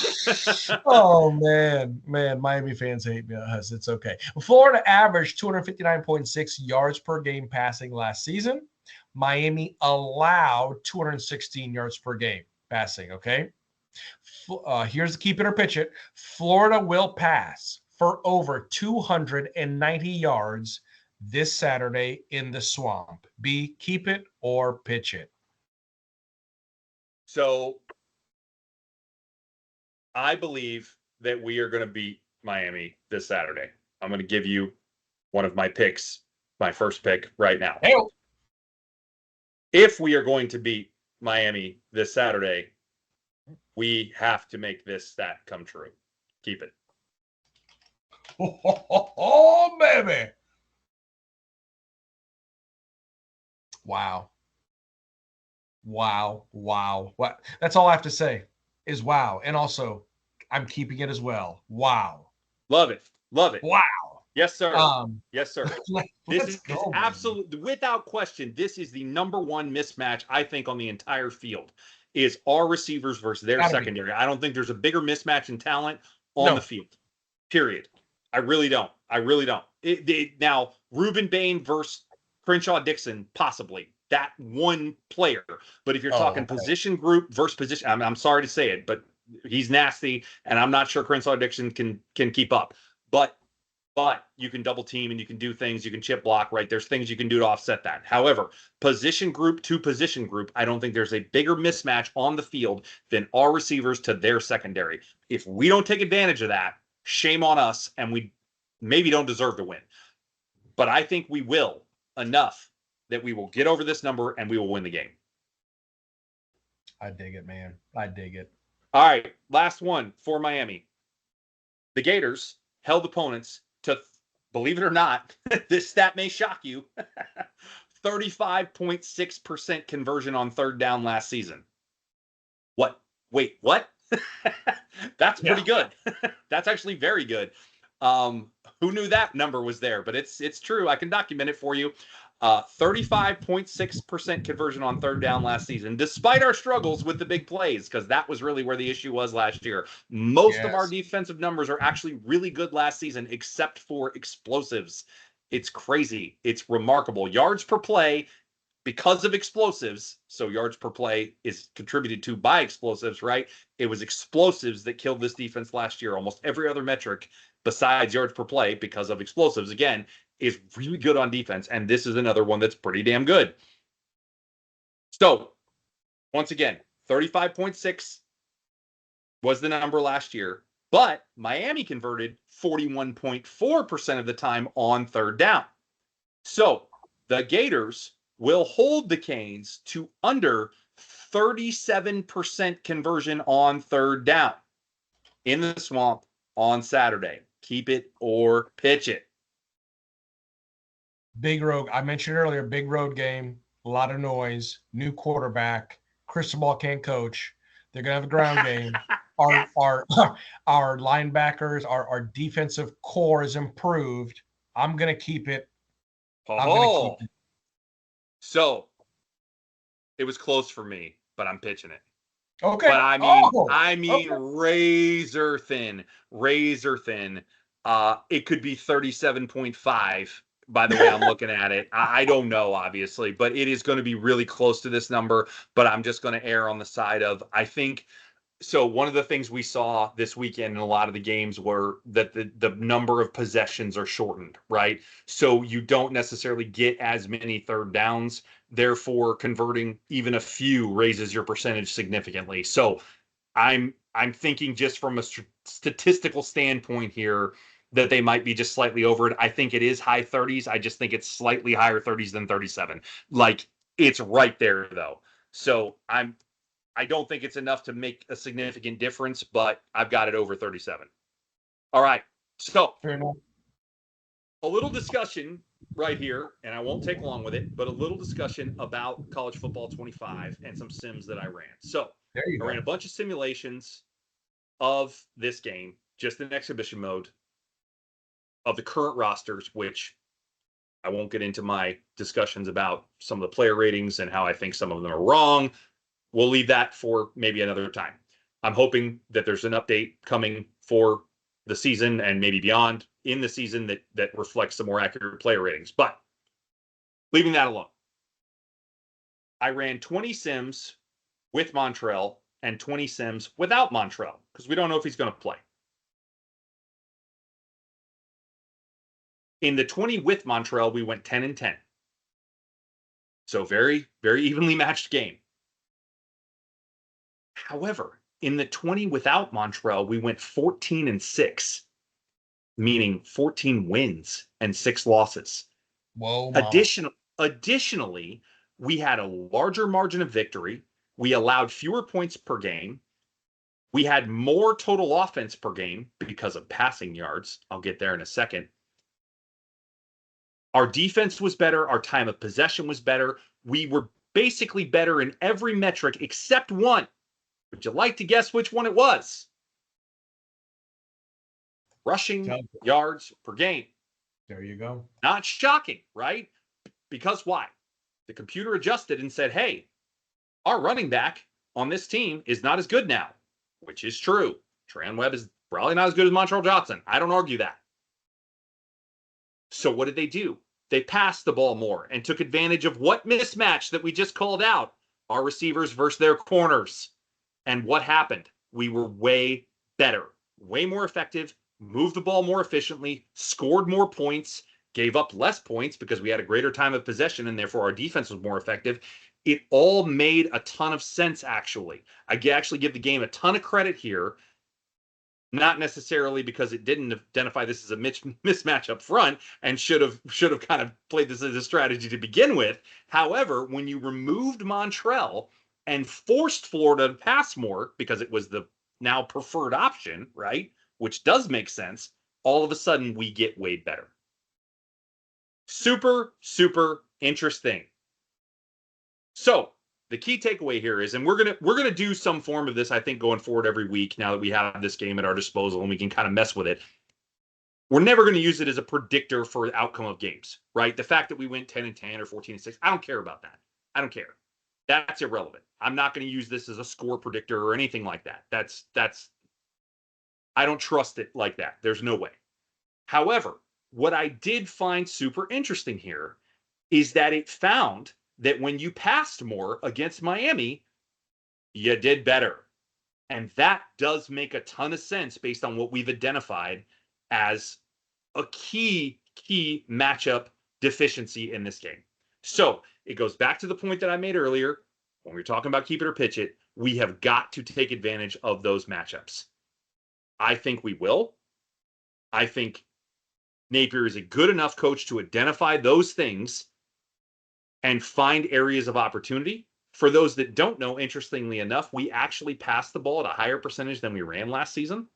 Oh man, Miami fans hate me. It's okay. Florida averaged 259.6 yards per game passing last season. Miami allowed 216 yards per game passing. Okay. Here's the keep it or pitch it. Florida will pass for over 290 yards this Saturday in the Swamp. B, keep it or pitch it. So I believe that we are going to beat Miami this Saturday. I'm going to give you one of my picks, my first pick right now. Hey. If we are going to beat Miami this Saturday, we have to make this stat come true. Keep it. Oh, baby. Wow. What? That's all I have to say is wow. And also, I'm keeping it as well. Wow. Love it. Wow. Yes, sir. Yes, sir. This is go, absolutely, without question, this is the number one mismatch, I think, on the entire field, is our receivers versus their secondary. I don't think there's a bigger mismatch in talent on the field, period. I really don't. Now, Reuben Bain versus Crenshaw Dixon, possibly. That one player. But if you're talking position group versus position, I'm sorry to say it, but he's nasty, and I'm not sure Crenshaw Dixon can keep up. But you can double team and you can do things. You can chip block, right? There's things you can do to offset that. However, position group to position group, I don't think there's a bigger mismatch on the field than our receivers to their secondary. If we don't take advantage of that, shame on us, and we maybe don't deserve to win. But I think we will enough that we will get over this number and we will win the game. I dig it, man. I dig it. All right, last one for Miami. The Gators held opponents to, believe it or not, this stat may shock you, 35.6% conversion on third down last season. What? Wait, what? That's pretty good. That's actually very good. Who knew that number was there? But it's true. I can document it for you. 35.6% conversion on third down last season, despite our struggles with the big plays, because that was really where the issue was last year. Most of our defensive numbers are actually really good last season, except for explosives. It's crazy. It's remarkable. Yards per play, because of explosives. So yards per play is contributed to by explosives, right? It was explosives that killed this defense last year. Almost every other metric besides yards per play, because of explosives, again, is really good on defense, and this is another one that's pretty damn good. So, once again, 35.6 was the number last year, but Miami converted 41.4% of the time on third down. So, the Gators will hold the Canes to under 37% conversion on third down in the Swamp on Saturday. Keep it or pitch it. Big road. I mentioned earlier, big road game, a lot of noise, new quarterback. Cristobal can't coach. They're gonna have a ground game. Our linebackers, our defensive core is improved. I'm gonna keep it. So it was close for me, but I'm pitching it. Okay. But Oh, I mean, okay. razor thin, razor thin. It could be 37.5 by the way I'm looking at it. I don't know, obviously, but it is going to be really close to this number. But I'm just going to err on the side of, I think, so one of the things we saw this weekend in a lot of the games were that the number of possessions are shortened, right? So you don't necessarily get as many third downs. Therefore, converting even a few raises your percentage significantly. So I'm thinking just from a statistical standpoint here that they might be just slightly over it. I think it is high 30s. I just think it's slightly higher 30s than 37. Like it's right there though. So I don't think it's enough to make a significant difference, but I've got it over 37. All right. So Fair enough. a little discussion right here, and I won't take long with it, but a little discussion about college football 25 and some sims that I ran. So There you I ran a go. bunch of simulations of this game, just in exhibition mode, of the current rosters, which I won't get into my discussions about some of the player ratings and how I think some of them are wrong. We'll leave that for maybe another time. I'm hoping that there's an update coming for the season and maybe beyond in the season that reflects some more accurate player ratings. But leaving that alone, I ran 20 sims with Montrell and 20 sims without Montrell because we don't know if he's going to play. In the 20 with Montrell, we went 10 and 10. So very, very evenly matched game. However, in the 20 without Montrell, we went 14 and 6, meaning 14 wins and 6 losses. Whoa, mama. Additionally, we had a larger margin of victory. We allowed fewer points per game. We had more total offense per game because of passing yards. I'll get there in a second. Our defense was better. Our time of possession was better. We were basically better in every metric except one. Would you like to guess which one it was? Rushing yards per game. There you go. Not shocking, right? Because why? The computer adjusted and said, hey, our running back on this team is not as good now, which is true. Tran Webb is probably not as good as Montrell Johnson. I don't argue that. So what did they do? They passed the ball more and took advantage of what mismatch that we just called out? Our receivers versus their corners. And what happened? We were way better, way more effective, moved the ball more efficiently, scored more points, gave up less points because we had a greater time of possession and therefore our defense was more effective. It all made a ton of sense, actually. I actually give the game a ton of credit here, not necessarily because it didn't identify this as a mismatch up front and should have kind of played this as a strategy to begin with. However, when you removed Montrell and forced Florida to pass more because it was the now preferred option, right? Which does make sense. All of a sudden, we get way better. Super, super interesting. So the key takeaway here is, and we're gonna do some form of this, I think, going forward every week now that we have this game at our disposal and we can kind of mess with it. We're never going to use it as a predictor for the outcome of games, right? The fact that we went 10 and 10 or 14 and 6, I don't care about that. I don't care. That's irrelevant. I'm not going to use this as a score predictor or anything like that. That's I don't trust it like that. There's no way. However, what I did find super interesting here is that it found that when you passed more against Miami, you did better. And that does make a ton of sense based on what we've identified as a key matchup deficiency in this game. So it goes back to the point that I made earlier when we were talking about keep it or pitch it. We have got to take advantage of those matchups. I think we will. I think Napier is a good enough coach to identify those things and find areas of opportunity. For those that don't know, interestingly enough, we actually passed the ball at a higher percentage than we ran last season,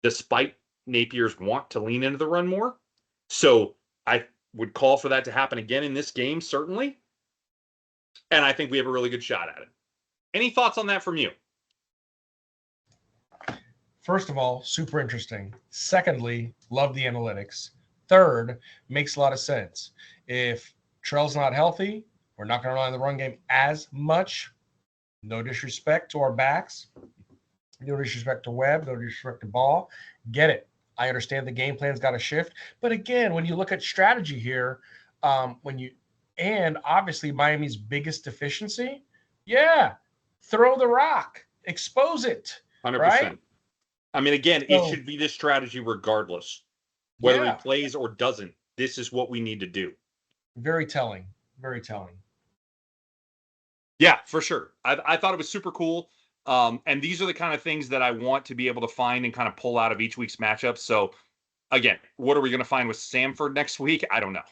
despite Napier's want to lean into the run more. So I would call for that to happen again in this game, certainly. And I think we have a really good shot at it. Any thoughts on that from you? First of all, super interesting. Secondly, love the analytics. Third, makes a lot of sense. If Trell's not healthy, we're not going to rely on the run game as much. No disrespect to our backs. No disrespect to Webb. No disrespect to Ball. Get it. I understand the game plan's got to shift. But again, when you look at strategy here, and obviously Miami's biggest deficiency, yeah, throw the rock, expose it, right? 100%. I mean, again, it So, should be this strategy regardless, whether he yeah, plays or doesn't. This is what we need to do. very telling. Very telling. Yeah, for sure. I thought it was super cool. And these are the kind of things that I want to be able to find and kind of pull out of each week's matchup. So again, what are we going to find with Samford next week? I don't know.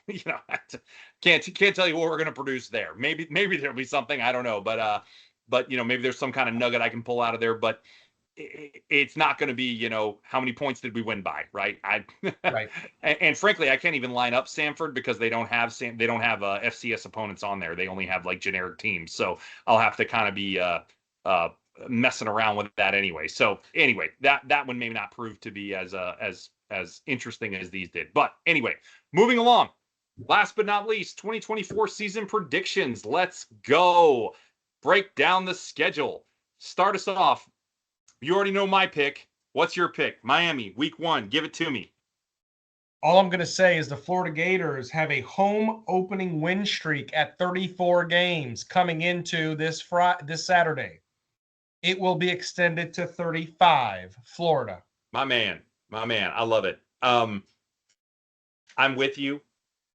Can't tell you what we're going to produce there. Maybe there'll be something, I don't know, but maybe there's some kind of nugget I can pull out of there. But it's not going to be how many points did we win by, right? Right. And frankly, I can't even line up Samford because they don't have FCS opponents on there. They only have like generic teams, so I'll have to kind of be messing around with that anyway. So anyway, that one may not prove to be as interesting as these did. But anyway, moving along. Last but not least, 2024 season predictions. Let's go. Break down the schedule. Start us off. You already know my pick. What's your pick? Miami, week 1. Give it to me. All I'm going to say is the Florida Gators have a home opening win streak at 34 games coming into this Saturday. It will be extended to 35. Florida. My man. I love it. I'm with you.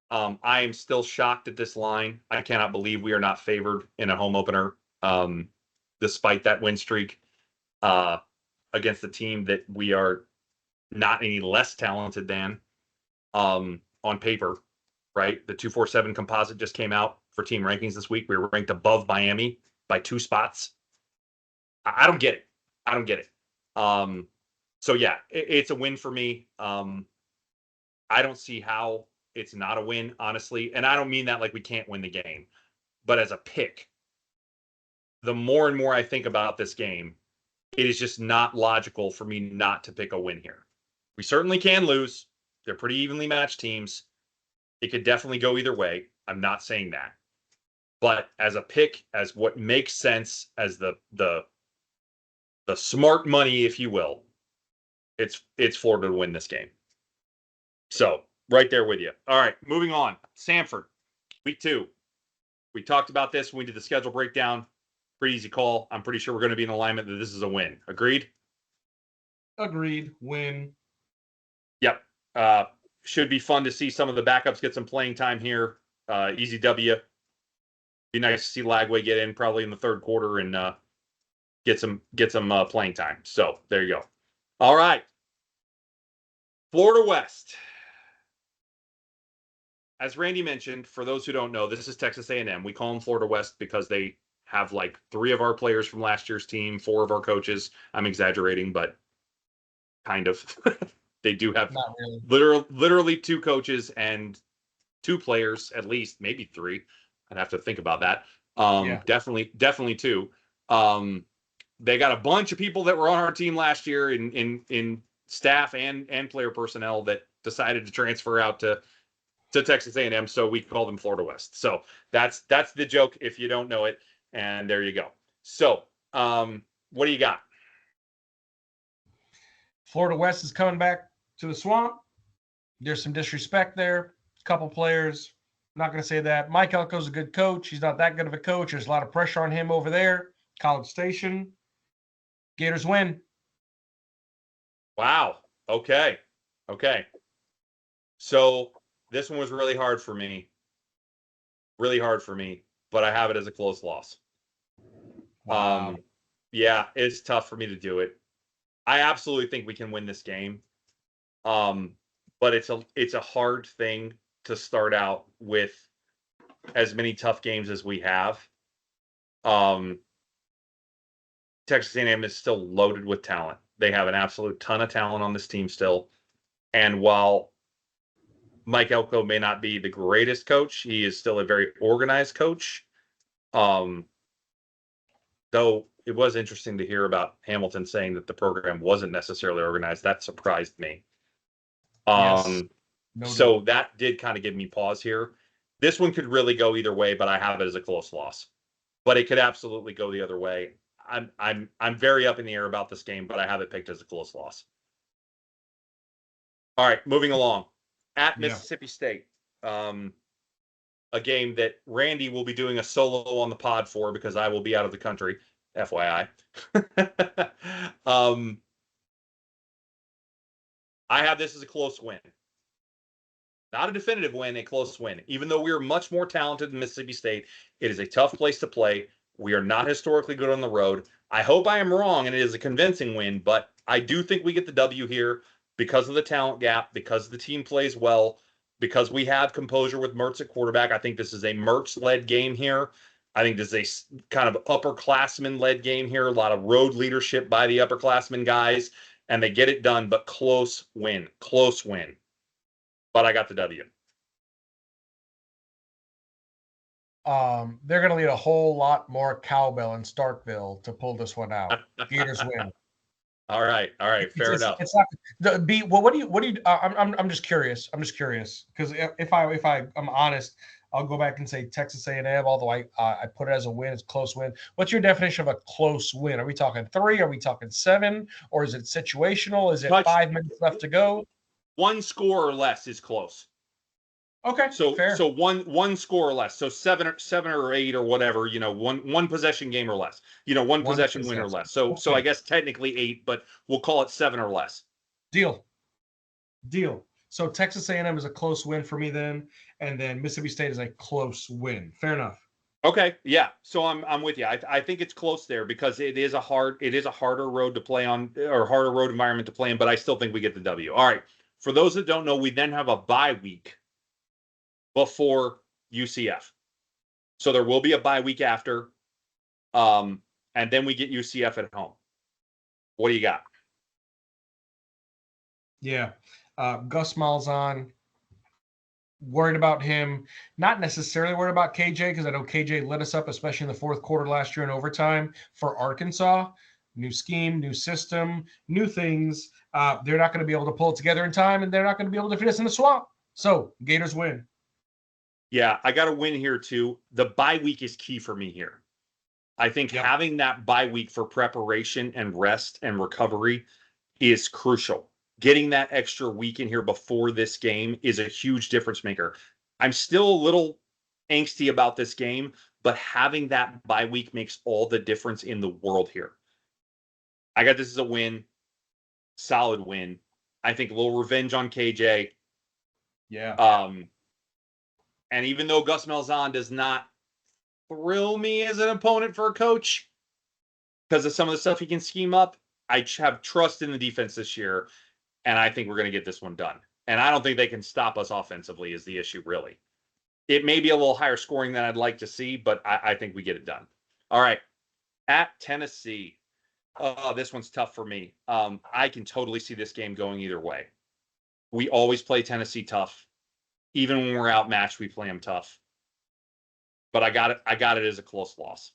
I am still shocked at this line. I cannot believe we are not favored in a home opener, despite that win streak. Against the team that we are not any less talented than on paper, right? The 247 composite just came out for team rankings this week. We were ranked above Miami by 2 spots. I don't get it. So yeah, it's a win for me. I don't see how it's not a win, honestly. And I don't mean that like we can't win the game, but as a pick, the more and more I think about this game, it is just not logical for me not to pick a win here. We certainly can lose. They're pretty evenly matched teams. It could definitely go either way. I'm not saying that. But as a pick, as what makes sense, as the smart money, if you will, it's Florida to win this game. So right there with you. All right, moving on. Samford, week 2. We talked about this when we did the schedule breakdown. Pretty easy call. I'm pretty sure we're going to be in alignment that this is a win. Agreed? Agreed. Win. Yep. Should be fun to see some of the backups get some playing time here. Easy W. Be nice to see Lagway get in probably in the third quarter and get some playing time. So there you go. All right. Florida West. As Randy mentioned, for those who don't know, this is Texas A&M. We call them Florida West because they have like 3 of our players from last year's team, 4 of our coaches. I'm exaggerating, but kind of. They do have Not really. literally 2 coaches and 2 players, at least, maybe 3. I'd have to think about that. Yeah. Definitely 2. They got a bunch of people that were on our team last year in staff and player personnel that decided to transfer out to Texas A&M, so we call them Florida West. So that's the joke if you don't know it, and there you go. So what do you got? Florida West is coming back to the swamp. There's some disrespect there. A couple players. I'm not going to say that. Mike Elko's a good coach. He's not that good of a coach. There's a lot of pressure on him over there. College Station. Gators win. Wow. Okay. So this one was really hard for me. But I have it as a close loss. Wow. Yeah, it's tough for me to do it. I absolutely think we can win this game. But it's a hard thing to start out with as many tough games as we have. Texas A&M is still loaded with talent. They have an absolute ton of talent on this team still. And while Mike Elko may not be the greatest coach, he is still a very organized coach. Though it was interesting to hear about Hamilton saying that the program wasn't necessarily organized. That surprised me. Yes. So that did kind of give me pause here. This one could really go either way, but I have it as a close loss. but it could absolutely go the other way. I'm very up in the air about this game, but I have it picked as a close loss. All right, moving along. At Mississippi State, a game that Randy will be doing a solo on the pod for because I will be out of the country, FYI. I have this as a close win. Not a definitive win, a close win. Even though we are much more talented than Mississippi State, it is a tough place to play. We are not historically good on the road. I hope I am wrong and it is a convincing win, but I do think we get the W here because of the talent gap, because the team plays well, because we have composure with Mertz at quarterback. I think this is a Mertz-led game here. I think this is a kind of upperclassman-led game here. A lot of road leadership by the upperclassmen guys, and they get it done, but close win. Close win. But I got the W. They're going to need a whole lot more cowbell in Starkville to pull this one out. Gators win. All right, fair enough. It's not the B. Well, what do you? I'm just curious. I'm just curious because if I'm honest, I'll go back and say Texas A&M. Although I put it as a win, it's a close win. What's your definition of a close win? Are we talking 3? Are we talking 7? Or is it situational? Is it 5 minutes left to go? One score or less is close. Okay, fair. So one score or less. So seven or 8 or whatever. One possession game or less. One possession win or less. So I guess technically 8, but we'll call it 7 or less. Deal. So Texas A&M is a close win for me then, and then Mississippi State is a close win. Fair enough. Okay, yeah. So I'm with you. I think it's close there because it is a harder road to play on, or harder road environment to play in. But I still think we get the W. All right. For those that don't know, we then have a bye week before UCF. So there will be a bye week after. And then we get UCF at home. What do you got? Yeah. Gus Malzahn, worried about him. Not necessarily worried about KJ because I know KJ lit us up, especially in the fourth quarter last year in overtime for Arkansas. New scheme, new system, new things. They're not going to be able to pull it together in time, and they're not going to be able to defeat us in the swamp. So Gators win. Yeah, I got to win here too. The bye week is key for me here. I think having that bye week for preparation and rest and recovery is crucial. Getting that extra week in here before this game is a huge difference maker. I'm still a little angsty about this game, but having that bye week makes all the difference in the world here. I got this as a win. Solid win. I think a little revenge on KJ. Yeah. And even though Gus Malzahn does not thrill me as an opponent for a coach because of some of the stuff he can scheme up, I have trust in the defense this year, and I think we're going to get this one done. And I don't think they can stop us offensively is the issue, really. It may be a little higher scoring than I'd like to see, but I think we get it done. All right. At Tennessee. This one's tough for me. I can totally see this game going either way. We always play Tennessee tough. Even when we're outmatched, we play them tough. But I got it as a close loss.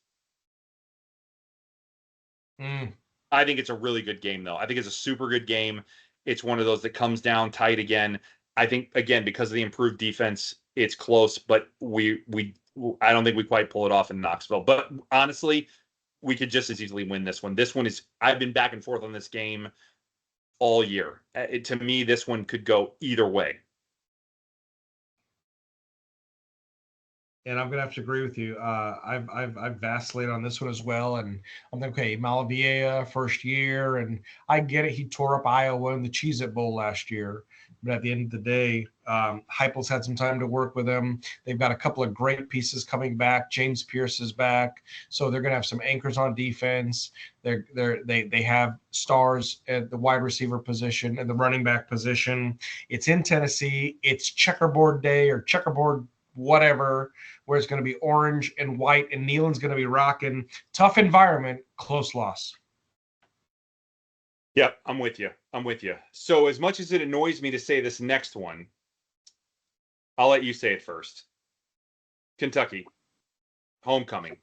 I think it's a really good game, though. I think it's a super good game. It's one of those that comes down tight again. I think, again, because of the improved defense, it's close, but I don't think we quite pull it off in Knoxville. But honestly, we could just as easily win this one. This one is, I've been back and forth on this game all year. To me, this one could go either way. And I'm gonna have to agree with you. I've vacillated on this one as well, and I'm thinking, okay, Malavia first year, and I get it. He tore up Iowa in the Cheez-It Bowl last year, but at the end of the day, Heupel's had some time to work with him. They've got a couple of great pieces coming back. James Pierce is back, so they're gonna have some anchors on defense. They have stars at the wide receiver position and the running back position. It's in Tennessee. It's checkerboard day or checkerboard whatever, where it's going to be orange and white, and Nealon's going to be rocking. Tough environment, close loss. Yep, I'm with you. So as much as it annoys me to say this next one, I'll let you say it first. Kentucky, homecoming.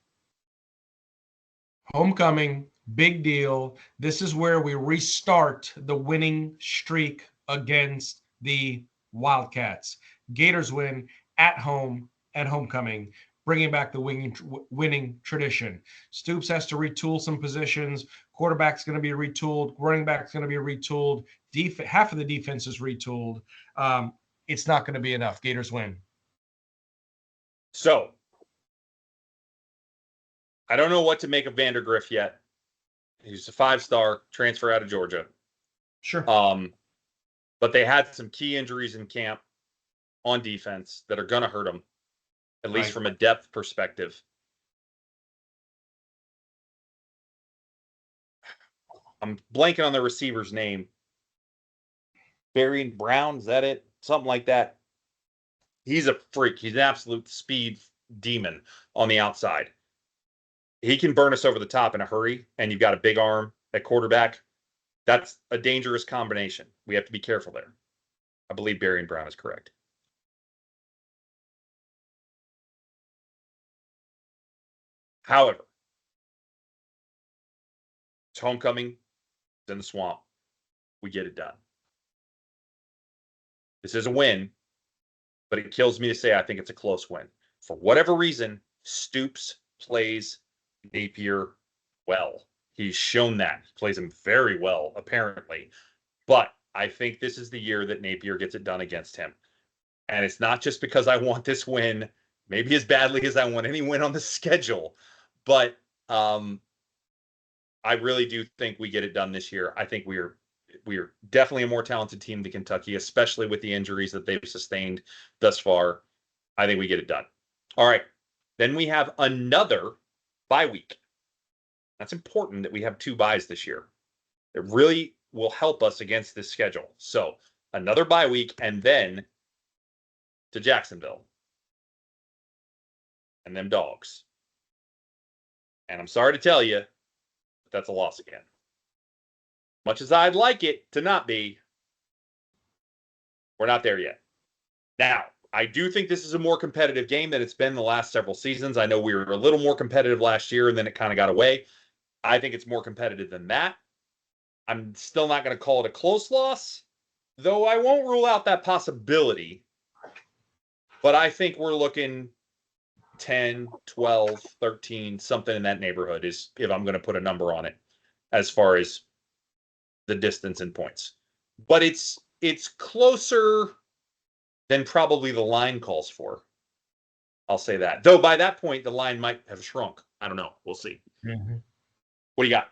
Homecoming, big deal. This is where we restart the winning streak against the Wildcats. Gators win at home at homecoming. bringing back the winning tradition. Stoops has to retool some positions. Quarterback's going to be retooled. Running back's going to be retooled. Half of the defense is retooled. It's not going to be enough. Gators win. So, I don't know what to make of Vandergriff yet. He's a 5-star transfer out of Georgia. Sure. But they had some key injuries in camp on defense that are going to hurt him, at least from a depth perspective. I'm blanking on the receiver's name. Barry Brown, is that it? Something like that. He's a freak. He's an absolute speed demon on the outside. He can burn us over the top in a hurry, and you've got a big arm at quarterback. That's a dangerous combination. We have to be careful there. I believe Barry Brown is correct. However, it's homecoming. It's in the swamp. We get it done. This is a win, but it kills me to say I think it's a close win. For whatever reason, Stoops plays Napier well. He's shown that. He plays him very well, apparently. But I think this is the year that Napier gets it done against him. And it's not just because I want this win, maybe as badly as I want any win on the schedule, but I really do think we get it done this year. I think we are definitely a more talented team than Kentucky, especially with the injuries that they've sustained thus far. I think we get it done. All right. Then we have another bye week. That's important that we have 2 byes this year. It really will help us against this schedule. So another bye week and then to Jacksonville. And them dogs. And I'm sorry to tell you, but that's a loss again. Much as I'd like it to not be, we're not there yet. Now, I do think this is a more competitive game than it's been the last several seasons. I know we were a little more competitive last year and then it kind of got away. I think it's more competitive than that. I'm still not going to call it a close loss, though I won't rule out that possibility. But I think we're looking 10, 12, 13, something in that neighborhood is if I'm going to put a number on it as far as the distance and points. But it's closer than probably the line calls for. I'll say that. Though by that point, the line might have shrunk. I don't know. We'll see. Mm-hmm. What do you got?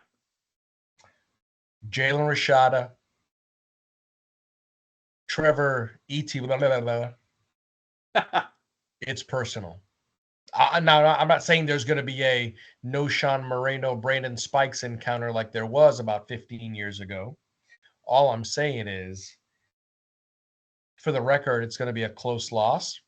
Jalen Rashada, Trevor E.T. It's personal. Now, I'm not saying there's going to be a no Sean Moreno, Brandon Spikes encounter like there was about 15 years ago. All I'm saying is, for the record, it's going to be a close loss.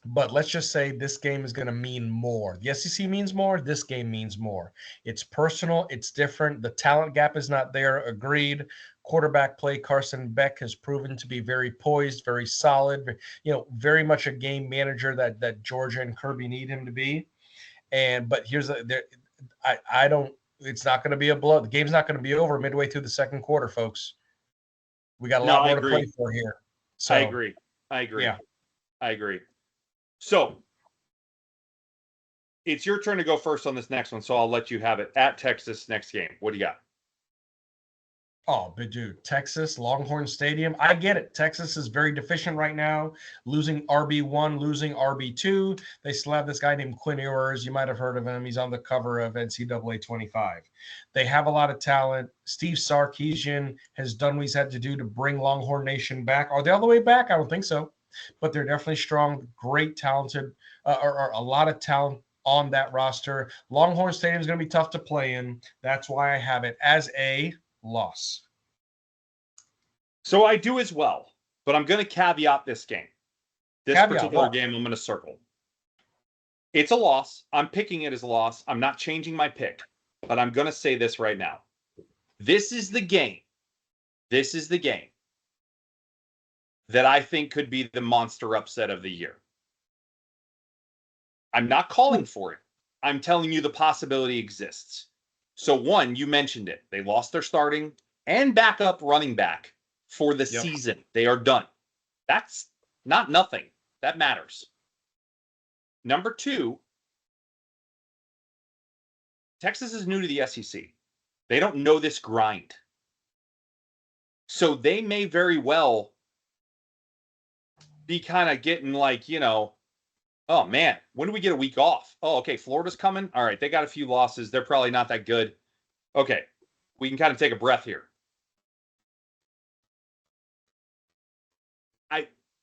But let's just say this game is going to mean more. The SEC means more. This game means more. It's personal. It's different. The talent gap is not there. Agreed. Quarterback play, Carson Beck has proven to be very poised, very solid, very much a game manager that Georgia and Kirby need him to be. But here's I don't. It's not going to be a blow. The game's not going to be over midway through the second quarter, folks. We got a lot more to play for here. So, I agree. Yeah. I agree. So it's your turn to go first on this next one, so I'll let you have it. At Texas, next game. What do you got? Oh, but dude, Texas, Longhorn Stadium. I get it. Texas is very deficient right now, losing RB1, losing RB2. They still have this guy named Quinn Ewers. You might have heard of him. He's on the cover of NCAA 25. They have a lot of talent. Steve Sarkisian has done what he's had to do to bring Longhorn Nation back. Are they all the way back? I don't think so. But they're definitely strong, great, talented, or a lot of talent on that roster. Longhorn Stadium is going to be tough to play in. That's why I have it as a loss. So I do as well, but I'm going to caveat this game. This particular game I'm going to circle. It's a loss. I'm picking it as a loss. I'm not changing my pick, but I'm going to say this right now. This is the game. This is the game that I think could be the monster upset of the year. I'm not calling for it. I'm telling you the possibility exists. So one, you mentioned it. They lost their starting and backup running back for the season. They are done. That's not nothing. That matters. Number two, Texas is new to the SEC. They don't know this grind. So they may very well be kind of getting like, oh man, when do we get a week off? Oh, okay, Florida's coming. All right, they got a few losses. They're probably not that good. Okay, we can kind of take a breath here.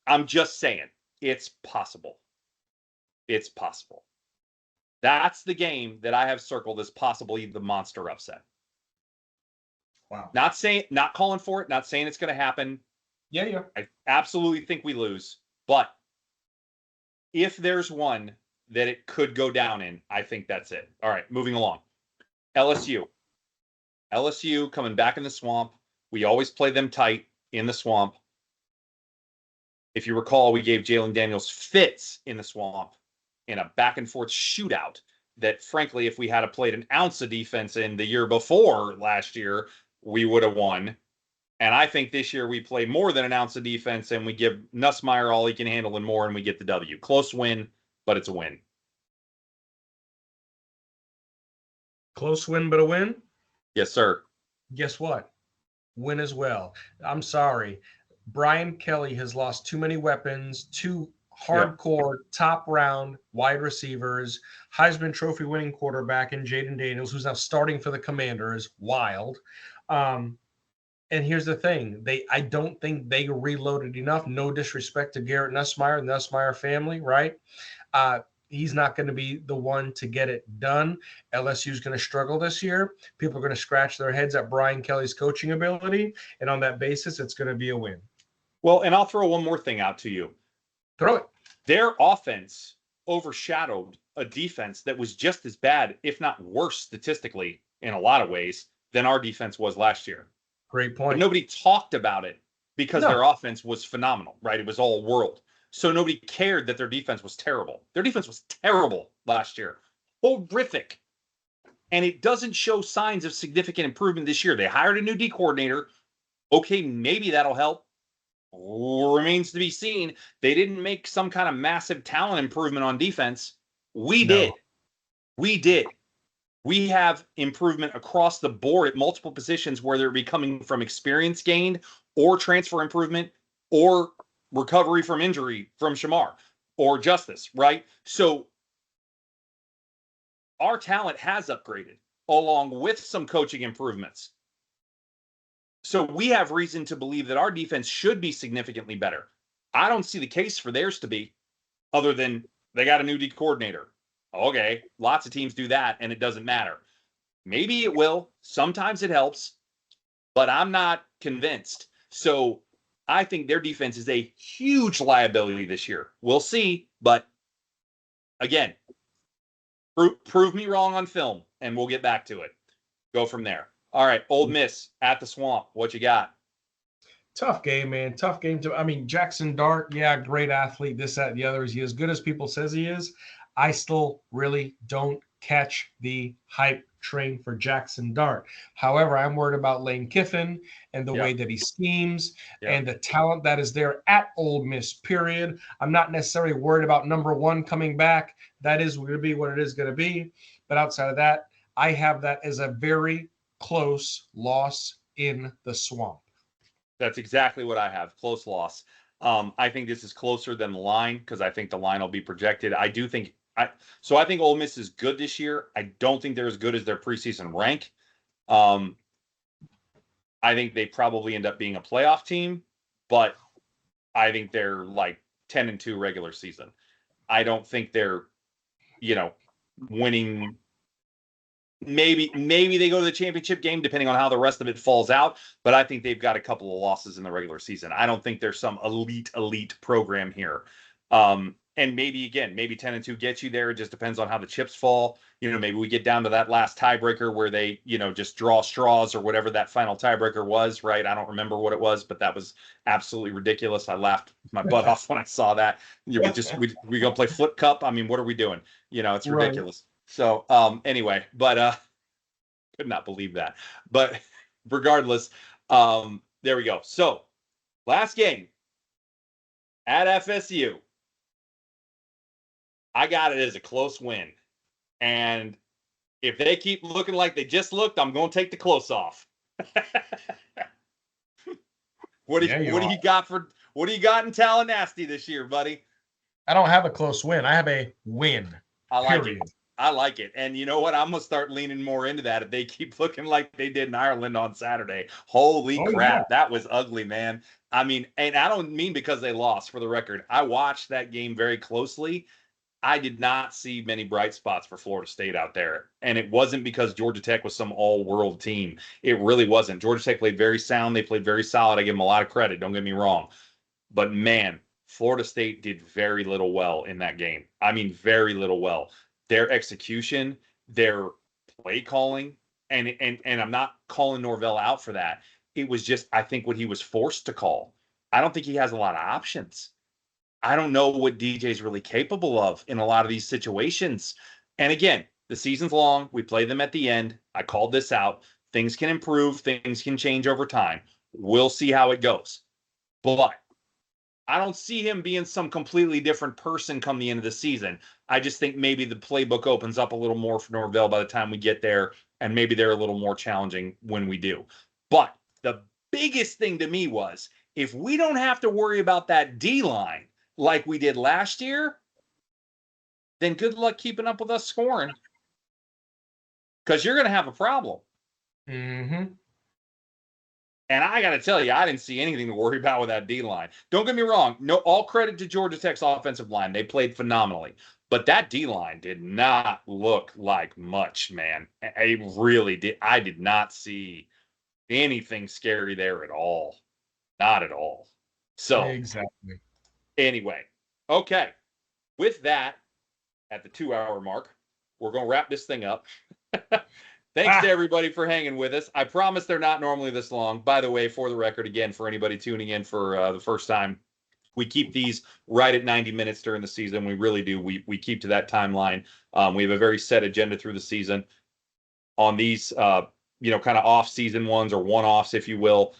I'm just saying, it's possible. It's possible. That's the game that I have circled as possibly the monster upset. Wow. Not calling for it, not saying it's going to happen. Yeah. I absolutely think we lose. But if there's one that it could go down in, I think that's it. All right, moving along. LSU. LSU coming back in the swamp. We always play them tight in the swamp. If you recall, we gave Jalen Daniels fits in the swamp in a back and forth shootout that, frankly, if we had played an ounce of defense in the year before last year, we would have won. And I think this year we play more than an ounce of defense and we give Nussmeier all he can handle and more, and we get the W. Close win, but it's a win. Close win, but a win? Yes, sir. Guess what? Win as well. I'm sorry. Brian Kelly has lost too many weapons, too hardcore top round wide receivers, Heisman Trophy winning quarterback in Jaden Daniels, who's now starting for the Commanders. Wild. And here's the thing. I don't think they reloaded enough. No disrespect to Garrett Nussmeier and the Nussmeier family, right? He's not going to be the one to get it done. LSU is going to struggle this year. People are going to scratch their heads at Brian Kelly's coaching ability. And on that basis, it's going to be a win. Well, and I'll throw one more thing out to you. Throw it. Their offense overshadowed a defense that was just as bad, if not worse statistically in a lot of ways, than our defense was last year. Great point. But nobody talked about it because their offense was phenomenal, right? It was all world. So nobody cared that their defense was terrible. Their defense was terrible last year. Horrific. And it doesn't show signs of significant improvement this year. They hired a new D coordinator. Okay, maybe that'll help. Remains to be seen. They didn't make some kind of massive talent improvement on defense. We did. We have improvement across the board at multiple positions, whether it be coming from experience gained or transfer improvement or recovery from injury from Shamar or Justice, right? So our talent has upgraded along with some coaching improvements. So we have reason to believe that our defense should be significantly better. I don't see the case for theirs to be, other than they got a new D coordinator. Okay, lots of teams do that, and it doesn't matter. Maybe it will. Sometimes it helps, but I'm not convinced. So I think their defense is a huge liability this year. We'll see, but again, prove me wrong on film, and we'll get back to it. Go from there. All right, Ole Miss at the Swamp. What you got? Tough game, man. Tough game. Jackson Dart, yeah, great athlete, this, that, and the other. Is he as good as people says he is? I still really don't catch the hype train for Jackson Dart. However, I'm worried about Lane Kiffin and the way that he schemes and the talent that is there at Ole Miss, period. I'm not necessarily worried about number one coming back. That is going to be what it is going to be. But outside of that, I have that as a very close loss in the Swamp. That's exactly what I have. Close loss. I think this is closer than the line because I think the line will be projected. I think Ole Miss is good this year. I don't think they're as good as their preseason rank. I think they probably end up being a playoff team, but I think they're like 10-2 regular season. I don't think they're, winning. Maybe they go to the championship game, depending on how the rest of it falls out. But I think they've got a couple of losses in the regular season. I don't think there's some elite program here. And maybe 10-2 gets you there. It just depends on how the chips fall. Maybe we get down to that last tiebreaker where they, just draw straws or whatever that final tiebreaker was, right? I don't remember what it was, but that was absolutely ridiculous. I laughed my butt off when I saw that. We gonna play flip cup. I mean, what are we doing? It's ridiculous. Right. So anyway, but could not believe that. But regardless, there we go. So last game at FSU. I got it as a close win. And if they keep looking like they just looked, I'm going to take the close off. Yeah, you What do are. you got in Tallahassee this year, buddy? I don't have a close win. I have a win. I like it. Period. I like it. And you know what? I'm gonna start leaning more into that if they keep looking like they did in Ireland on Saturday. Holy Oh yeah. crap, that was ugly, man. I mean, and I don't mean because they lost, for the record. I watched that game very closely. I did not see many bright spots for Florida State out there. And it wasn't because Georgia Tech was some all-world team. It really wasn't. Georgia Tech played very sound. They played very solid. I give them a lot of credit. Don't get me wrong. But man, Florida State did very little well in that game. I mean, very little well. Their execution, their play calling, and I'm not calling Norvell out for that. It was just, I think, what he was forced to call. I don't think he has a lot of options. I don't know what DJ's really capable of in a lot of these situations. And again, the season's long. We play them at the end. I called this out. Things can improve, things can change over time. We'll see how it goes. But I don't see him being some completely different person come the end of the season. I just think maybe the playbook opens up a little more for Norvell by the time we get there, and maybe they're a little more challenging when we do. But the biggest thing to me was if we don't have to worry about that D line like we did last year, then good luck keeping up with us scoring because you're going to have a problem. Mm-hmm. And I got to tell you, I didn't see anything to worry about with that D line. Don't get me wrong. No, all credit to Georgia Tech's offensive line. They played phenomenally. But that D line did not look like much, man. It really did. I did not see anything scary there at all. Not at all. So, Exactly. anyway, okay. With that, at the 2-hour mark, we're going to wrap this thing up. Thanks to everybody for hanging with us. I promise they're not normally this long. By the way, for the record, again, for anybody tuning in for the first time, we keep these right at 90 minutes during the season. We really do. We keep to that timeline. We have a very set agenda through the season. On these, kind of off-season ones or one-offs, if you will,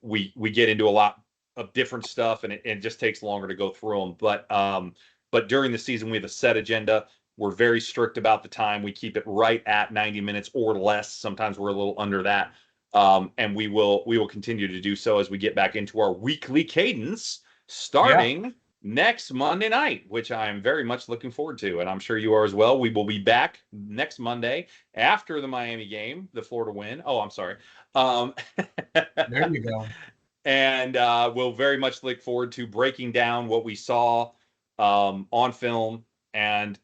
we get into a lot of different stuff, and it just takes longer to go through them. But during the season, we have a set agenda. We're very strict about the time. We keep it right at 90 minutes or less. Sometimes we're a little under that. And we will continue to do so as we get back into our weekly cadence starting next Monday night, which I am very much looking forward to. And I'm sure you are as well. We will be back next Monday after the Miami game, the Florida win. Oh, I'm sorry. There you go. And we'll very much look forward to breaking down what we saw on film and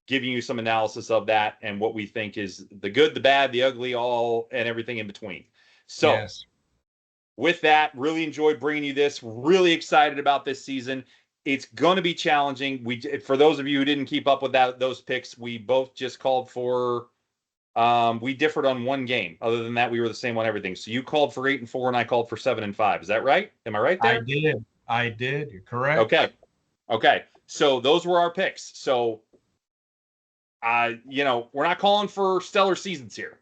giving you some analysis of that and what we think is the good, the bad, the ugly, all and everything in between. So yes. With that, really enjoyed bringing you this. Really excited about this season. It's going to be challenging. For those of you who didn't keep up with those picks, we both just called for. We differed on one game. Other than that, we were the same on everything. So you called for 8-4, and I called for 7-5. Is that right? Am I right there? I did. You're correct. Okay. So those were our picks. So we're not calling for stellar seasons here.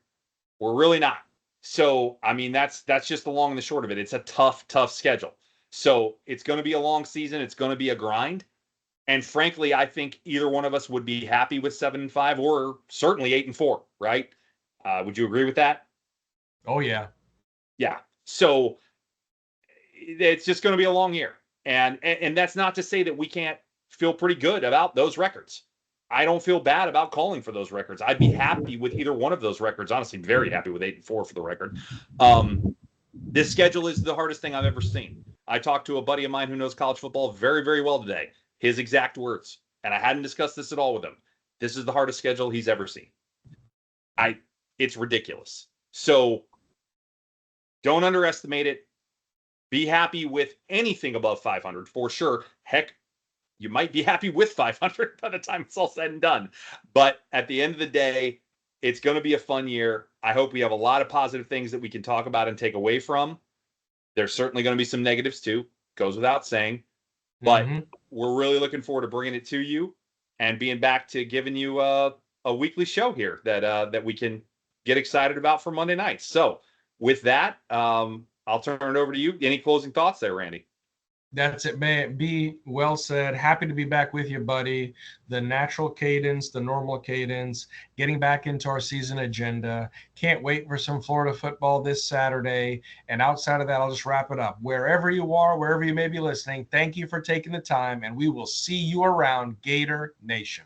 We're really not. So, I mean, that's just the long and the short of it. It's a tough schedule. So it's going to be a long season. It's going to be a grind. And frankly, I think either one of us would be happy with 7-5 or certainly 8-4, right? Would you agree with that? Oh, yeah. Yeah. So it's just going to be a long year. And that's not to say that we can't feel pretty good about those records. I don't feel bad about calling for those records. I'd be happy with either one of those records. Honestly, very happy with 8-4 for the record. This schedule is the hardest thing I've ever seen. I talked to a buddy of mine who knows college football very, very well today. His exact words, and I hadn't discussed this at all with him. This is the hardest schedule he's ever seen. It's ridiculous. So don't underestimate it. Be happy with anything above 500 for sure. Heck, you might be happy with 500 by the time it's all said and done. But at the end of the day, it's going to be a fun year. I hope we have a lot of positive things that we can talk about and take away from. There's certainly going to be some negatives too. Goes without saying. But we're really looking forward to bringing it to you and being back to giving you a weekly show here that we can get excited about for Monday nights. So with that, I'll turn it over to you. Any closing thoughts there, Randy? That's it, man. Be well said. Happy to be back with you, buddy. The natural cadence, the normal cadence, getting back into our season agenda. Can't wait for some Florida football this Saturday. And outside of that, I'll just wrap it up. Wherever you are, wherever you may be listening, thank you for taking the time, and we will see you around Gator Nation.